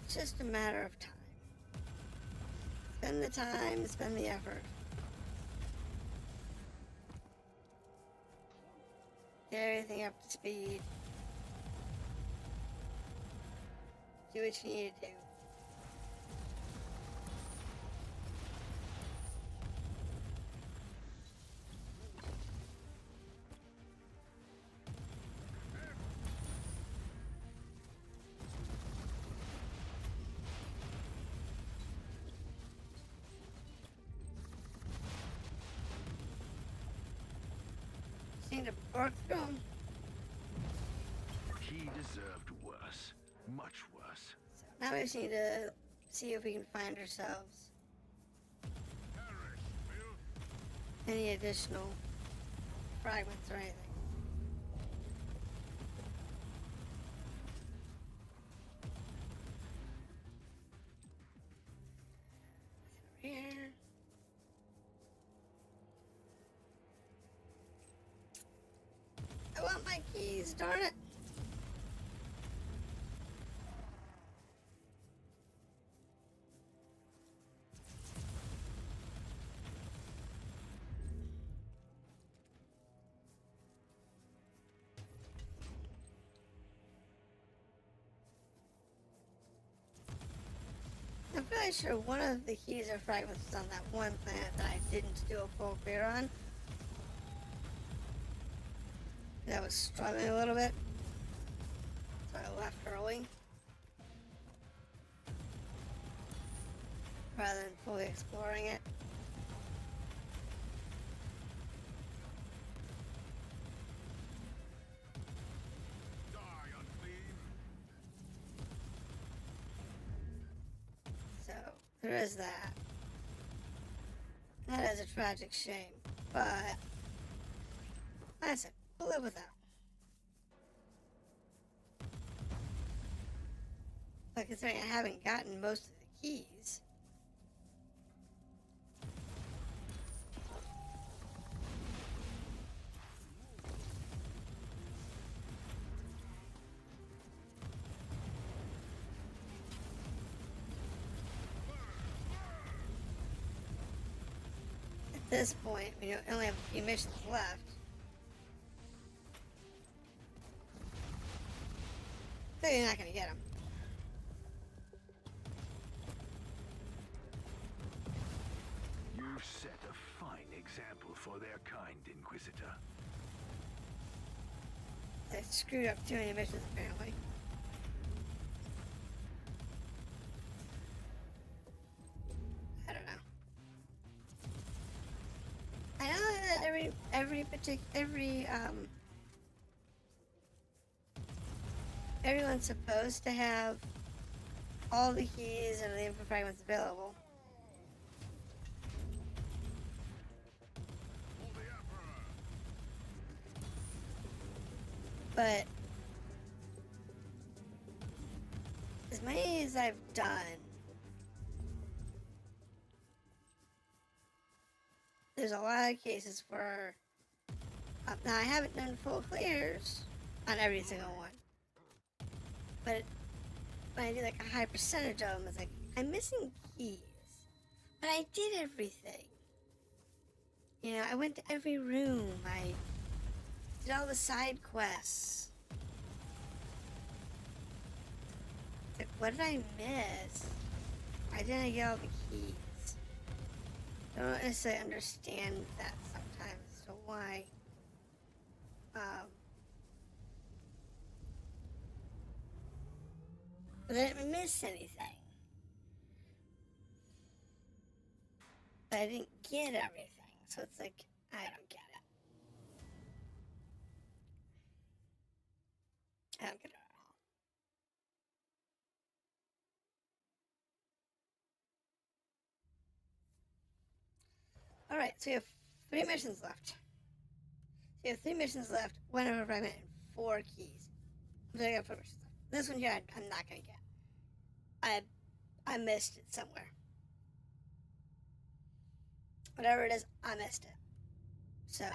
It's just a matter of time. Spend the time, spend the effort. Get everything up to speed. Do what you need to do. Need to bark through 'em. He deserved worse. Much worse. So now we just need to see if we can find ourselves any additional fragments or anything. Here. I want my keys, darn it. I'm pretty sure one of the keys or fragments was on that one planet that I didn't do a full clear on. I was struggling a little bit, so I left early rather than fully exploring it. Die, unclean. So there is that. That is a tragic shame, but like I said, we'll live with that. But considering I haven't gotten most of the keys, this point, we only have a few missions left. Clearly not going to get them. You've set a fine example for their kind, Inquisitor. They screwed up too many missions, apparently. I don't know. I know that everyone's supposed to have all the keys and the info fragments available. But as many as I've done, there's a lot of cases where now I haven't done full clears on every single one, but when I do like a high percentage of them, it's like I'm missing keys, but I did everything. You know, I went to every room. I did all the side quests. Like, what did I miss? I didn't get all the keys. I don't necessarily understand that sometimes, so why? But I didn't miss anything. But I didn't get everything, so it's like, I don't get it. I don't get it at all. Alright, so we have 3 missions left. So we have 3 missions left, 1 over fragment, and 4 keys. So I got 4 missions left. This one here, I'm not going to get. I missed it somewhere. Whatever it is, I missed it. So.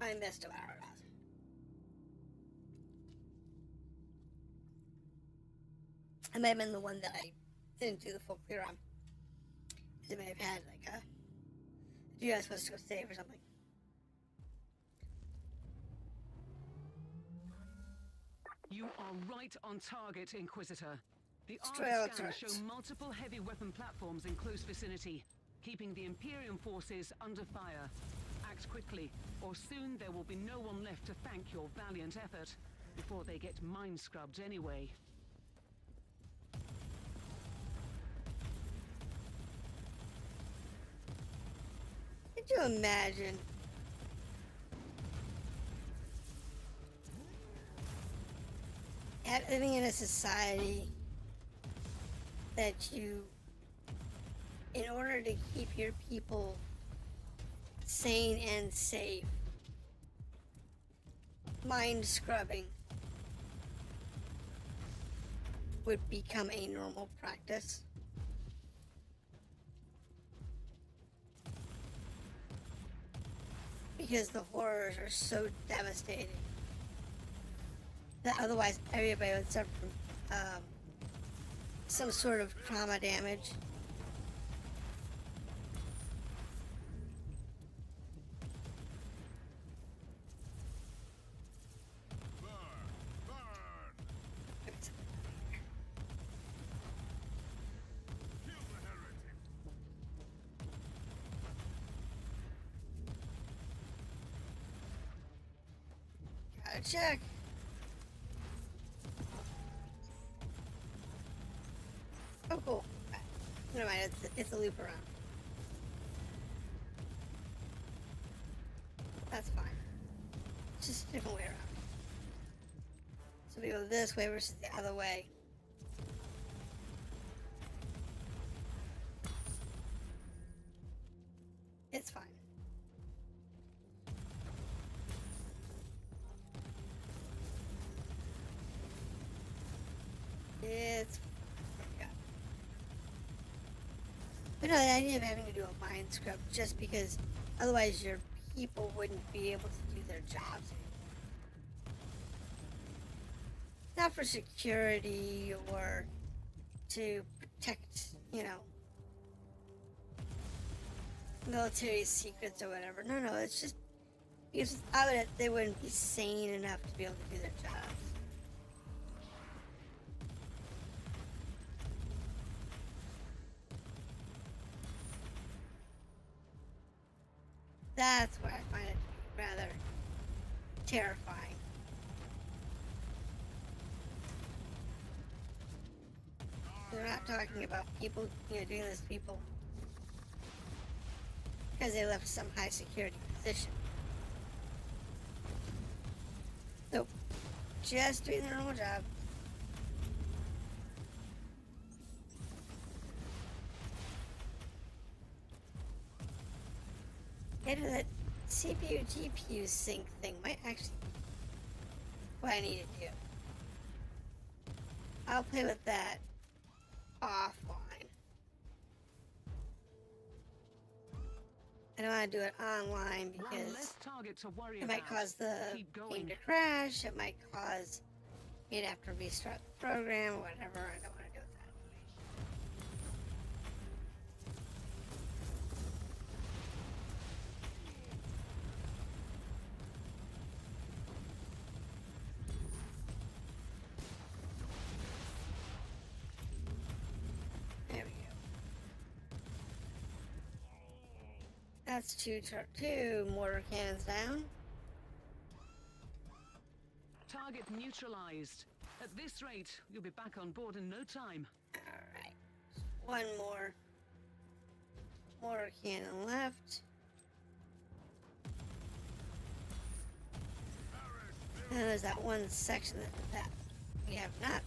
I missed it, whatever it was. It may have been the one that I didn't do the full clear on. It may have had like a. You guys supposed to go save or something. You are right on target, Inquisitor. The Destroy all armor scans turrets. show multiple heavy weapon platforms in close vicinity, keeping the Imperium forces under fire. Act quickly, or soon there will be no one left to thank your valiant effort, before they get mind-scrubbed anyway. Could you imagine? Living in a society that you, in order to keep your people sane and safe, mind scrubbing would become a normal practice. Because the horrors are so devastating that otherwise everybody would suffer from some sort of trauma damage. Gotta check. Oh, cool. Never mind, it's a loop around. That's fine. It's just a different way around. So we go this way versus the other way. It's fine. It's yeah. But no, the idea of having to do a mind scrub just because otherwise your people wouldn't be able to do their jobs. not for security or to protect, you know, military secrets or whatever. No, it's just because without it, they wouldn't be sane enough to be able to do their jobs. That's where I find it to be rather terrifying. We're not talking about people, you know, doing this to people because they left some high security position. Nope. Just doing their normal job. Maybe that CPU GPU sync thing might actually be what I need to do. I'll play with that offline. I don't want to do it online because it might cause the game to crash. It might cause me to have to restart the program or whatever. I don't want to do it that way. There we go. That's two mortar cannons down. Target neutralized. At this rate, you'll be back on board in no time. Alright. One more mortar cannon left. And there's that one section that we have not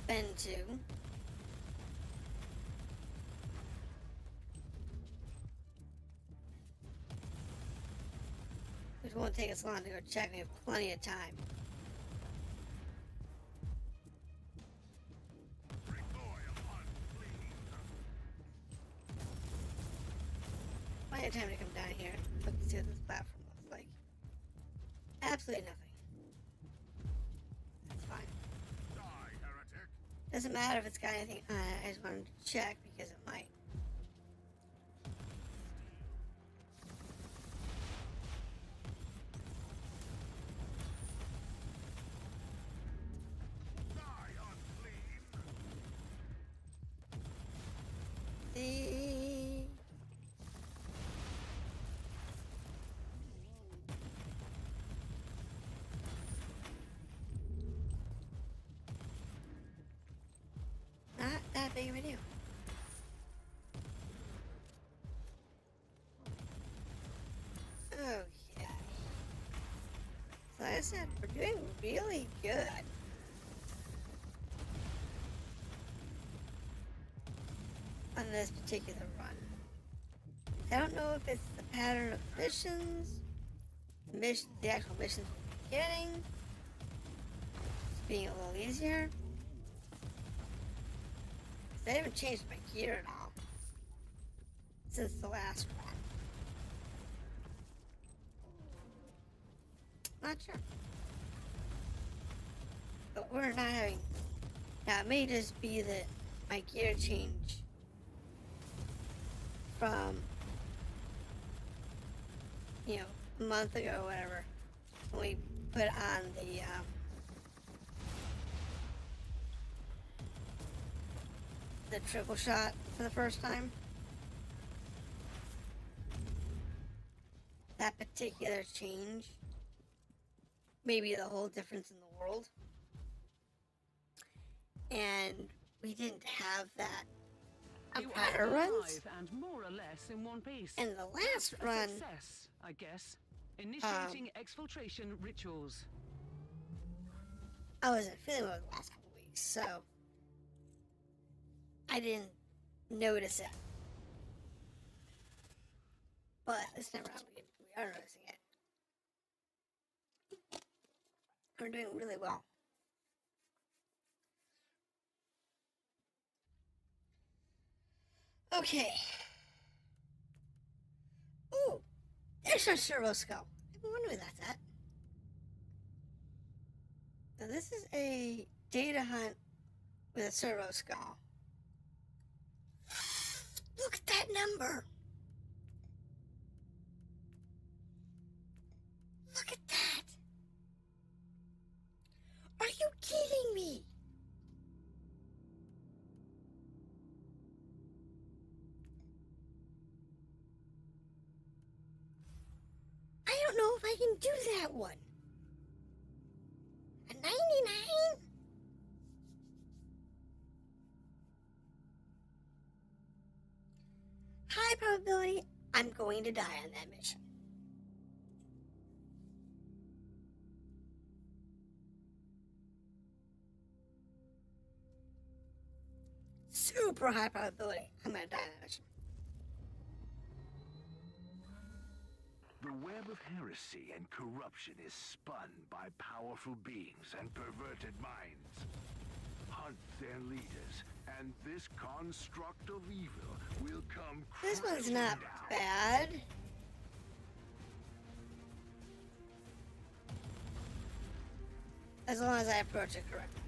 been to. It won't take us long to go check. We have plenty of time. Plenty of time to come down here and look and see what this platform looks like. Absolutely nothing. That's fine. Doesn't matter if it's got anything on it. I just wanted to check because it might. Not that big of a deal. Okay. So like I said, we're doing really good. On this particular run. I don't know if it's the pattern of missions, the actual missions we're getting, it's being a little easier. They haven't changed my gear at all since the last run. Not sure. But we're not having. Now, it may just be that my gear changed from, you know, a month ago or whatever, when we put on the triple shot for the first time. That particular change may be the whole difference in the world. And we didn't have that on prior runs. And more or less in one piece. And the last run, success, I guess. Initiating exfiltration rituals. I wasn't feeling well the last couple weeks, so I didn't notice it. But this time around, we are noticing it. We're doing really well. Okay. Ooh, there's our servo skull. I wonder where that's at. Now this is a data hunt with a servo skull. Look at that number! Look at that! Are you kidding me? I don't know if I can do that one. A 99? High probability I'm going to die on that mission. Super high probability I'm going to die on that mission. The web of heresy and corruption is spun by powerful beings and perverted minds. Hunt their leaders, and this construct of evil will come This one's crashing not down. bad. As long as I approach it correctly.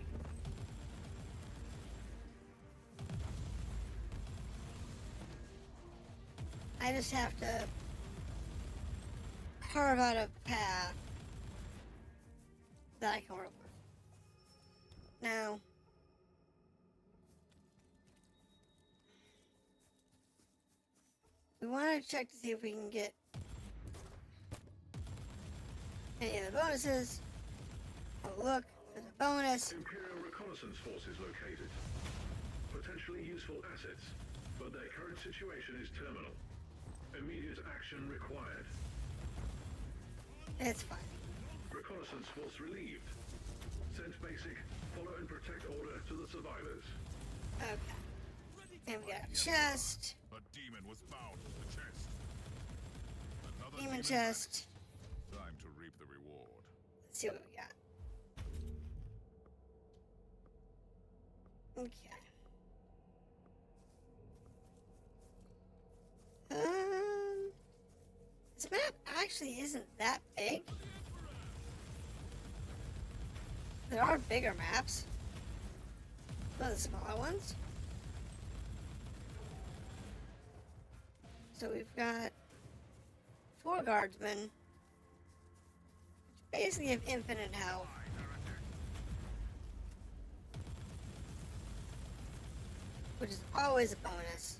I just have to carve out a path that I can work with. Now, we want to check to see if we can get any of the bonuses. Oh look, there's a bonus. Imperial reconnaissance forces located. Potentially useful assets, but their current situation is terminal. Immediate action required. It's fine. Reconnaissance force relieved. Send basic, follow and protect order to the survivors. Okay. And we got a chest. A demon was found in the chest. Another Demon back. chest. Time to reap the reward. Let's see what we got. Okay. This map actually isn't that big. There are bigger maps. Those are the smaller ones. So we've got 4 guardsmen, which basically have infinite health. Which is always a bonus.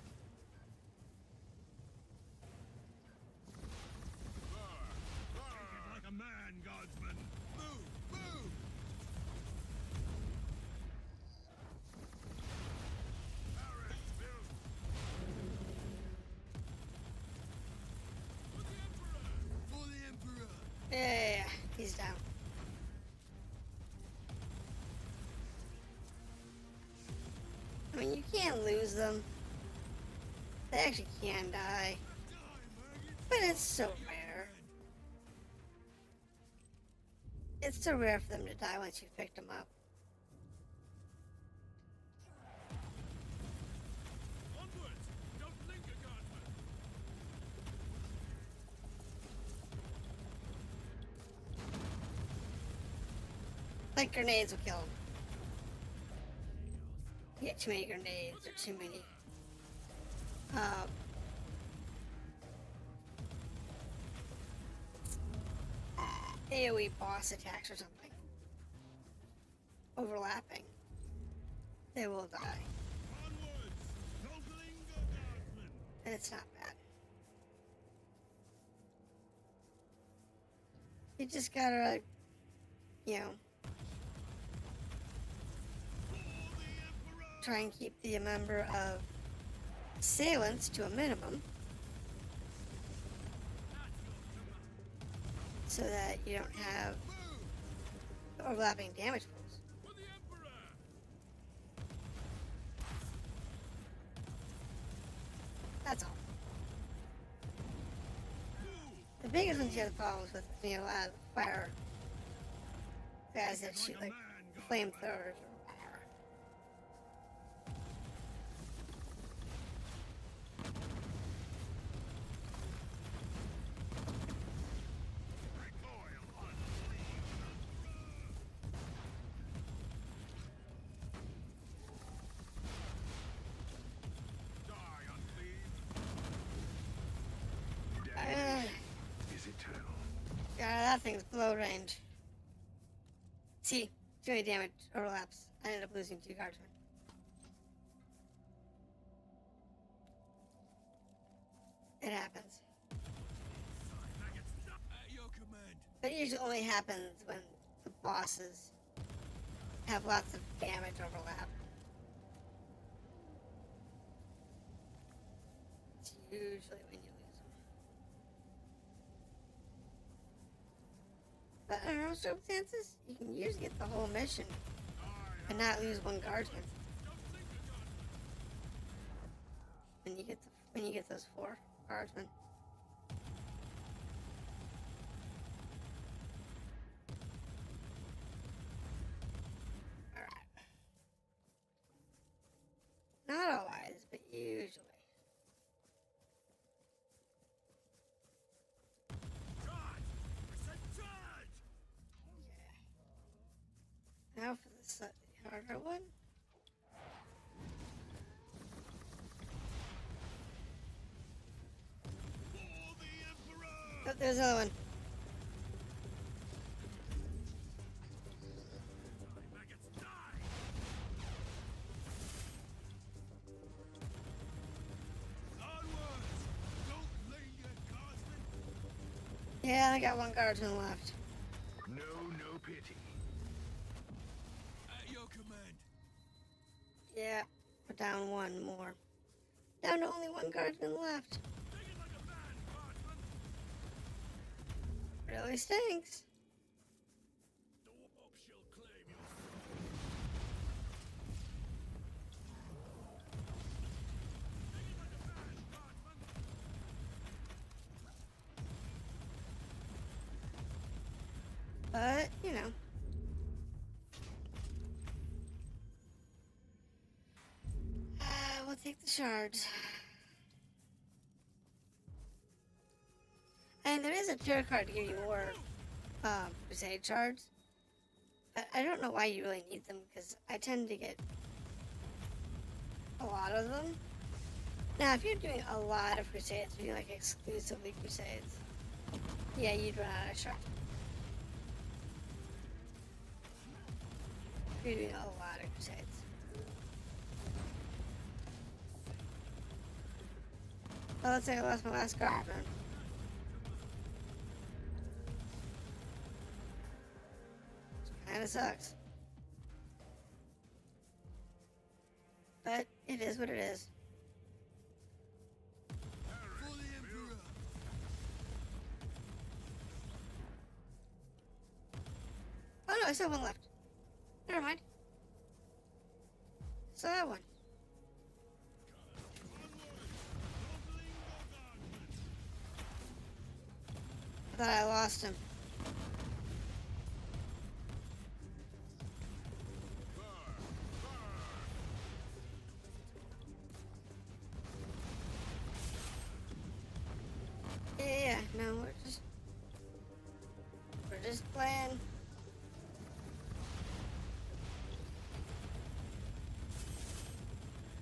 Like a man, guardsman. Move, move. For the Emperor. Yeah, he's down. I mean, you can't lose them. They actually can die. But it's so rare. It's so rare for them to die once you've picked them up. Onwards. Don't linger, guardsman. Like grenades will kill them. You get too many grenades or too many AoE boss attacks or something overlapping. They will die. Onwards. Don't linger, guardsman. And it's not bad. You just gotta, you know, try and keep the number of assailants to a minimum so that you don't have overlapping damage pools. For the Emperor. That's all. The biggest ones you have problems with, you know, fire guys that shoot like flamethrowers or whatever. nothing's below range. See, too many damage overlaps. I ended up losing 2 guardsmen. It happens. At your command. But it usually only happens when the bosses have lots of damage overlap. It's usually when you lose them. But under most circumstances, you can usually get the whole mission and not lose 1 guardsman. When you get those 4 guardsmen. Alright. Not always, but usually. Charge! I said charge! Yeah. Now for the slightly harder one. For the Emperor! Oh, there's another one. Maggots die! Onwards! Don't linger, guardsmen! Yeah, I got 1 guardsman left. No pity. At your command. Yeah, we're down 1 more. Down to only 1 guardsman left. Take it like a man, guardsmen! Really stinks. The warp shall claim your Take it like a man, guardsmen! But, you know. We'll take the shards. And there is a tarot card to give you more Crusade shards. But I don't know why you really need them, because I tend to get a lot of them. Now, if you're doing a lot of Crusades, if you're like exclusively Crusades, yeah, you'd run out of shards. If you're doing a lot of Crusades. Oh, looks like I lost my last guardsman. Kinda sucks. But it is what it is. For the Emperor! Oh no, I still have 1 left. Never mind. Still have 1. I thought I lost him. Yeah, no, we're just playing.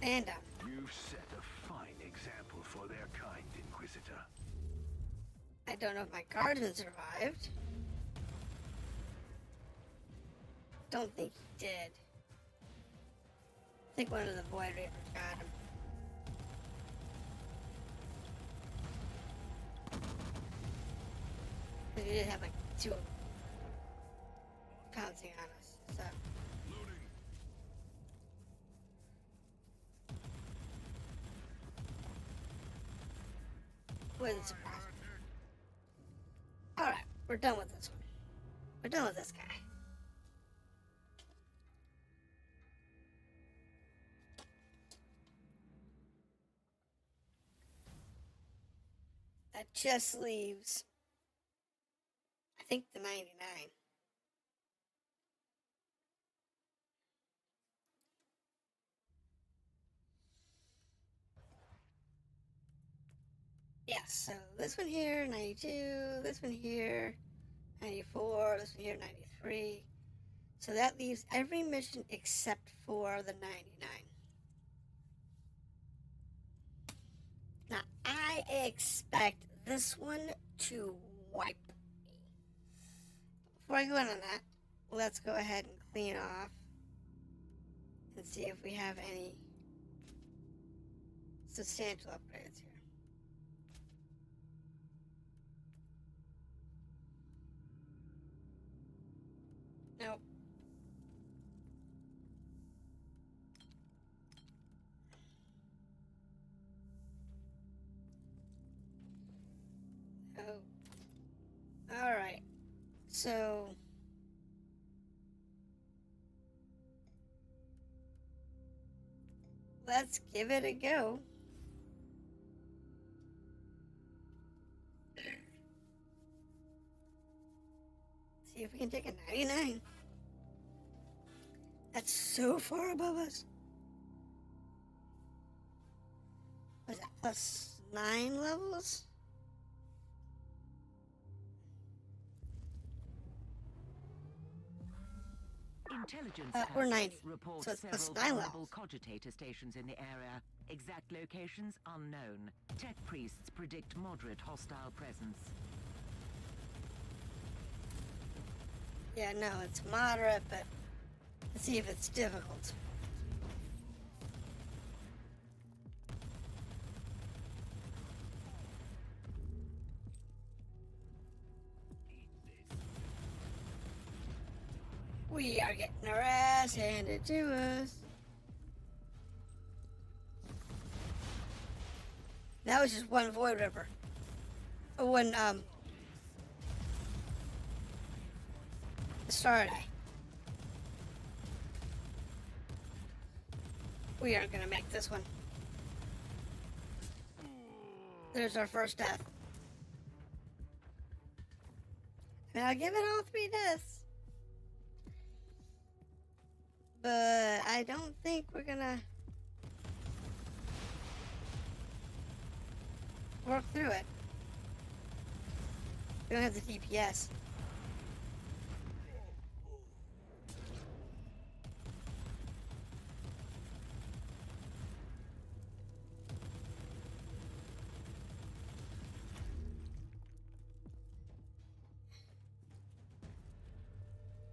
And down. You've set a fine example for their kind, Inquisitor. I don't know if my guardsman survived. Don't think he did. I think one of the Void Reapers got him. We did have like 2 pouncing on us, so. Loading. Wouldn't surprise me. Alright, we're done with this one. We're done with this guy. That just leaves, I think, the 99. Yeah, so this one here, 92, this one here, 94, this one here, 93. So that leaves every mission except for the 99. Now, I expect this one to wipe me. before I go in on that, let's go ahead and clean off and see if we have any substantial upgrades here. Nope. Oh. Alright. So let's give it a go. See if we can take a 99. That's so far above us. Was that plus 9 levels? Intelligence Or 90. reports So it's plus several 9 vulnerable levels. cogitator stations in the area. Exact locations unknown. Tech priests predict moderate hostile presence. Yeah, no, it's moderate, but let's see if it's difficult. We are getting our ass handed to us. That was just one Void Ripper. One, Starday. We aren't gonna make this one. There's our first death. And I'll give it all 3 deaths. But I don't think we're gonna work through it. We don't have the DPS.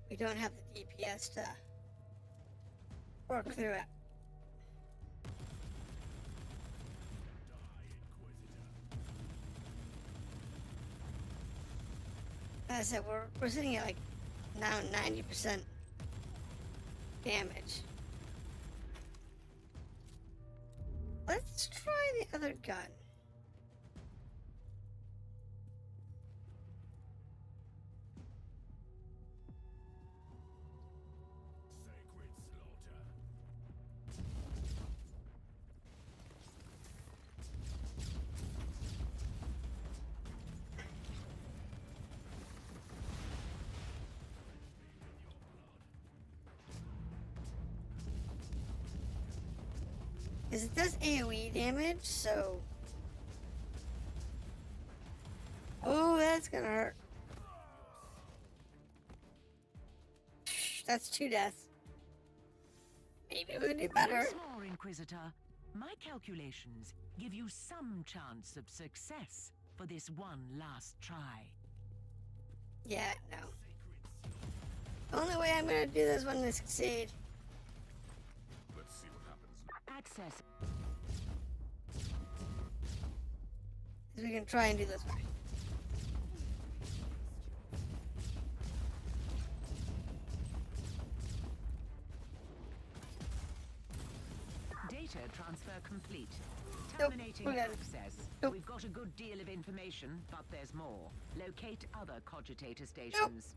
We don't have the DPS to work through it. As I said, we're sitting at like now 90% damage. Let's try the other gun. Sacred slaughter. Because it does AoE damage, so... Oh, that's gonna hurt. That's 2 deaths. Maybe we can do better. Once more, Inquisitor. My calculations give you some chance of success for this one last try. Yeah, no. The only way I'm gonna do this one is succeed. Let's see what happens. Access. Is we can try and do this one. Data transfer complete. Nope, Terminating we're good. access. Nope. We've got a good deal of information, but there's more. Locate other cogitator stations.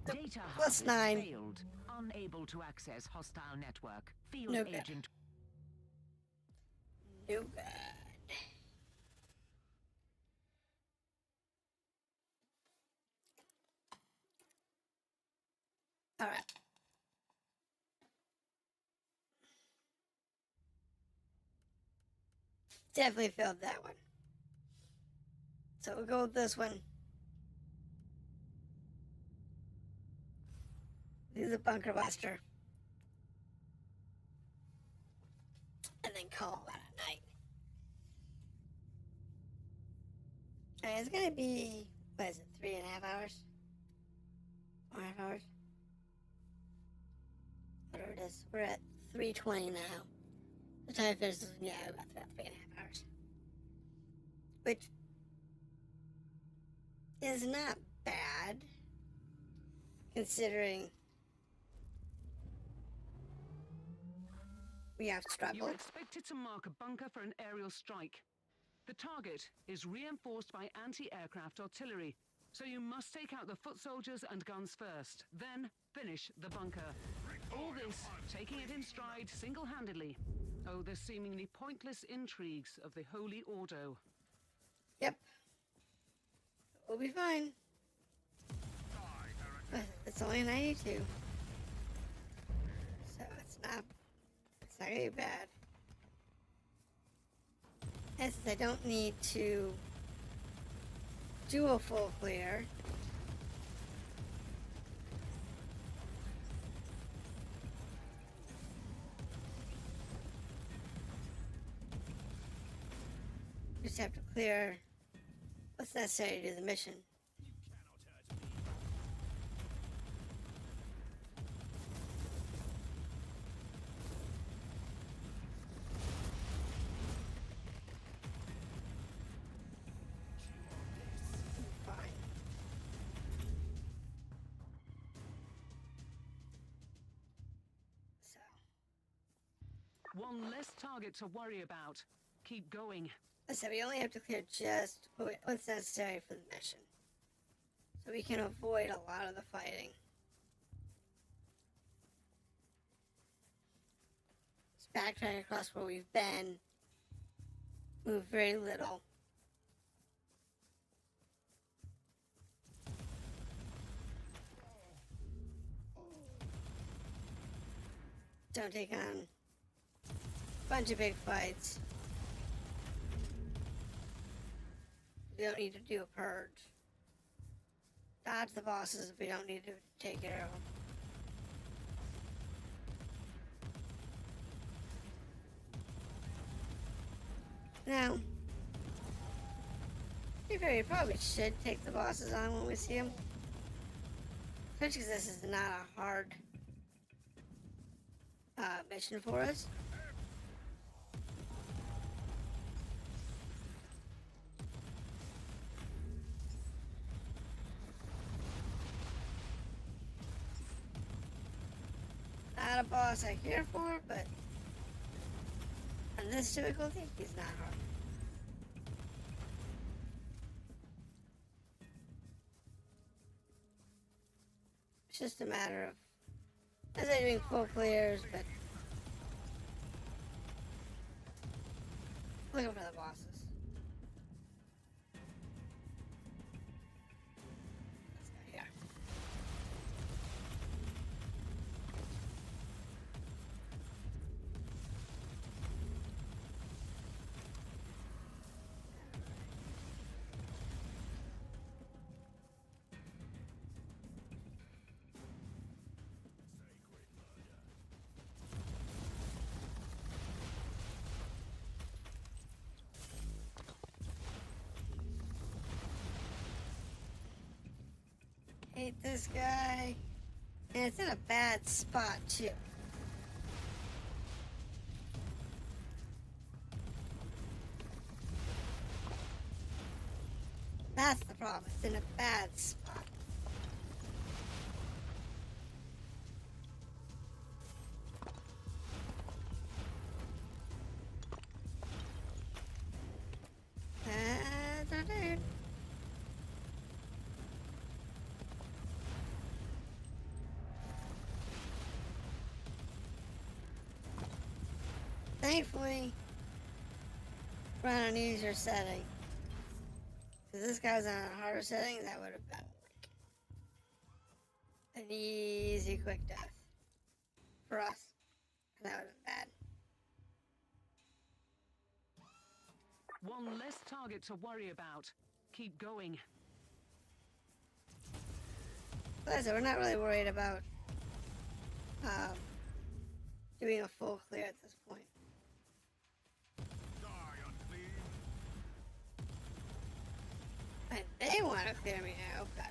Nope. Data hub Plus has 9. failed. Unable to access hostile network. Field No good. agent. No good. Alright. Definitely failed that one. So we'll go with this one. Do the bunker buster. And then call that a night. And it's gonna be What is it, 3.5 hours? 4.5 hours? Whatever it is. We're at 3:20 now. The time finishes, yeah, about 3.5 hours. Which is not bad, considering we have You're struggled. expected to mark a bunker for an aerial strike. The target is reinforced by anti-aircraft artillery, so you must take out the foot soldiers and guns first, then finish the bunker. All this, taking it in stride single-handedly. Oh, the seemingly pointless intrigues of the Holy Ordo. Yep. We'll be fine. But it's only 92. So it's not gonna be bad. And since I don't need to do a full clear, just have to clear what's necessary to do the mission. Fine. So, One less target to worry about. Keep going. I said we only have to clear just what's necessary for the mission, so we can avoid a lot of the fighting. Just backtrack across where we've been, move very little. Don't take on a bunch of big fights. We don't need to do a purge. Dodge the bosses if we don't need to take care of them. Now, to be fair, we probably should take the bosses on when we see them. Especially because this is not a hard mission for us. Not a boss I care for, but on this difficulty, he's not hard. It's just a matter of, as I'm doing full clears, but looking for the bosses. Let's go here. Hate this guy. And it's in a bad spot, too. That's the problem. It's in a bad spot. That's our dude. Thankfully, we're on an easier setting. If this guy was on a harder setting, that would have been like an easy, quick death for us. And that would have been bad. One less target to worry about. Keep going. Like I said, we're not really worried about doing a full clear at this point. Die, unclean. I And they want to clear me out, but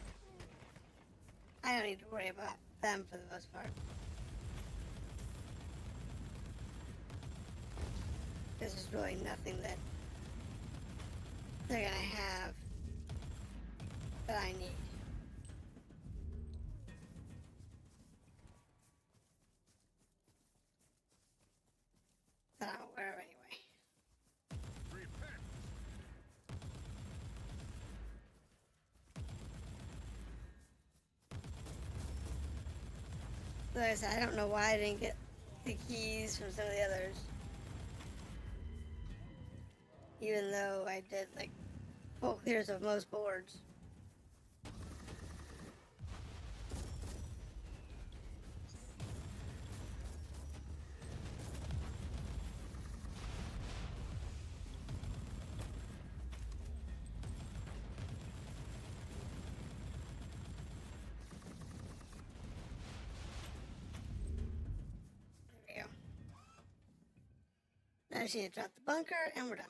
I don't need to worry about them for the most part. This is really nothing that they're gonna have that I need. That I'm aware of anyway. Repent. Like I said, I don't know why I didn't get the keys from some of the others. Even though I did like full clears of most boards. There we go. Now I just need to drop the bunker and we're done.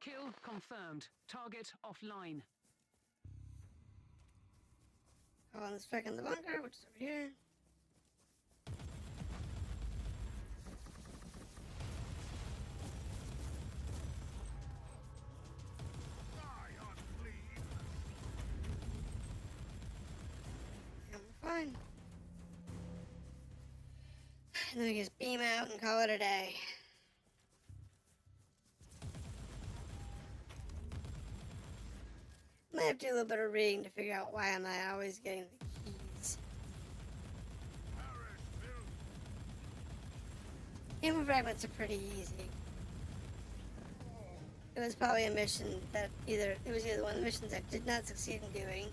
Kill confirmed. Target offline. Go on the strike in the bunker, which is over here. Die, unclean. And we're fine. And then we just beam out and call it a day. Might have to do a little bit of reading to figure out why I'm not always getting the keys. Perish, filth. Human fragments are pretty easy. It was probably a mission that it was either one of the missions I did not succeed in doing,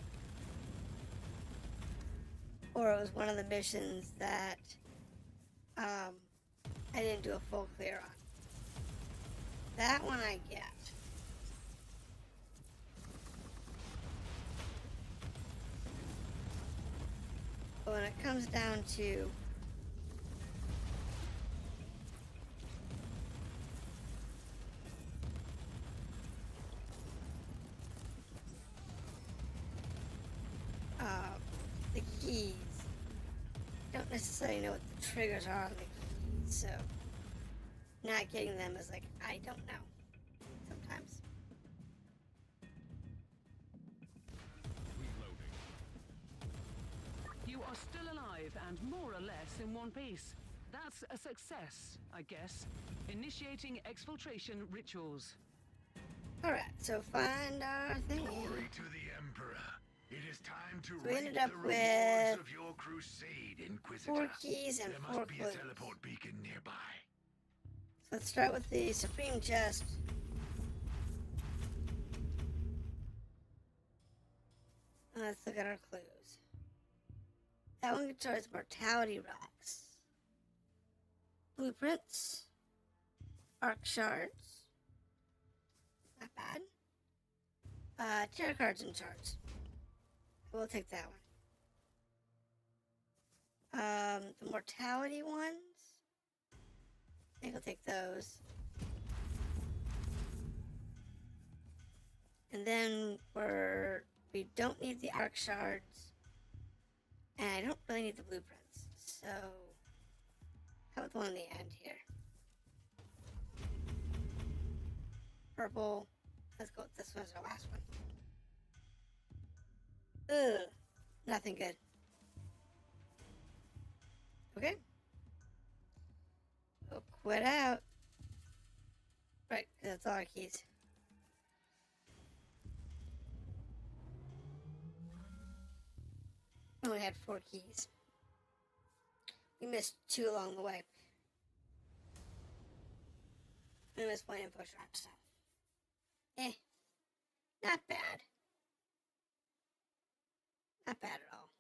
or it was one of the missions that I didn't do a full clear on. That one I get. But when it comes down to the keys, I don't necessarily know what the triggers are on the keys, so not getting them is like, I don't know sometimes. Reloading. You are still alive and more or less in one piece. That's a success, I guess. Initiating exfiltration rituals. Alright, so find our thing. Glory to the Emperor. It is time to we ended reap up the with rewards of your crusade, Inquisitor. 4 keys and There 4 must be a clues. teleport beacon nearby. So let's start with the Supreme Chest. Let's look at our clues. That one controls mortality rocks, blueprints, arc shards, not bad. Tarot cards and charts. We'll take that one. The mortality ones, I think I'll take those. And then we don't need the arc shards. And I don't really need the blueprints. So, how about the one in the end here? Purple. Let's go with this one as our last one. Ugh. Nothing good. Okay. We'll quit out. Right, 'cause that's all our keys. We only had 4 keys. We missed 2 along the way. We missed 1 info shard, so. Not bad. Not bad at all.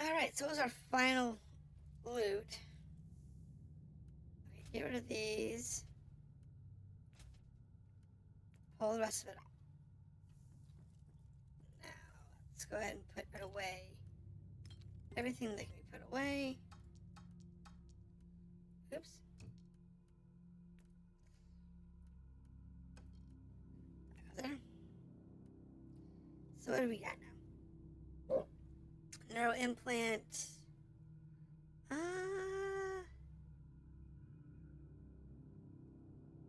Alright, so it was our final loot. Okay, get rid of these. Pull the rest of it out. Now, let's go ahead and put it away. Everything that can be put away. Oops. There. So what do we got now? Neuro implant.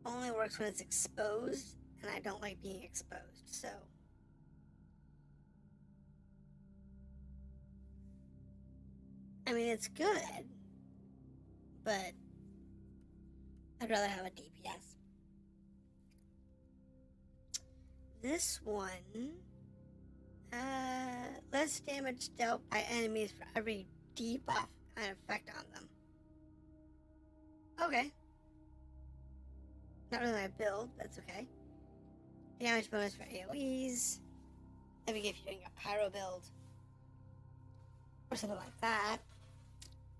Only works when it's exposed, and I don't like being exposed, so. I mean, it's good, but I'd rather have a DPS. This one, less damage dealt by enemies for every debuff and effect on them. Okay. Not really my build, that's okay. Damage bonus for AoEs. Maybe if you're doing a pyro build. Or something like that.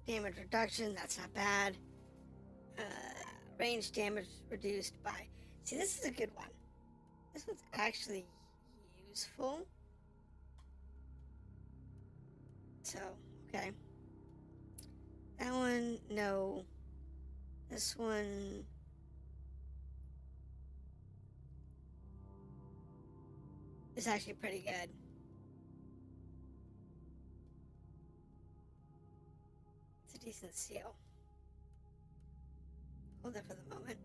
Damage reduction, that's not bad. Range damage reduced by... See, this is a good one. This one's actually useful. So, okay. That one, no. This one... is actually pretty good. It's a decent seal. Hold it for the moment.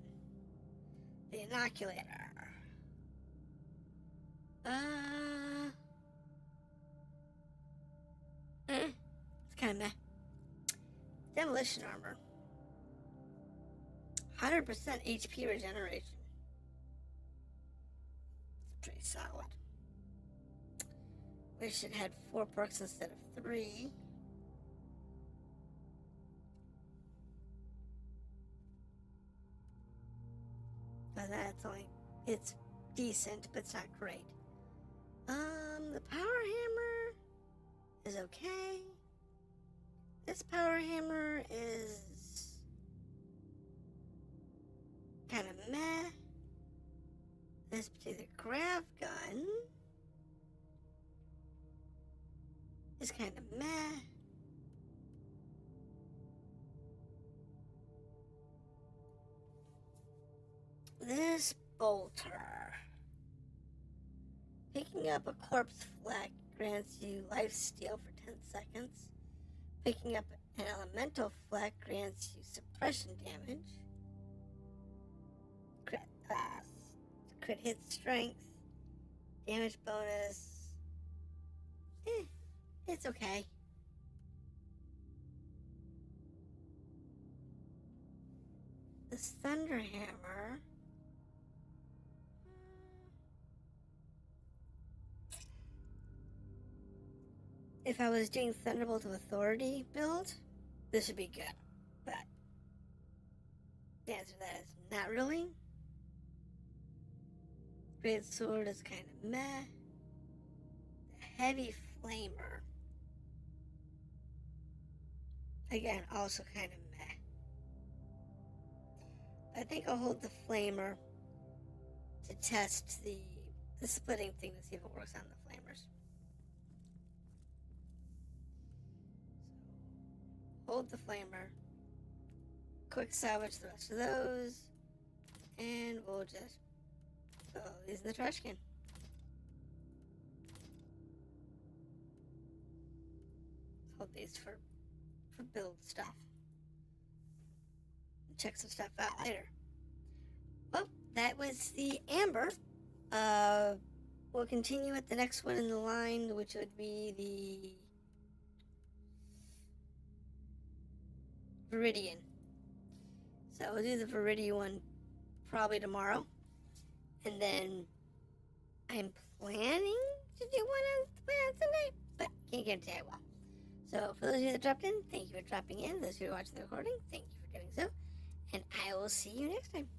The inoculator. It's kind of meh. Demolition armor. 100% HP regeneration. It's pretty solid. Wish it had 4 perks instead of 3. But that's only, it's decent, but it's not great. The power hammer is okay. This power hammer is kind of meh. This particular grav gun is kind of meh. This bolter. Picking up a corpse fleck grants you life steal for 10 seconds. Picking up an elemental fleck grants you suppression damage. Crit hit strength. Damage bonus. It's okay. This thunder hammer. If I was doing Thunderbolt of Authority build, this would be good. But the answer to that is not really. Great Sword is kind of meh. The Heavy Flamer. Again, also kind of meh. I think I'll hold the Flamer to test the splitting thing to see if it works on the Flamers. So, hold the Flamer. Quick salvage the rest of those. And we'll just throw these in the trash can. Hold these for build stuff. Check some stuff out later. Well, that was the Amber. We'll continue with the next one in the line, which would be the Viridian. So we'll do the Viridian one probably tomorrow. And then I'm planning to do one on Sunday, but can't guarantee I will. So for those of you that dropped in, thank you for dropping in. Those of you who are watching the recording, thank you for doing so. And I will see you next time.